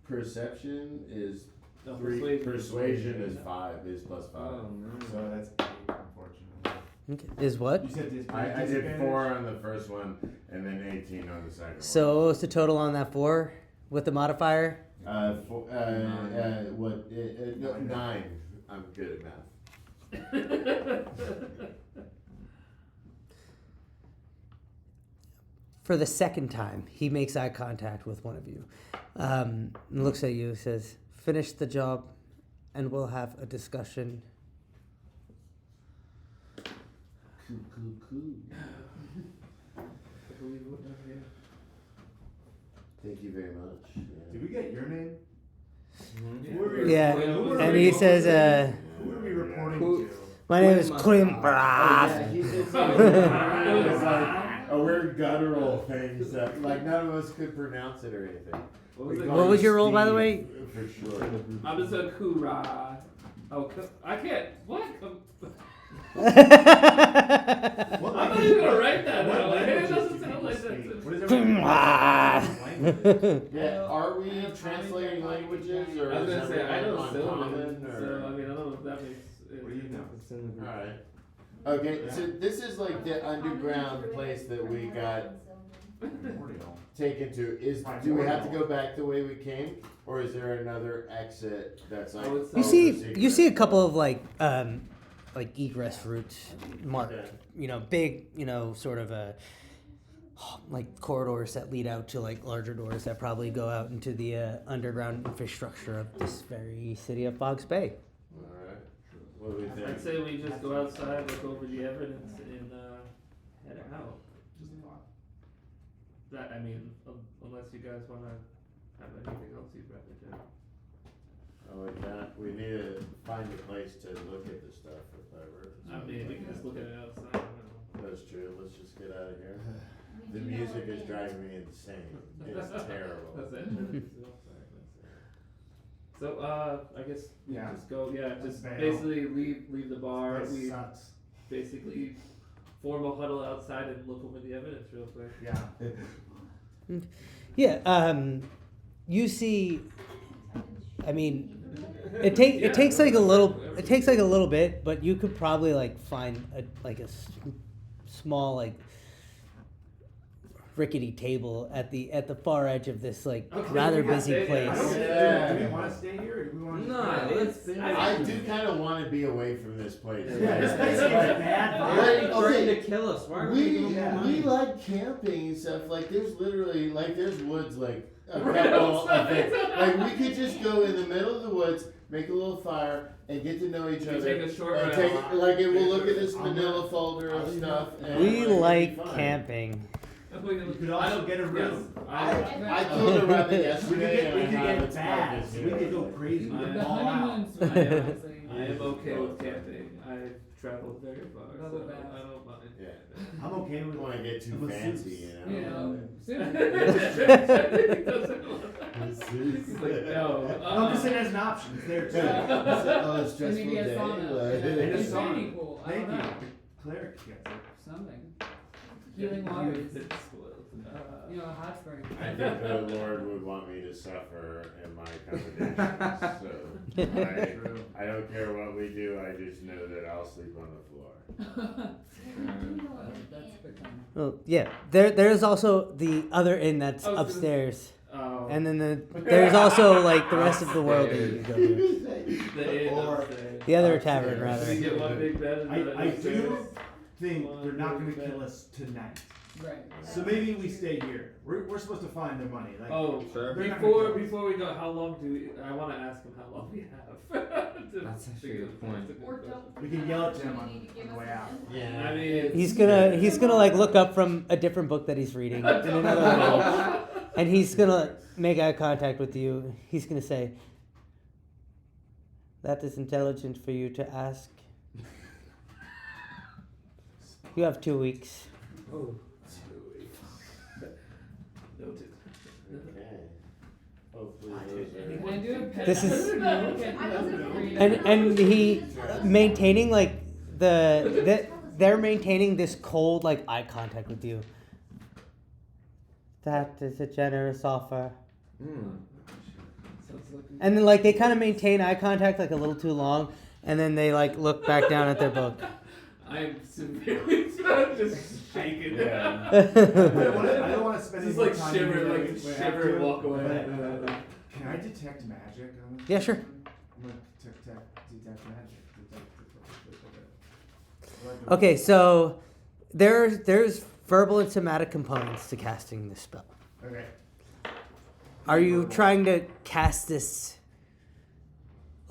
Perception is No, 3. Persuasion is 5. Is plus 5. Oh, no. So that's 8, unfortunately. Okay. Is what? You said I did 4 on the first one and then 18 on the second So what's the total on that 4 with the modifier? one. No, 9. I'm good at math. For the second time, he makes eye contact with one of you, and looks at you, says, "Finish the job. and we'll have a discussion. Cool. I believe what I'm here. Thank you very much. Yeah. Did we get your name? Mhm. Who are we Yeah, reporting- and he says, Who are we reporting Who- to? "My name is Quinn Quinn Oh, Braff." yeah, he did say it was like a weird guttural thing that like none of us could pronounce it or anything. What was We it? call What was you your role, by the Steve, way? For sure. I'm just a Kura. Oh, I can't. What? What I'm not language- even gonna write that what out. It languages doesn't do sound people like speak? that. What is everyone? Yeah, are I we know translating Tommy languages Johnny. or I was is gonna say I know everyone Sylvan, common so I or? mean I don't know if that makes. What do you know? It's in the group. Alright. Okay, so this is like the underground place that we got Primordial. taken to. Do we have to go back the way we came? Or is there another exit that's like? I would say- You oh, see, the secret? you see a couple of like egress routes marked. Okay. You know, big. You know, sort of like corridors that lead out to like larger doors that probably go out into the underground infrastructure of this very city of Fox Bay. Alright. What do we think? I'd say we just go outside, look over the evidence, and head out. Just a thought. That I mean, unless you guys want to have anything else you'd rather do. Oh, we need to find a place to look at the stuff if ever. I mean, we can just look at it outside. I don't know. That's true. Let's just get out of here. The music is driving me insane. It's terrible. That's it. So I guess we Yeah. just go. Yeah, Let's just bail. basically leave the bar. This We sucks. basically form a huddle outside and look over the evidence real quick. Yeah. Yeah. You see. I mean, it takes like a little bit, but you could probably like find a small like rickety table at the far edge of this like Okay, rather we can busy stay place. there. I don't, Yeah. do we want to stay here or do we want to No, let's. I do kind of want to be away from this place. Yeah, this place is bad Why vibe. are you Okay. trying to kill us? Why are we We giving them more we money? like camping and stuff. Like there's literally like there's woods like a couple of things. Like we could just go in the middle of the woods, make a little fire, and get to know each We other. take a short And ride. take like and we'll look at this I'll manila do- folder of I'll do stuff. that. And We it'll be like fun. camping. You could also get a room. I killed a rabbit We could yesterday. get and I have bad. its carcass We here. could go crazy. We I- could The ball out. honeymoon's I fine, am- honestly. I am okay with camping. I've traveled very far, so Bubble bath. I don't mind. Yeah. I'm okay We with don't want to get too I'm a fancy, Zeus. you You know. know. He's like, no. I'm just saying as an option. It's there too. Oh, it's stressful Maybe a day. sauna. And a Infinity sauna. pool. I Thank don't you. know. Cleric gets it. Something. Healing waters. It's spoiled. You know, a hot spring. I think the Lord would want me to suffer in my congregation, so I don't care what we do. I just know that I'll sleep on the floor. That's become. Well, yeah. There's also the other inn that's I was gonna- upstairs, Oh. and then there's also like the rest of the world that you can go to. the inn Or- upstairs. The other Upstairs. tavern, rather. We get one big bed and I do think One they're not going to big kill bed. us tonight. Right. So maybe we stay here. We're supposed to find their money. Like, Oh, Sure. they're not gonna kill us. before we go, how long do we? I want to ask him how long we have. That's actually a good point. That's a good Or question. don't. We can yell at them You on need to give the us way an out. end. Yeah. I mean, He's gonna like look up from a different book that he's reading in another room, and he's gonna make eye contact with you. He's gonna say, "That is intelligent for you to ask. You have 2 weeks." Oh. Noted. Okay. Hopefully Can I do a pet? This is- and And he maintaining like they're maintaining this cold like eye contact with you. That is a generous offer. Hmm. Sounds like we- And then like they kind of maintain eye contact like a little too long, and then they like look back down at their book. I'm severely just shaking. Yeah. I don't want to spend Just any like more time shiver, here than like we have shiver to, and walk away. but, can I detect magic on this? Yeah, sure. I'm gonna detect magic. Detect. Okay, so there's verbal and somatic components to casting this spell. Okay. Are you trying to cast this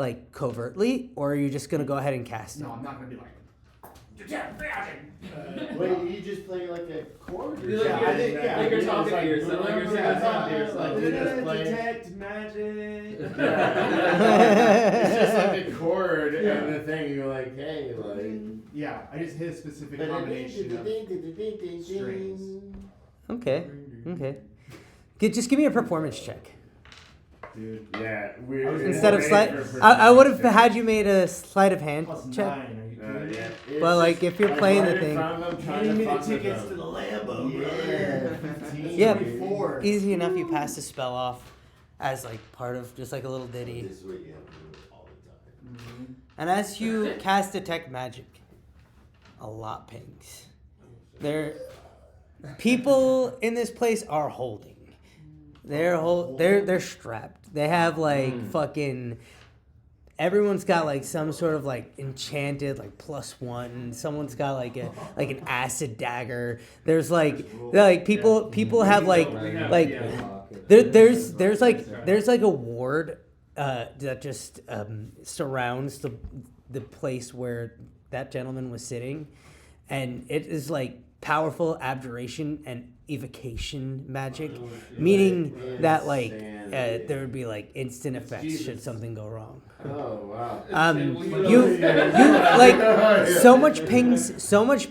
like covertly, or are you just gonna go ahead and cast it? No, I'm not gonna be like. Wait, you just play like a chord? Or You're like, something? I think- yeah, like you're just talking to yourself, like you're singing a song to yourself. Like you just play. Detect magic. It's just like a chord and the thing. You're like, hey, like. Yeah, I just hit a specific combination of strings. Okay. Just give me a performance check. Dude. Yeah, we Instead of sleight, I would have had you made a sleight of hand Plus check. 9, are you kidding me? Yeah. But like if you're playing the thing, Getting me the tickets to the Lambo, bro. Yeah. 15, Yeah. 24. easy enough, you pass the spell off as like part of just like a little ditty. This is what you have to do all the time. And as you cast detect magic, a lot pings. People in this place are holding. They're strapped. They have like fucking. Everyone's got like some sort of like enchanted like +1. Someone's got like an acid dagger. There's like people have like there's like a ward that just surrounds the place where that gentleman was sitting, and it is like powerful abjuration and evocation magic, meaning that like there would be like instant effects should something go wrong. Oh wow. You like so much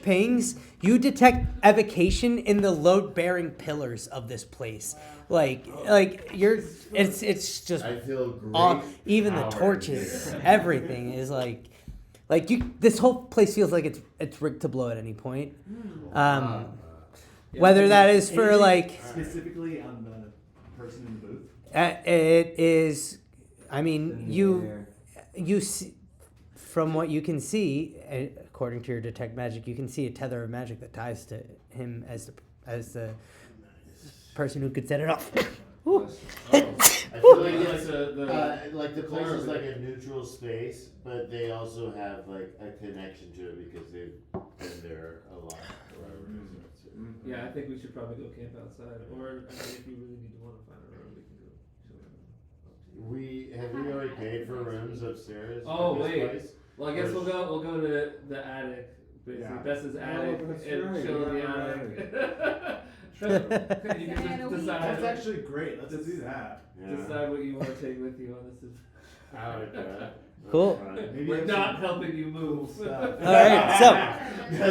pings. You detect evocation in the load-bearing pillars of this place. Like you're, it's just I feel great. even the torches, everything is like you. This whole place feels like it's rigged to blow at any point. Whether that is for Anything like specifically on the person in the booth. it is. I mean, you see, from what you can see, according to your detect magic, you can see a tether of magic that ties to him as the person who could set it off. I feel like Like it's like the place is core of like a neutral space, but they also have like a connection to it because they've been there a lot. Yeah, I think we should probably go camp outside, or I mean, if you really need to want to find a room, we can go. Have we already paid for rooms upstairs? Oh, for this wait. place? Well, I guess we'll go to the attic. Basically, Yeah. Bess's attic that's and right, chill in the yeah, attic. You can just decide. That's actually great. Let's do that. Yeah. Decide what you want to take with you on this. I like that. Cool. That's fine. Maybe We're have not some helping you move. stuff. All right, so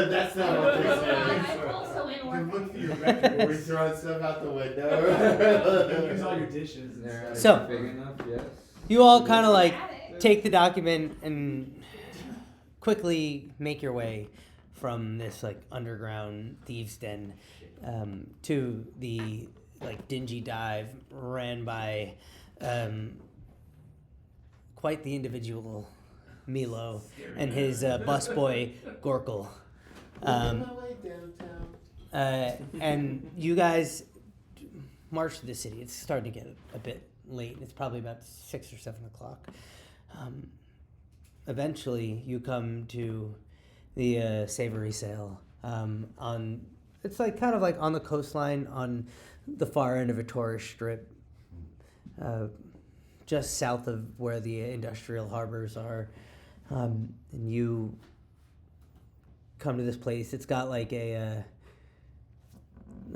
That's not what they say. I'm also in You can orphan. look through your record. We're throwing stuff out the You window. use all your dishes. And They're stuff. So- big enough, yes. you all kind of like Attic. take the document and quickly make your way from this like underground thieves den to the like dingy dive ran by quite the individual Milo and his busboy Gorkle. On my way downtown. And you guys march to the city. It's starting to get a bit late. It's probably about 6 or 7 o'clock. Eventually, you come to the Savory Sale. It's like kind of like on the coastline on the far end of a tourist strip, just south of where the industrial harbors are. And you come to this place. It's got like there's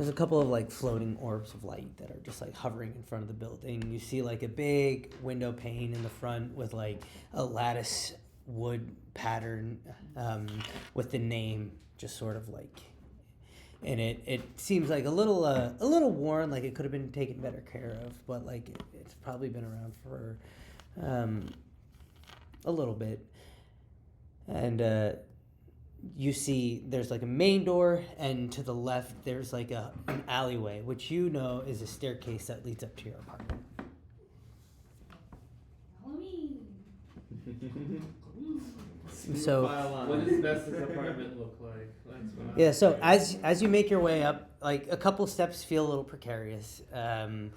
a couple of like floating orbs of light that are just like hovering in front of the building. You see like a big window pane in the front with like a lattice wood pattern with the name just sort of like in it. It seems like a little worn, like it could have been taken better care of, but like it's probably been around for a little bit. And you see there's like a main door, and to the left there's like an alleyway, which you know is a staircase that leads up to your apartment. Halloween. So What does Bess's apartment look like? That's what yeah, so as you make your way up, like a couple steps feel a little precarious. And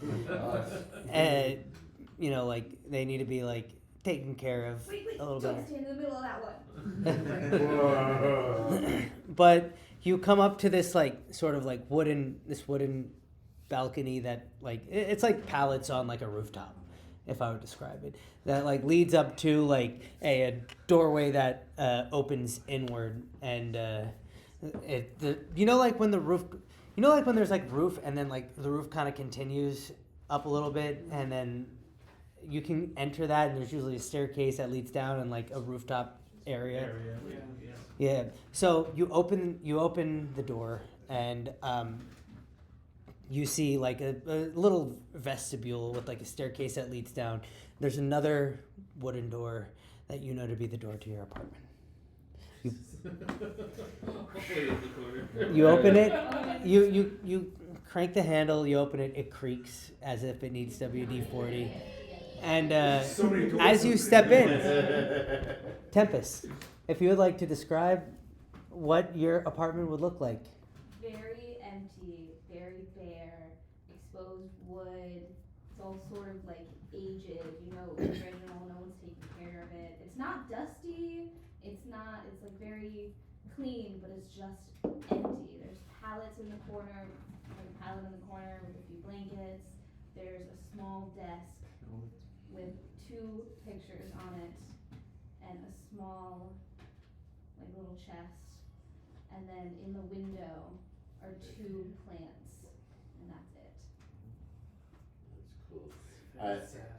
you know, like they need to be like taken care of Wait, a little don't better. stand in the middle of that one. Whoa. But you come up to this like sort of like wooden balcony that like it's like pallets on like a rooftop, if I would describe it. That like leads up to like a doorway that opens inward, and like when the roof, like when there's like roof, and then like the roof kind of continues up a little bit, and then you can enter that, and there's usually a staircase that leads down and like a rooftop area. Yeah. So you open the door, and you see like a little vestibule with like a staircase that leads down. There's another wooden door that you know to be the door to your apartment. You open it. You crank the handle. You open it. It creaks as if it needs WD-40. And as you step in, Tempest, if you would like to describe what your apartment would look like. Very empty, very bare, exposed wood. It's all sort of like aged, original, no one's taking care of it. It's not dusty, it's like very clean, but it's just empty. There's pallets in the corner, like a pallet in the corner with a few blankets. There's a small desk with 2 pictures on it and a small like little chest, and then in the window are 2 plants, and that's it. That's cool.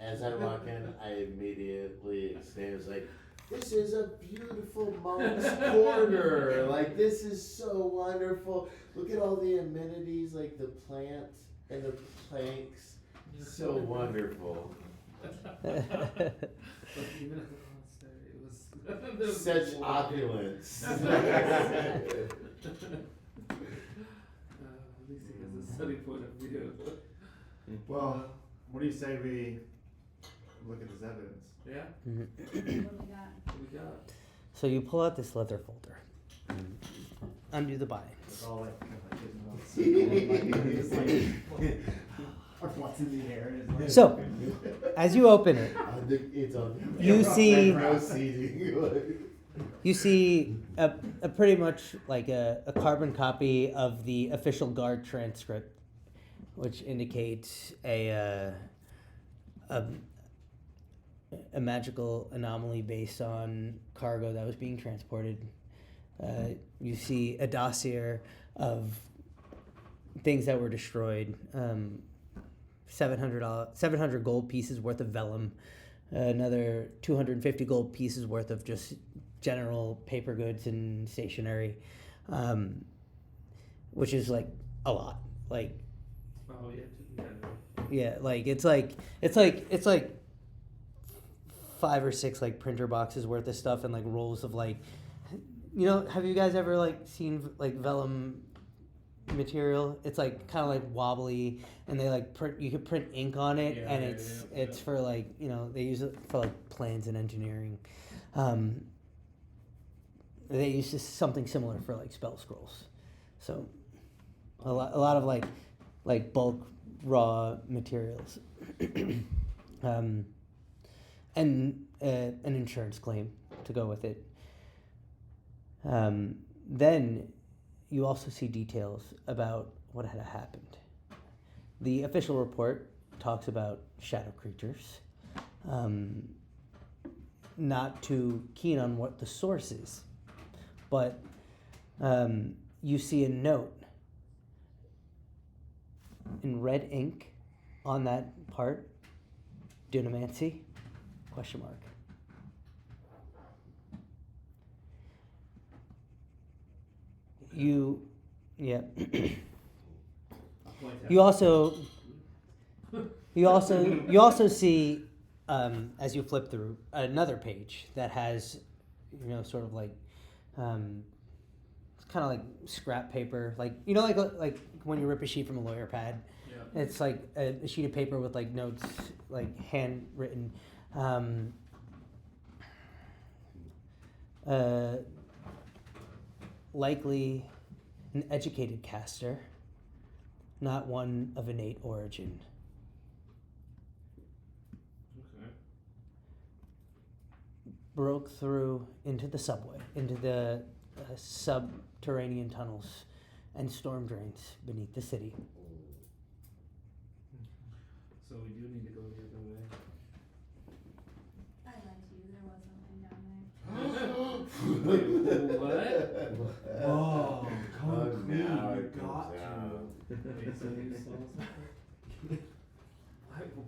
As I walk in, I immediately exclaim, like, this is a beautiful monk's corner. Like, this is so wonderful. Look at all the amenities, like the plant and the planks. So wonderful. Such opulence. At least he has a sunny point of view. Well, what do you say we look at this evidence? Yeah. What do we got? What we got? So you pull out this leather folder. Undo the binds. It's all like what's in the air is like. So, as you open it, It's on. You see- No seating. you see a pretty much like a carbon copy of the official guard transcript, which indicates a magical anomaly based on cargo that was being transported. You see a dossier of things that were destroyed. 700 gold pieces worth of vellum, another 250 gold pieces worth of just general paper goods and stationery, which is like a lot. Like, Oh yeah. yeah, like it's like 5 or 6 like printer boxes worth of stuff, and like rolls of like, have you guys ever like seen like vellum material? It's like kind of like wobbly, and they like you can print ink on it, and it's for like they use it for like plans and engineering. They use something similar for like spell scrolls. So a lot of like bulk raw materials. And an insurance claim to go with it. Then you also see details about what had happened. The official report talks about shadow creatures. Not too keen on what the source is, but you see a note in red ink on that part. Dunamancy? ? Yeah. You also see, as you flip through, another page that has, sort of like, it's kind of like scrap paper, like like when you rip a sheet from a lawyer pad. Yeah. It's like a sheet of paper with like notes, like handwritten. Likely an educated caster, not one of innate origin. Okay. Broke through into the subway, into the subterranean tunnels and storm drains beneath the city. So we do need to go the other way. Wait, so you saw something?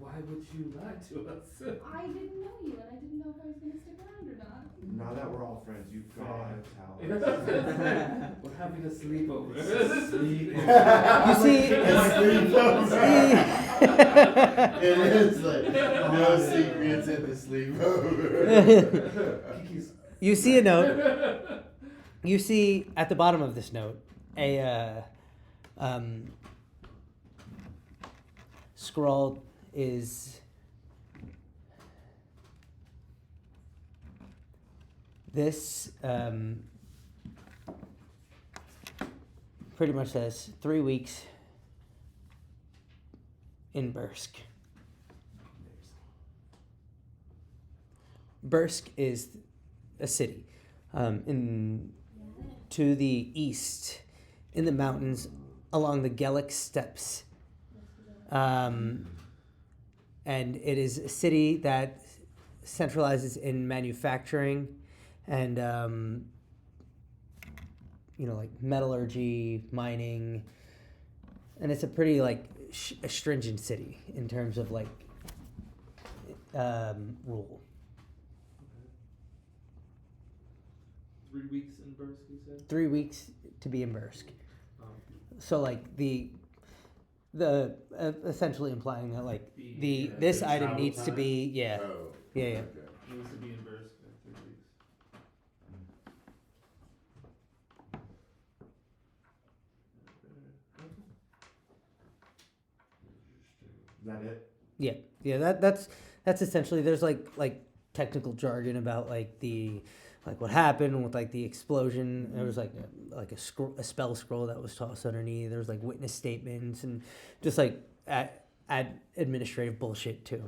Why would you lie to us? I didn't know you, and I didn't know if I was gonna stick around or not. Now that we're all friends, you've got to tell us. We're having a sleepover. You see, It is like no secrets at the sleepover. Kiki's. you see a note. You see at the bottom of this note a scrawled is this pretty much says 3 weeks in Bursk. Bursk is a city in to the east in the mountains along the Gallic steppes. And it is a city that centralizes in manufacturing and like metallurgy, mining, and it's a pretty like stringent city in terms of like rule. 3 weeks in Bursk, you said? 3 weeks to be in Bursk. Um, So like the essentially implying that like The- this the item travel needs to time? be yeah. Oh, Yeah. okay. needs to be in Bursk for 3 weeks. Is that it? Yeah, that's essentially there's like technical jargon about like the like what happened with like the explosion. There was like a spell scroll that was tossed underneath. There was like witness statements and just like administrative bullshit too.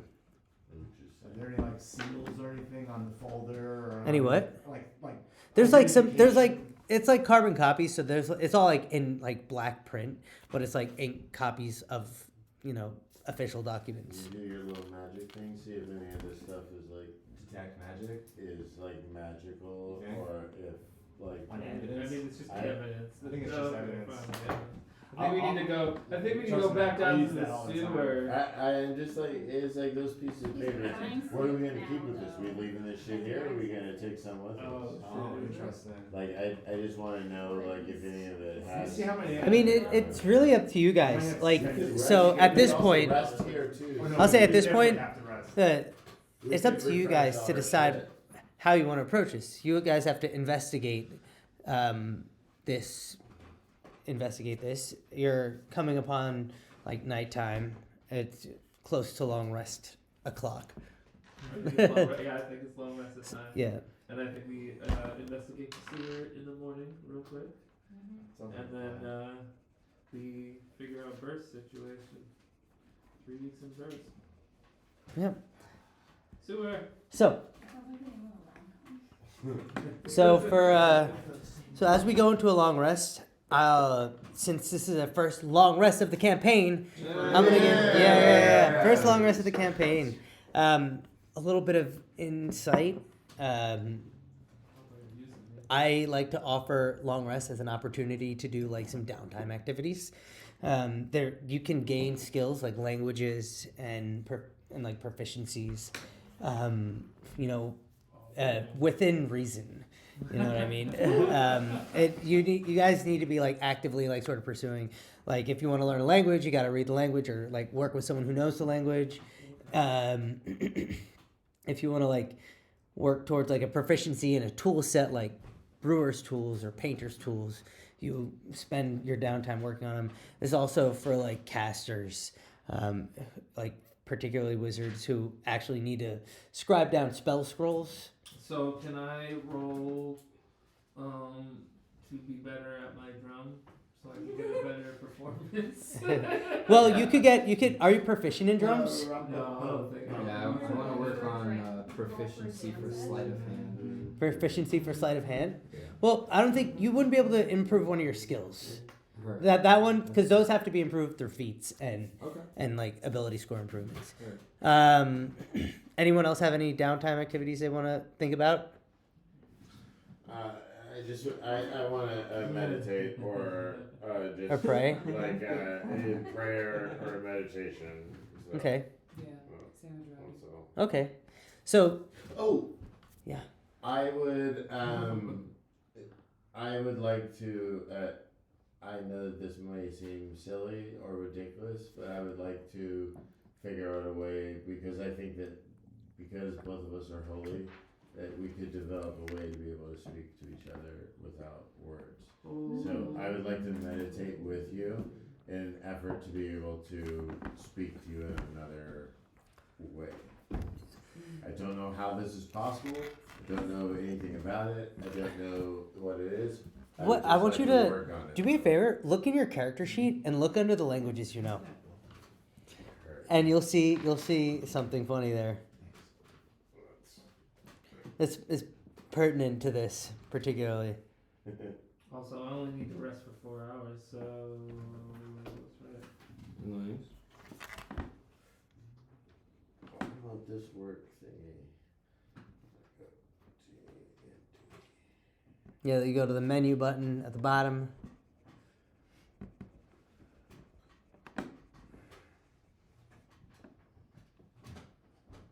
Are there any like seals or anything on the folder? Or Any what? Like. There's like there's like identification? it's like carbon copies, so it's all like in like black print, but it's like ink copies of official documents. You do your little magic thing, see if any of this stuff is like Detect magic. magical Okay. or if like On I evidence? mean, it's just I- evidence. I think it's Oh, just okay, evidence. fine, yeah. I think we need to go. I think we can Trust go me, back I down use to that the all the time. sewer. I'm just like it's like those pieces of These paper. are fine What are we gonna now, keep with this? We though. leaving this shit here? Or are we gonna take some with us? Oh, interesting. Like I just want to know like if any of it You has. see how many? I mean, it's really up to you guys. Like, so at this point, Rest here too. Oh, no, I'll say we at this definitely point, have to rest. it's up to you guys to decide how you want to approach this. You guys have to investigate this. Investigate this. You're coming upon like nighttime. It's close to long rest o'clock. I think it's long, yeah, I think it's long rest of time. Yeah. And I think we investigate the sewer in the morning real quick, Sounds and like a then plan. we figure out Burst situation. 3 weeks in Burst. Yeah. Sewer. So so as we go into a long rest, since this is the first long rest of the campaign, I'm gonna give first long rest of the campaign. A little bit of insight. I like to offer long rest as an opportunity to do like some downtime activities. There you can gain skills like languages and like proficiencies. Within reason. You know what I mean? You guys need to be like actively like sort of pursuing. Like if you want to learn a language, you got to read the language or like work with someone who knows the language. If you want to like work towards like a proficiency in a tool set like brewer's tools or painter's tools, you spend your downtime working on them. There's also for like casters, like particularly wizards who actually need to scribe down spell scrolls. So can I roll to be better at my drum so I can get a better performance? Well, you could. Are you proficient in drums? No, I don't think I Yeah, I want to work on proficiency for sleight of hand. Proficiency for sleight of hand. Yeah. Well, I don't think you wouldn't be able to improve one of your skills. Right. That one, because those have to be improved through feats and Okay. like ability score improvements. Right. Anyone else have any downtime activities they want to think about? I I want to meditate or just Or pray? like in prayer or meditation. So, Okay. Yeah, uh, same with Robbie. also. Okay. So Oh. Yeah. I would like to. I know that this may seem silly or ridiculous, but I would like to figure out a way because I think that because both of us are holy, that we could develop a way to be able to speak to each other without words. So I would like to meditate with you in an effort to be able to speak to you in another way. I don't know how this is possible. I don't know anything about it. I don't know what it is. What would I just want like you to to work on it. do me a favor, look in your character sheet and look under the languages you know. And you'll see something funny there. It's pertinent to this particularly. Also, I only need to rest for 4 hours, so that's right. Nice. What about this work thingy? Yeah, you go to the menu button at the bottom.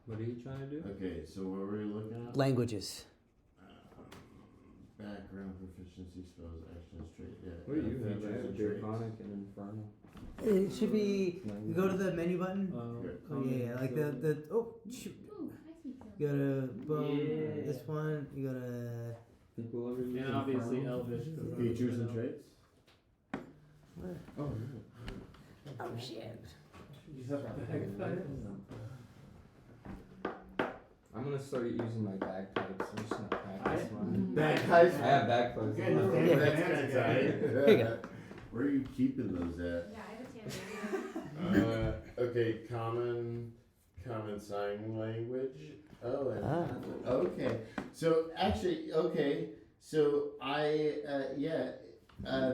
What are you trying to do? Okay, so what were you looking at? Languages. Background proficiency spells, actions, trait. Yeah. What do you have? I features have and traits. Draconic and Infernal. It should be. You go to the menu button. Oh yeah, like the oh shoot. Ooh, I speak some. You go to boom. Yeah. This one. You go to. Think we'll ever use And obviously Infernal? Elvish. 'cause I'm Features and Elf. traits. Oh, yeah. Oh shit. You have bagpipes? I'm gonna start using my bagpipes. I'm just gonna practice mine. Bagpipes. I have bagpipes. Yeah, on my yeah. phone. That's kinda tight. Here you go. Where are you keeping those at? Yeah, I have a tambourine. Okay, common sign language. Oh, and Ah. okay. So actually, okay. So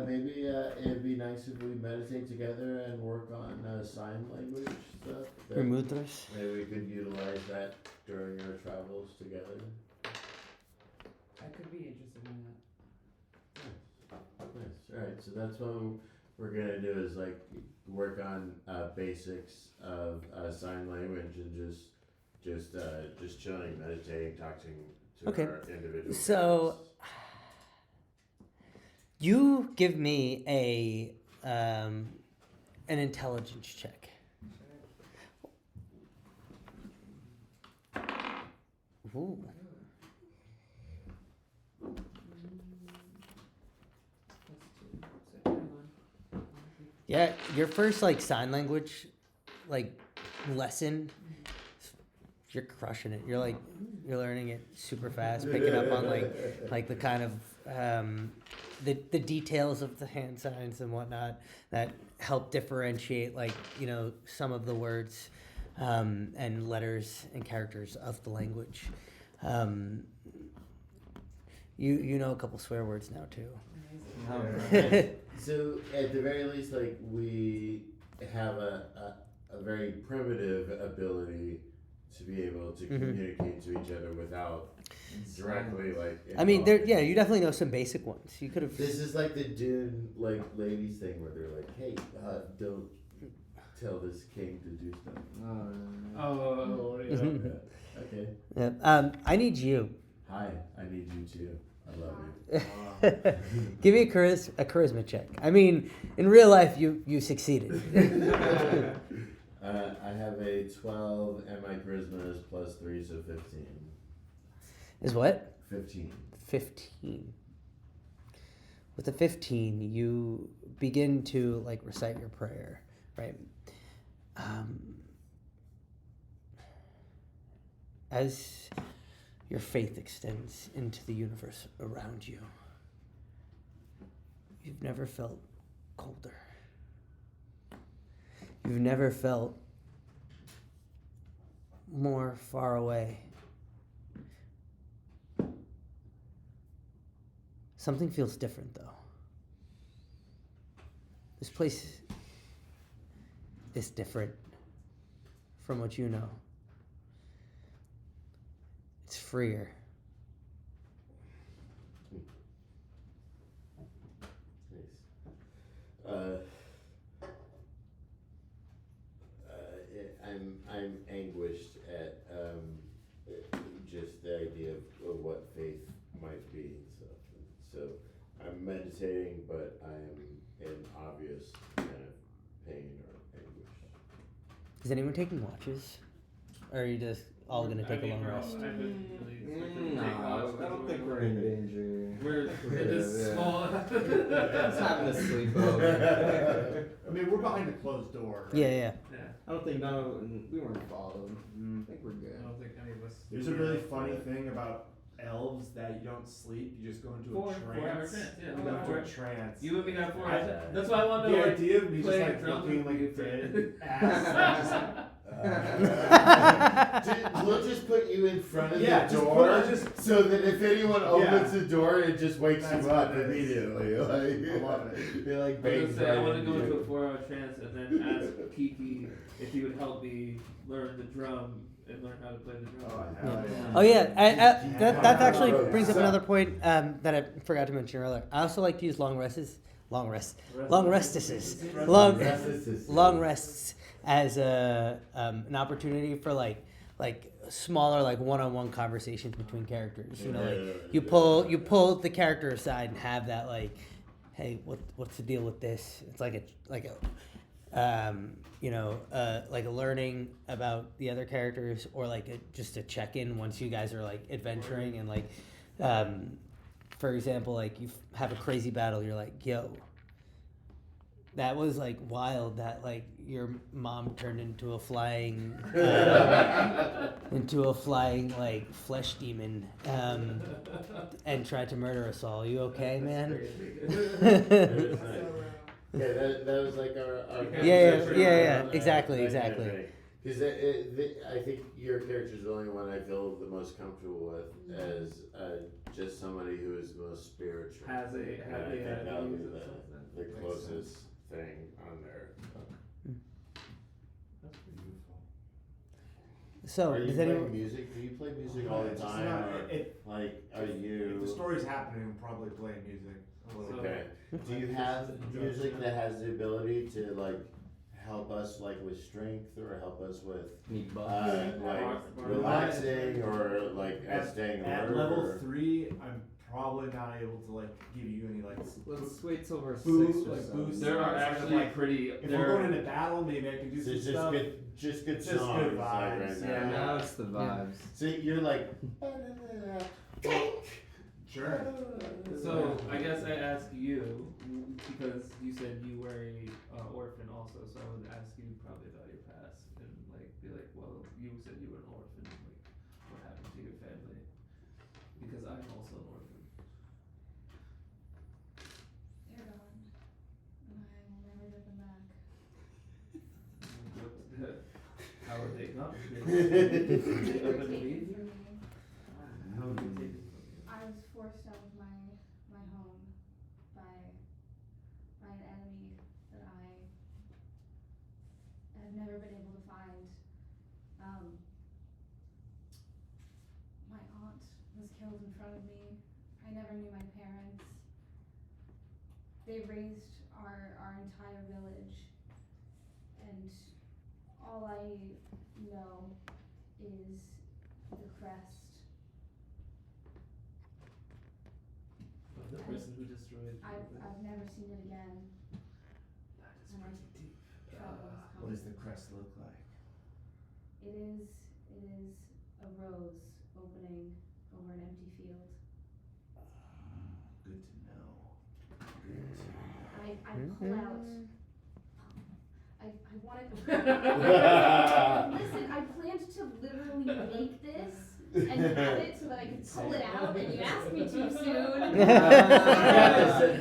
maybe it'd be nice if we meditate together and work on sign language stuff. That Remove those. maybe we could utilize that during our travels together. I could be interested in that. Nice. All right. So that's what we're gonna do is like work on basics of sign language and just chilling, meditating, talking to Okay. our individual. So- friends. You give me an intelligence check. Ooh. Plus 2. So, hang on. Yeah, your first like sign language like lesson, you're crushing it. You're learning it super fast, picking up on like the kind of the details of the hand signs and whatnot that help differentiate like some of the words and letters and characters of the language. You know a couple swear words now too. Amazing. So at the very least, like we have a very primitive ability to be able to communicate to each other without directly like. I mean, you involving- definitely know some basic ones. You could have. This is like the Dune like ladies thing where they're like, hey, don't tell this king to do stuff. Oh, yeah. Mhm. Yeah. Okay. Yeah. I need you. Hi, I need you too. I love you. Give me a charisma check. I mean, in real life, you succeeded. I have a 12 and my charisma is plus 3, so 15. Is what? 15. 15. With the 15, you begin to like recite your prayer, right? As your faith extends into the universe around you, you've never felt colder. You've never felt more far away. Something feels different, though. This place is different from what you know. It's freer. what faith might be and stuff. So I'm meditating, but I am in obvious kind of pain or anguish. Is anyone taking watches? Or are you just all gonna take a long rest? I haven't really expected to No, take watch, I don't think we're in danger. We're in this small. Just having a sleepover. I mean, we're behind a closed door. Right? Yeah. Yeah, I don't think we weren't followed. I think we're good. I don't think any of us. There's a really funny thing about elves that you don't sleep, you just go into a 4 hour trance. trance. Yeah, You we go got into a 4. trance. You and me got 4 I- hours. That's why I wanted to The like. idea of me just play like drums looking with you like for- dead ass. We'll just put you in front of Yeah, the just door, put- just- so that if anyone opens Yeah. the door, it just wakes That's you up what it is. immediately. Like, I love it. You're like I was bangs gonna say, I right want to into go into you. a 4 hour trance and then ask Kiki if he would help me learn the drum and learn how to play the drum. Oh, hell yeah. Oh yeah, that actually Roads. brings up another point that I forgot to mention earlier. I also like to use long rests long rests as an opportunity for like smaller like one-on-one conversations between characters. You know, like you pull the character aside and have that like, hey, what's the deal with this? It's like a like a learning about the other characters, or like just a check-in once you guys are like adventuring and like, for example, like you have a crazy battle, you're like, yo, that was like wild that like your mom turned into a flying like flesh demon and tried to murder us all. You okay, man? Yeah, that was like our Yeah, exactly. Because I think your character is the only one I feel the most comfortable with as just somebody who is most spiritual. Has a And I have think a that would be use of the something. closest thing on there. That's beautiful. So Are you does playing anyone? music? Do you play music all the It's time? not- Or, like, are If the you story's happening, I'm probably playing music a little So- bit. okay? Do you have music that has the ability to like help us like with strength or help us with Need buff. like relaxing or like staying alert? At level or- 3, I'm probably not able to like give you any like Let's wait till we're Boost, 6 or like, 7. boost. There are Sort of actually like- pretty. if there we're are- going into battle, maybe I can do So some it's stuff. just good Just good songs like vibes, right now. yeah. Now it's the vibes. So you're like Sure. So I guess I ask you because you said you were a orphan also. So I would ask you probably about your past and like be like, well, you said you were an orphan. Like, what happened to your family? Because I'm also an orphan. They're gone, and I will never get them back. How are they gone? They They were up and taken leave? from me. How are they taken from you? I was forced out of my home by an enemy that I have never been able to find. My aunt was killed in front of me. I never knew my parents. They raised our entire village, and all I know is the crest. Of the person who destroyed. I've never seen it again. That is and I- pretty deep. Trouble has come. What does the crest look like? It is a rose opening over an empty field. Good to know. I pull out. I wanted. Listen, I planned to literally make this and have it so that I could pull it out, and you asked me too soon.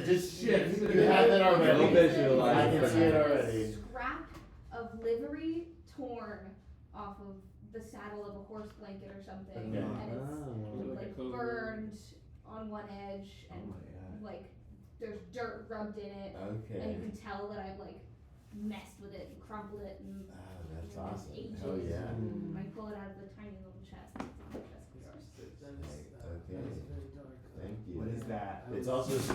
just shit. You have it already. We'll visualize I it can for see it now. already. Scrap of livery torn off of the saddle of a horse blanket or something, Okay. and it's Oh. like burned on one edge, Oh and my god. like there's dirt rubbed in it, and you Okay. can tell that I've like messed with it and crumpled it and Oh, that's you know, awesome. ages. Hell yeah. And I pull it out of the tiny little chest that's on the chest drawer. Okay. Thank you. What is that? It's also. He's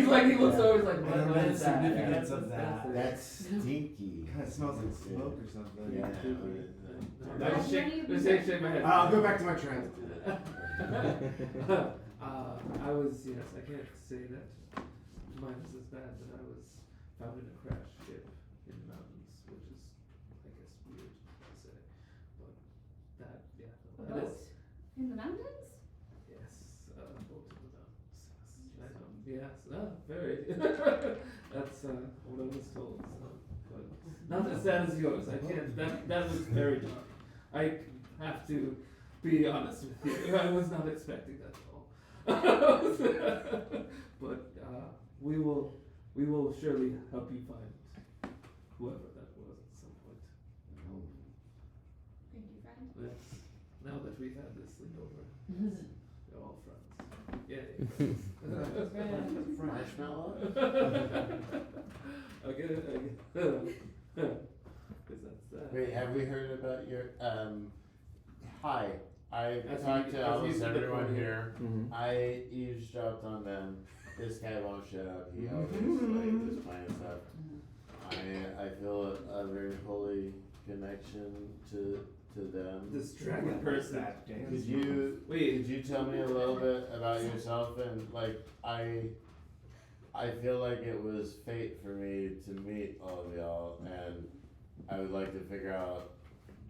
like, he looks over, he's like, I don't know what the is that? significance of that. That's stinky. Kind of smoke or something. Yeah. I just shake my head. I'll go back to my transit. I was, yes, I can't say that mine was as bad, but I was found in a crash ship in the mountains, which is, I guess, weird to say. But that, yeah. A That boat? is, In the mountains? yes, boat in the mountains. Yes, very. That's what I was told. So, but not as sad as yours. I can't. That was very dark. I have to be honest with you. I was not expecting that at all. But we will surely help you find whoever that was at some point. Thank you, friend. Yes. Now that we've had this sleepover, we're all friends. Yay, friends. Marshmallow? I get it. Because that's that. Wait, have we heard about your hi. I As talked he- to as almost he's everyone recording. here. Mhm. I eavesdropped on them. This guy won't shut up. He always like just playing stuff. I feel a very holy connection to them. This dragon person. Could you tell me a little bit about yourself and like I feel like it was fate for me to meet all of y'all and I would like to figure out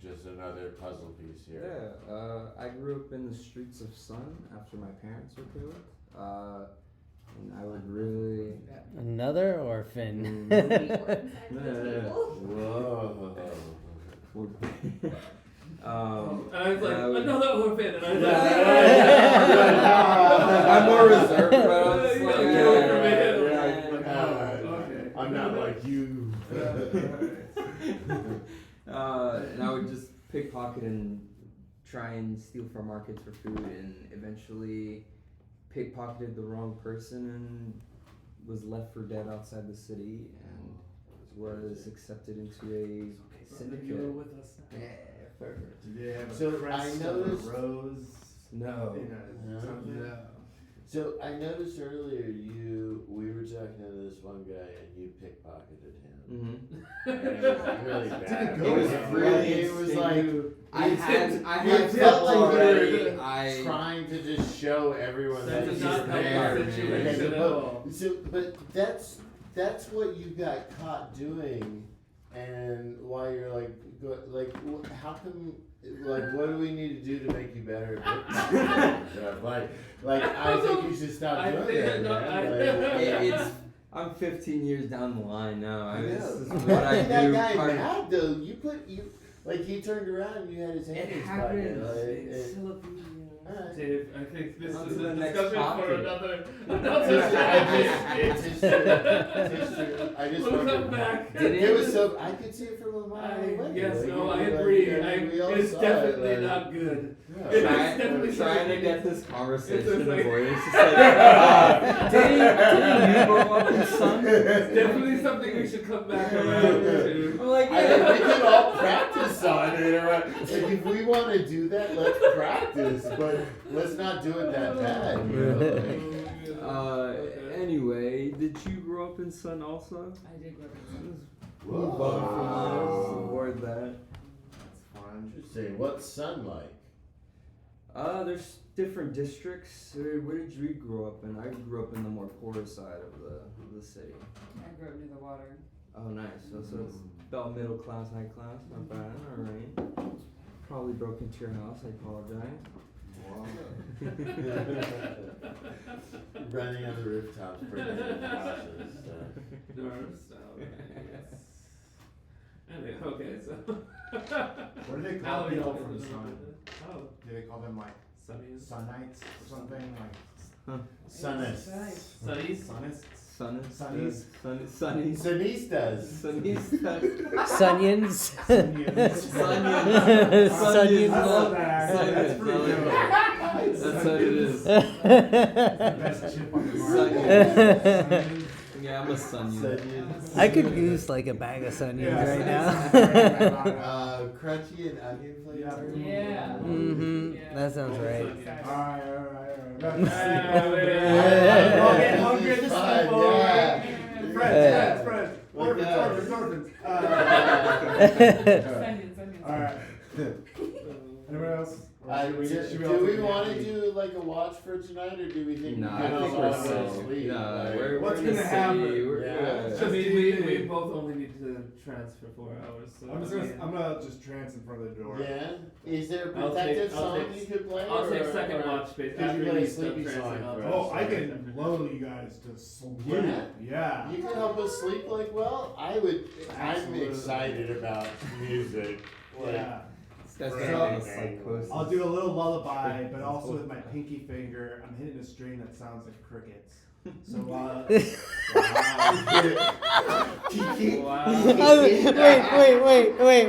just another puzzle piece here. Yeah, I grew up in the streets of Sun after my parents were killed. And I would really. Another orphan. The orphans are the table. Whoa. And I was like, I would- another orphan, and I was I'm more reserved, but I was You like, gotta get away from it. Okay. I'm not like you. And I would just pickpocket and try and steal from markets for food, and eventually pickpocketed the wrong person and was left for dead outside the city, and was accepted into a syndicate. You're with us now. Yeah, perfect. Do they have a So crest I of a noticed- rose? No. In a No. something? So I noticed earlier we were talking to this one guy and you pickpocketed him. Mm-hmm. And it was really bad. Didn't go It was well. really It was like I had it felt felt like you already. were I trying to just show everyone That that did you're not help there. the situation Okay, at all. but that's what you got caught doing, and why you're like how come like what do we need to do to make you better? like I think you should stop I doing think that. no, Man. I'm 15 years down the line now. I This know. is What what I that do. guy part of- mad though. Like he turned around and you had his hand It in his pocket. happens. Like, It's alright. Dave, I think this On is to a the next discussion for topic. another It's just true. I just We'll wondered. come back. It was so I could see it from a mile away. Yes, Like, no, I like, agree. we all It's saw definitely it, like, not good. yeah. It's Trying definitely to something- get this conversation It's like- avoided. It's just like, didn't you grow up in Sun? It's definitely something we should come back around to. I'm like, I think we can all practice on it, or like if we want to do that, let's practice, but let's not do it that bad. You know? Like, Anyway, did you grow up in Sun also? I did grow up in Sun. Move on from this, avoid that. That's fun. interesting. What's sun like? There's different districts. Where did you grow up in? I grew up in the more poorer side of the city. I grew up near the water. Oh, nice. So it's about middle class, high class. Not bad. All right. Probably broke into your house. I apologize. Running on the rooftops, bringing in houses. Nerves. Yes. Anyway, okay, so. What do they call Now we people know from it's Sun? Oh, Do they call them like sunnies. Sunites or something? Like Sunnists. Sunnies. Sunists? Sunnies. Sunnies. Sunnies. Sunistas. Sunnies. Sunions. Sunions. Sunions. I love that accent. That's pretty good. That's what it is. The best chip on the market. Sunions. Yeah, I'm a Sunny. Sunions. I could use like a bag of Sunions Yeah, right now. Crunchy and onion flavor. Yeah. Mm-hmm. Yeah. That sounds right. Alright. I'll get hungry at this Fine, point. yeah. Friends. Look Orphans. out. Orphans. Onions. Alright. Anyone else? Or Do all we take a want nap? to do like a watch for tonight, or do we think Nah, we can I think all we're go to set. sleep? Nah, Like, we're what's in the gonna city. happen? We're, Yeah. I Just mean, DVD. we both only need to trance for 4 hours. So I'm gonna just trance in front of the door. Yeah. Is there a I'll protective take- I'll song take- you could play? I'll take or- second or watch space could you after play a he's done sleepy trancing. song I'll for take Oh, us? I can lull you guys to sleep. Yeah? Yeah. You can help us sleep like well. I'm Absolutely. excited about music. Like, Yeah. That's So, gonna be psychosis. I'll do a little lullaby, but also with my pinky finger, I'm hitting a string that sounds like crickets. So, Kiki. Wow.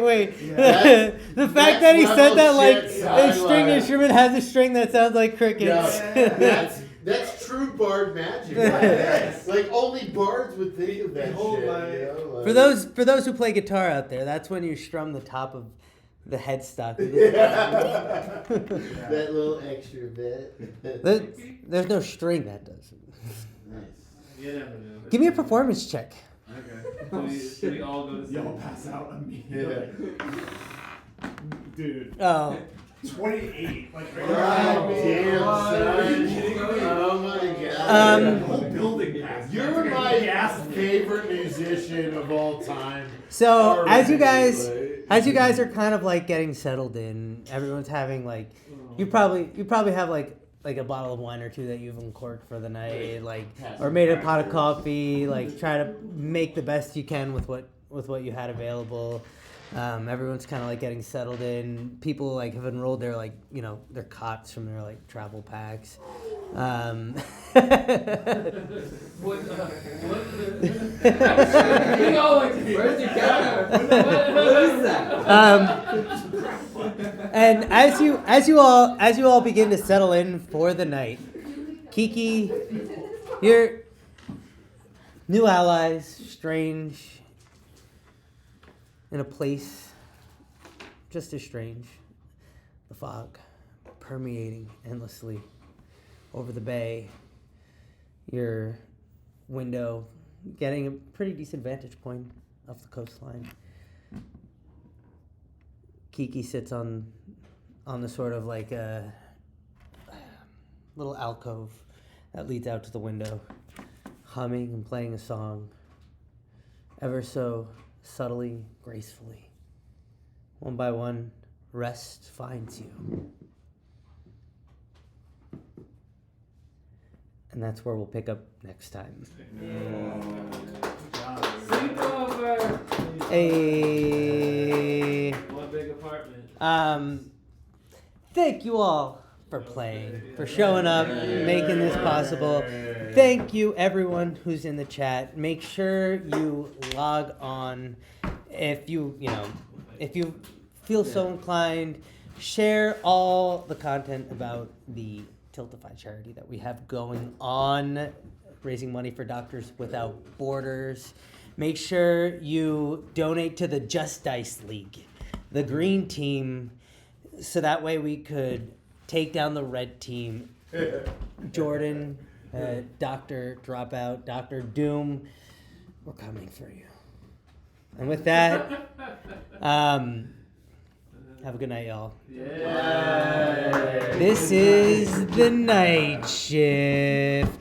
Wait. Yeah. The fact that he said that like That's a level string shit instrument has a string that sounds like crickets. Yeah, that's true bard magic. Yes. Like only bards would think of that Behold shit. my- You know? Like, For those who play guitar out there, that's when you strum the top of the headstock. Yeah. That little extra bit. There's no string that does it. Nice. You never know. Give me a performance check. Okay. Do we all go to sleep? Y'all pass out immediately. Dude, Oh, 28. Like, God damn, son. Are you kidding me? Oh my god. The whole building passed. You're my favorite musician of all time. so as you Already, guys like- are kind of like getting settled in, everyone's having like you probably have like a bottle of wine or two that you've uncorked for the night, like or made a pot of coffee, like try to make the best you can with what you had available. Everyone's kind of like getting settled in. People like have enrolled their like their cots from their like travel packs. What? You know, like, Where's your camera? What is that? And as you all begin to settle in for the night, Kiki, your new allies, strange, in a place just as strange, the fog permeating endlessly over the bay, your window getting a pretty decent vantage point of the coastline. Kiki sits on the sort of like a little alcove that leads out to the window, humming and playing a song, ever so subtly, gracefully. One by one, rest finds you. And that's where we'll pick up next time. sleepover. Hey. One big apartment. Thank you all for playing, for showing up, making this possible. Thank you everyone who's in the chat. Make sure you log on if you feel so inclined. Share all the content about the Tiltify charity that we have going on, raising money for Doctors Without Borders. Make sure you donate to the Just Dice League, the green team, so that way we could take down the red team. Jordan, Dr. Dropout, Dr. Doom, we're coming for you. And with that, have a good night, y'all. Yeah. This is the night shift.